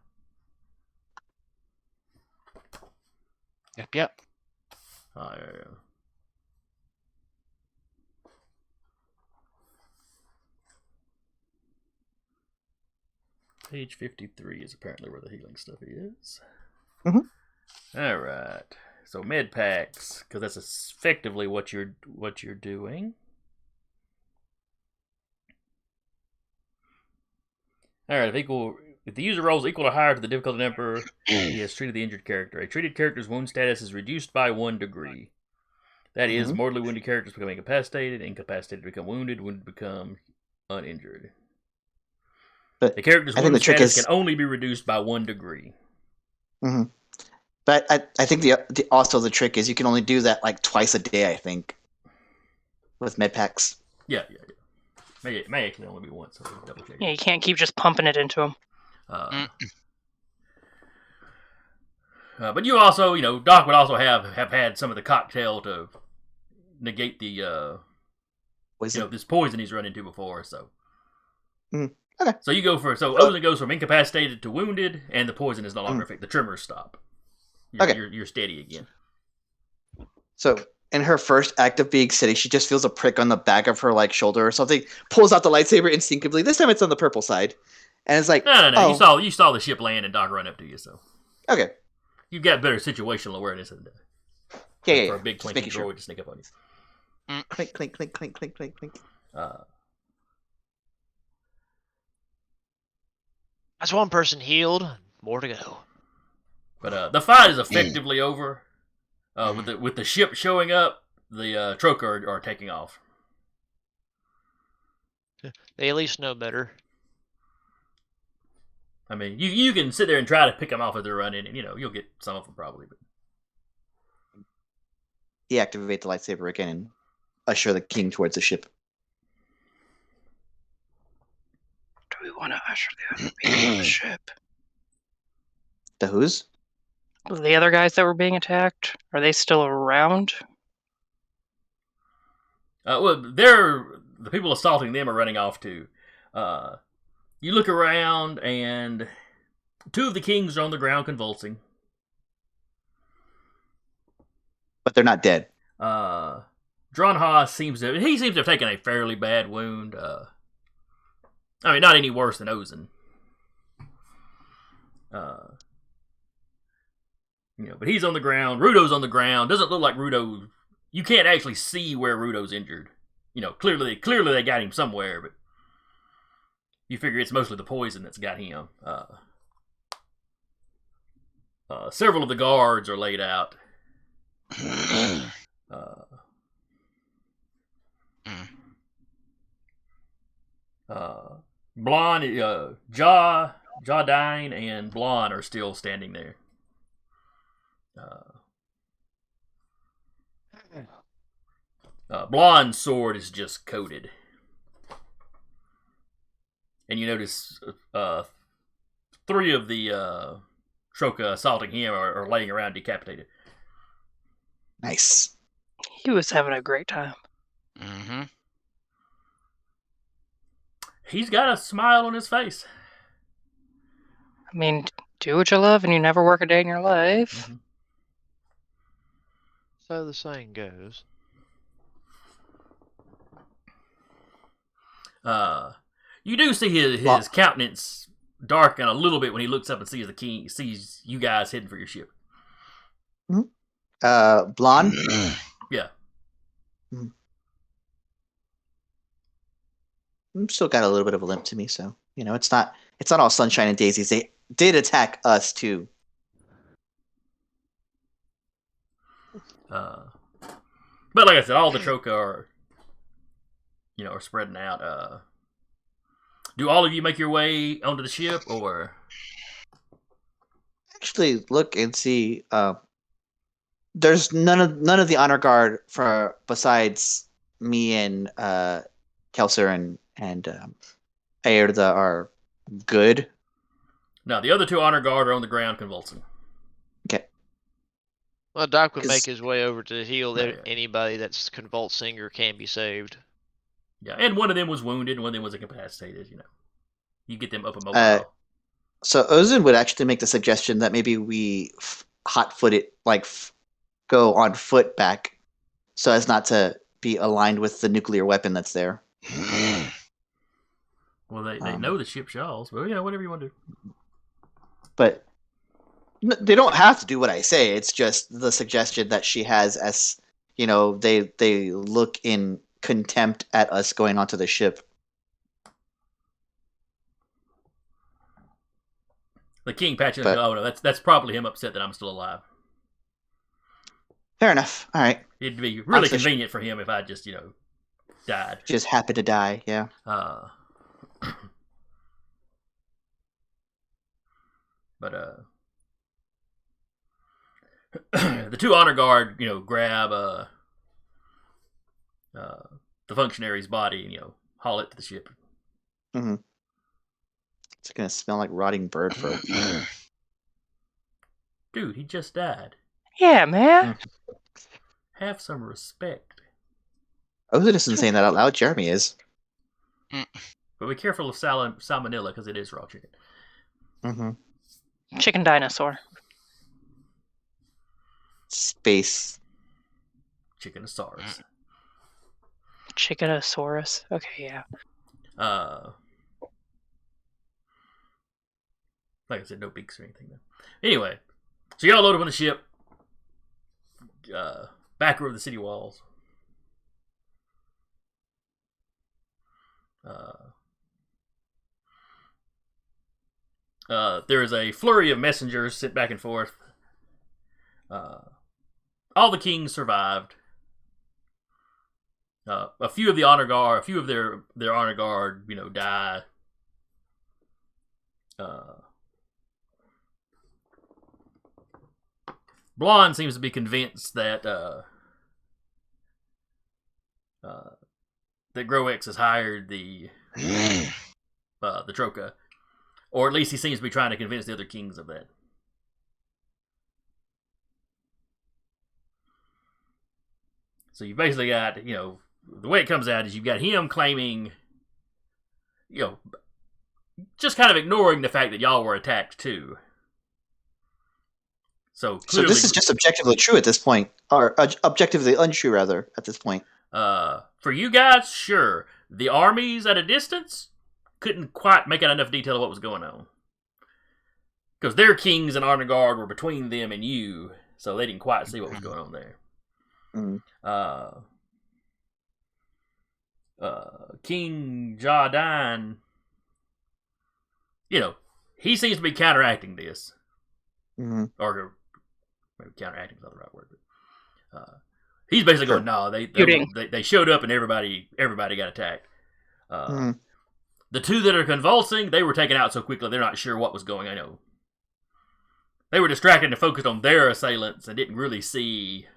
Yep. Page 53 is apparently where the healing stuff is. Mm-hmm. All right. So med packs, because that's effectively what you're doing. All right. If the user rolls equal or higher to the difficulty number, he has treated the injured character. A treated character's wound status is reduced by 1 degree. That is, mortally wounded characters become incapacitated, incapacitated become wounded, wounded become uninjured. But the character's wound status can only be reduced by 1 degree. Mm-hmm. But I think the trick is you can only do that like twice a day, I think, with med packs. Yeah. May actually only be once, so we'll double check. Yeah, you can't keep just pumping it into them. But you also, Doc would also have had some of the cocktail to negate the this poison he's run into before. So, okay. So you go Ozen goes from incapacitated to wounded, and the poison is no longer effective. The tremors stop. You're steady again. So in her first act of being steady, she just feels a prick on the back of her shoulder or something. Pulls out the lightsaber instinctively. This time it's on the purple side, and it's like, no. Oh. You saw the ship land and Doc run up to you. So okay, you've got better situational awareness than for a big clinky droid to sneak up on you. Clink, clink, clink, clink, clink, clink, clink. That's one person healed. More to go. But the fight is effectively over. With the ship showing up, the Trokah are taking off. They at least know better. I mean, you can sit there and try to pick them off as they're running, and you'll get some of them probably. But deactivate the lightsaber again and usher the king towards the ship. Do we want to usher the other people to the ship? The who's? The other guys that were being attacked, are they still around? Well, the people assaulting them are running off too. You look around, and 2 of the kings are on the ground convulsing. But they're not dead. Dronha seems to have taken a fairly bad wound. I mean, not any worse than Ozen. But he's on the ground. Rudo's on the ground. Doesn't look like Rudo. You can't actually see where Rudo's injured. Clearly they got him somewhere, but you figure it's mostly the poison that's got him. Several of the guards are laid out. Blonde, Jardine and Blonde are still standing there. Blonde's sword is just coated. And you notice 3 of the Trokah assaulting him are laying around decapitated. Nice. He was having a great time. Mm-hmm. He's got a smile on his face. I mean, do what you love and you never work a day in your life. Mm-hmm. So the saying goes. You do see his countenance darken a little bit when he looks up and sees you guys heading for your ship. Blonde? Yeah. Still got a little bit of a limp to me, so it's not all sunshine and daisies. They did attack us too. But like I said, all the Trokah are spreading out. Do all of you make your way onto the ship, or actually look and see? There's none of the honor guard besides me and Kelser and Aerda are good. No, the other 2 honor guard are on the ground convulsing. Okay. Well, Doc would make his way over to heal Yeah. anybody that's convulsing or can be saved. Yeah, and one of them was wounded, and one of them was incapacitated. You get them up a mobile. So Ozen would actually make the suggestion that maybe we hot-foot it, go on foot back, so as not to be aligned with the nuclear weapon that's there. Well, they know the ship shells, but whatever you want to do. But they don't have to do what I say. It's just the suggestion that she has, as they look in contempt at us going onto the ship. The king patches. Oh no, that's probably him upset that I'm still alive. Fair enough. All right. It'd be really convenient for him if I just died. Just happy to die. Yeah. But the 2 honor guard, grab the functionary's body and haul it to the ship. Mm-hmm. It's gonna smell like rotting bird fur. Dude, he just died. Yeah, man. Have some respect. Ozen isn't saying that out loud. Jeremy is. But be careful of salmonella because it is raw chicken. Mm-hmm. Chicken dinosaur. Space. Chickenosaurus. Chickenosaurus. Okay, yeah. Like I said, no beaks or anything. Anyway, so y'all load up on the ship. Back over the city walls. There is a flurry of messengers sent back and forth. All the kings survived. A few of the honor guard, a few of their honor guard, die. Blonde seems to be convinced that that Groex has hired the Trokah, or at least he seems to be trying to convince the other kings of that. So you basically got, the way it comes out is you've got him claiming, just kind of ignoring the fact that y'all were attacked too. So clearly, this is just objectively true at this point, or objectively untrue rather at this point. For you guys, sure. The armies at a distance couldn't quite make out enough detail of what was going on. Because their kings and honor guard were between them and you, so they didn't quite see what was going on there. King Jardan, he seems to be counteracting this. Or maybe counteracting is not the right word. But, he's basically going, no, they showed up and everybody got attacked. The two that are convulsing, they were taken out so quickly they're not sure what was going on. They were distracted and focused on their assailants and didn't really see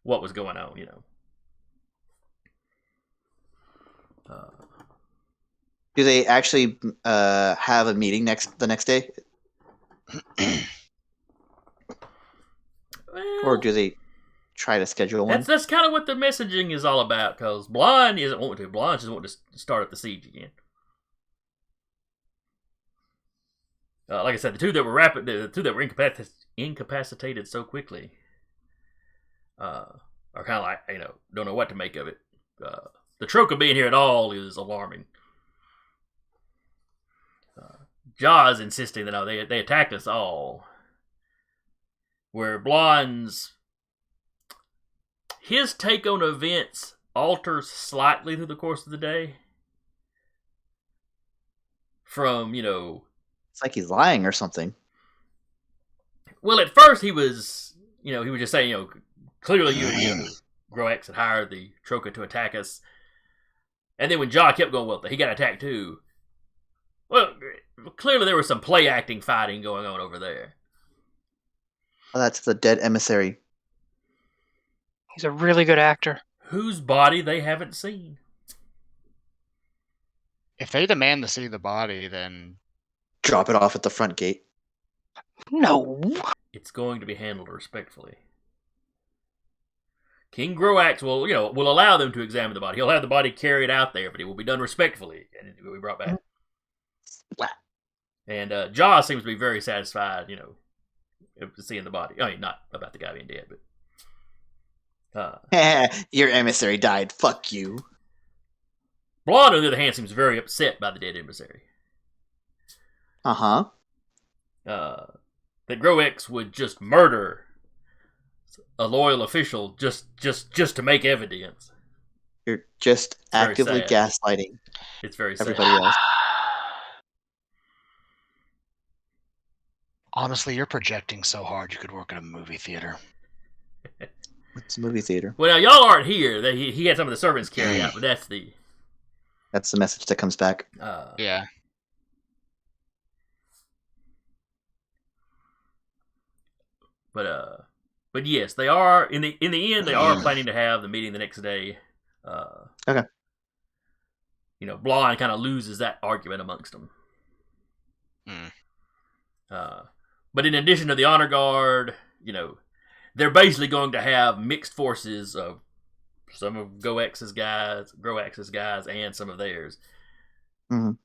what was going on, Do they actually have a meeting the next day? Or do they try to schedule one? That's kind of what the messaging is all about, because Blonde isn't wanting to. Blonde just wanting to start up the siege again. Like I said, the two that were incapacitated so quickly are kind of like, don't know what to make of it. The Trokah being here at all is alarming. Jaws insisting that they attacked us all. Where Blonde's his take on events alters slightly through the course of the day. From, it's like he's lying or something. Well, at first he was just saying, clearly Groex had hired the Trokah to attack us. And then when Jaw kept going, well, he got attacked too. Well, clearly there was some play acting fighting going on over there. Oh, that's the dead emissary. He's a really good actor. Whose body they haven't seen. If they demand to see the body, then drop it off at the front gate. No. It's going to be handled respectfully. King Groex will allow them to examine the body. He'll have the body carried out there, but it will be done respectfully, and it will be brought back. And Jaw seems to be very satisfied, seeing the body. I mean, not about the guy being dead, but your emissary died. Fuck you. Blonde, on the other hand, seems very upset by the dead emissary. That Groex would just murder a loyal official just to make evidence. You're just actively gaslighting. It's very sad. Everybody else. Honestly, you're projecting so hard you could work at a movie theater. It's a movie theater. Well, now, y'all aren't here. He had some of the servants carry out, but that's the message that comes back. Yeah. But yes, they are in the end. They are planning to have the meeting the next day. Okay. Blonde kind of loses that argument amongst them. But in addition to the honor guard, they're basically going to have mixed forces of some of Groex's guys, and some of theirs. Kind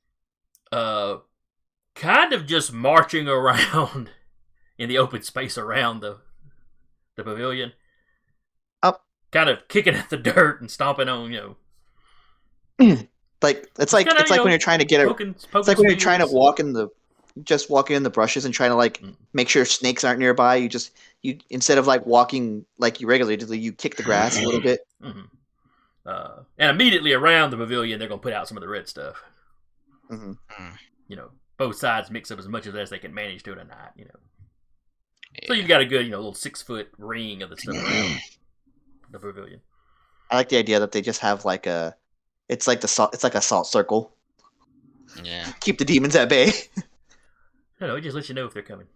of just marching around in the open space around the pavilion. Up. Kind of kicking at the dirt and stomping on, Like it's like when you're trying to get it's like when you're trying to walk in the brushes and trying to make sure snakes aren't nearby. You instead of walking like you regularly do, you kick the grass a little bit. And immediately around the pavilion, they're gonna put out some of the red stuff. Both sides mix up as much of that as they can manage to in a night. So you've got a good little 6-foot ring of the stuff around the pavilion. I like the idea that they just have it's like a salt circle. Yeah. Keep the demons at bay. It just lets you know if they're coming.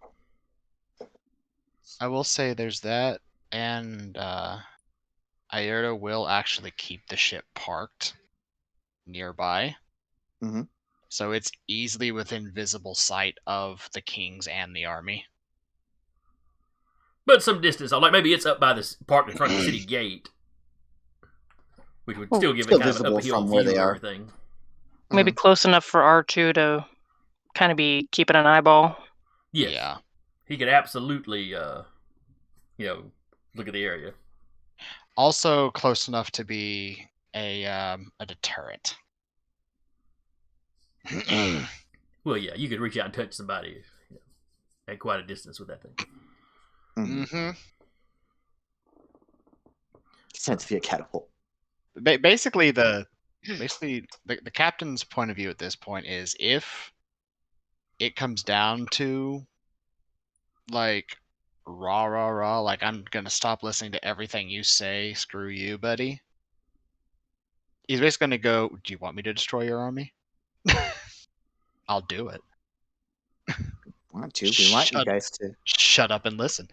I will say there's that, and I Iota will actually keep the ship parked nearby. Mm-hmm. So it's easily within visible sight of the kings and the army. But some distance, like maybe it's up by this park in front of the city gate, which would still give Still it kind of an visible uphill from where view they of are. everything. Maybe close enough for R2 to kind of be keeping an eyeball. Yes. Yeah. He could absolutely, look at the area. Also close enough to be a deterrent. Well, yeah, you could reach out and touch somebody at quite a distance with that thing. Mm-hmm. Sent via catapult. Basically, the captain's point of view at this point is if it comes down to like rah, like I'm gonna stop listening to everything you say, screw you, buddy. He's basically gonna go, do you want me to destroy your army? I'll do it. Want to? We want you guys to. Shut up and listen.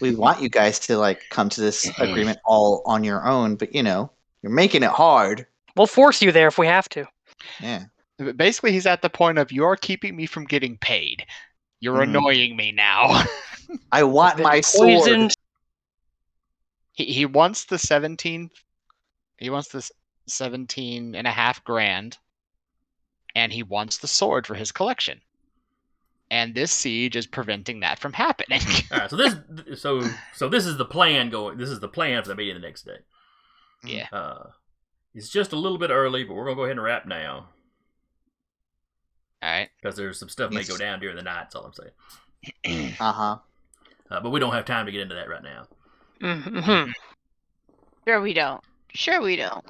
We want you guys to like come to this agreement all on your own, but you're making it hard. We'll force you there if we have to. Yeah. Basically, he's at the point of you're keeping me from getting paid. You're annoying me now. I want my Poisoned. sword. He wants the 17. He wants the 17.5 grand, and he wants the sword for his collection. And this siege is preventing that from happening. All right, so this is the plan going. This is the plan for the meeting the next day. Yeah. It's just a little bit early, but we're gonna go ahead and wrap now. All right. Because there's some stuff may go down during the night. That's all I'm saying. But we don't have time to get into that right now. Mm-hmm. Sure we don't. Sure we don't.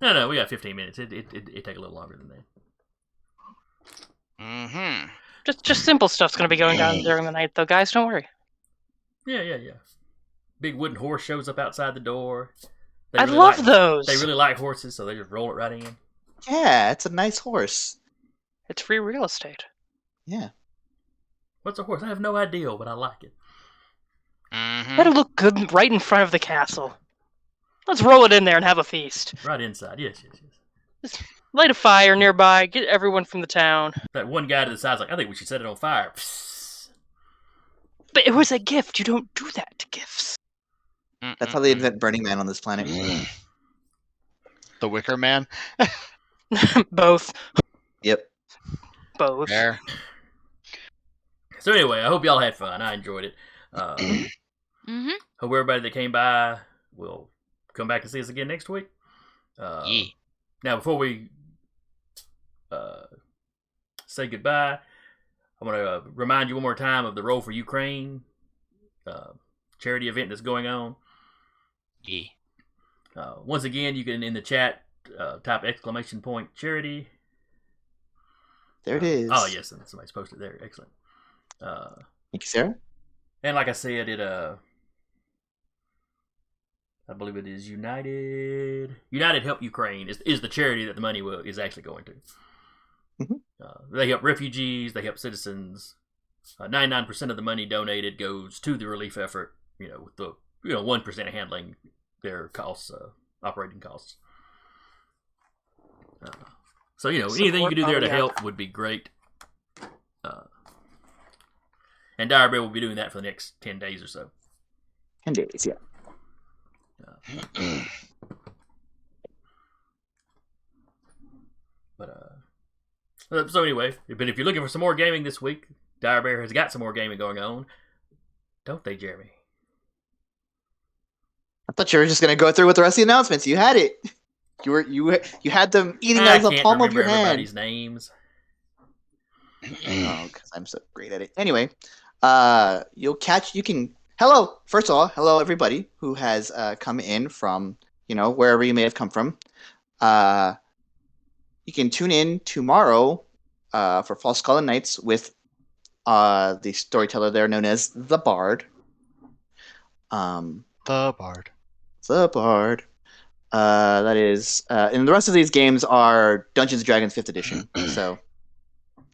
No, we got 15 minutes. It take a little longer than that. Mm-hmm. Just simple stuff's gonna be going down during the night, though, guys. Don't worry. Yeah. Big wooden horse shows up outside the door. I love those. They really like horses, so they just roll it right in. Yeah, it's a nice horse. It's free real estate. Yeah. What's a horse? I have no idea, but I like it. Mm-hmm. Better look good right in front of the castle. Let's roll it in there and have a feast. Right inside. Yes. Just light a fire nearby. Get everyone from the town. That one guy to the side's like, I think we should set it on fire. But it was a gift. You don't do that to gifts. That's how they invent Burning Man on this planet. The Wicker Man. Both. Yep. Both. There. So anyway, I hope y'all had fun. I enjoyed it. Mm-hmm. Hope everybody that came by will come back and see us again next week. Yeah. Now, before we say goodbye, I want to remind you one more time of the Roll for Ukraine charity event that's going on. Yeah. Once again, you can, in the chat, type ! charity. There it is. Oh, yes, and somebody's posted there. Excellent. Thank you, Sarah. And like I said, I believe it is United Help Ukraine is the charity that the money is actually going to. Mm-hmm. They help refugees. They help citizens. 99% of the money donated goes to the relief effort. With the 1% handling their costs, operating costs. So anything you can do there to help would be great. And Dire Bear will be doing that for the next 10 days or so. 10 days, yeah. So anyway, but if you're looking for some more gaming this week, Dire Bear has got some more gaming going on, don't they, Jeremy? I thought you were just gonna go through with the rest of the announcements. You had it. You had them eating out of the palm of your hand. Everybody's names. Oh, because I'm so great at it. Anyway, hello everybody who has come in from wherever you may have come from. You can tune in tomorrow for False Skull and Nights with the storyteller there known as the Bard. The Bard. The Bard. That is, and the rest of these games are Dungeons & Dragons 5th edition. So,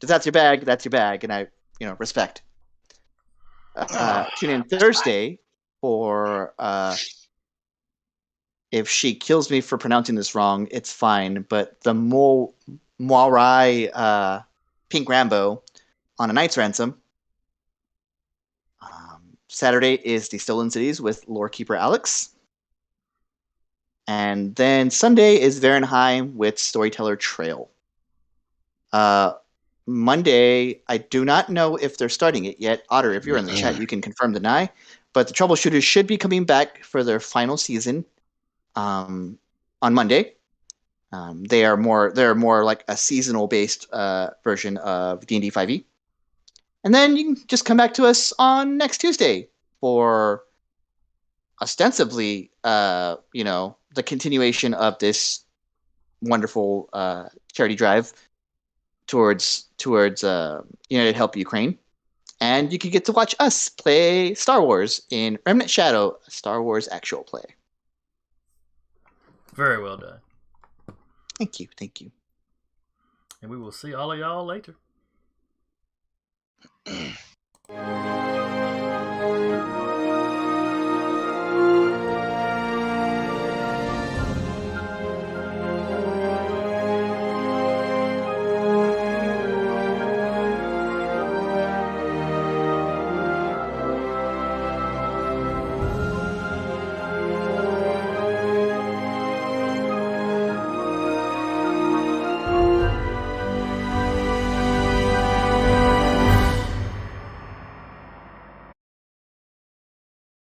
if that's your bag, and I, respect. Tune in Thursday for if she kills me for pronouncing this wrong, it's fine. But the Moirai Pink Rambo on a Knight's Ransom. Saturday is the Stolen Cities with Lorekeeper Alex. And then Sunday is Varenheim with Storyteller Trail. Monday, I do not know if they're starting it yet. Otter, if you're in the chat, you can confirm, deny. But the Troubleshooters should be coming back for their final season on Monday. They're more like a seasonal based version of D&D 5e. And then you can just come back to us on next Tuesday for ostensibly, the continuation of this wonderful charity drive towards United Help Ukraine. And you can get to watch us play Star Wars in Remnant Shadow, a Star Wars actual play. Very well done. Thank you. And we will see all of y'all later.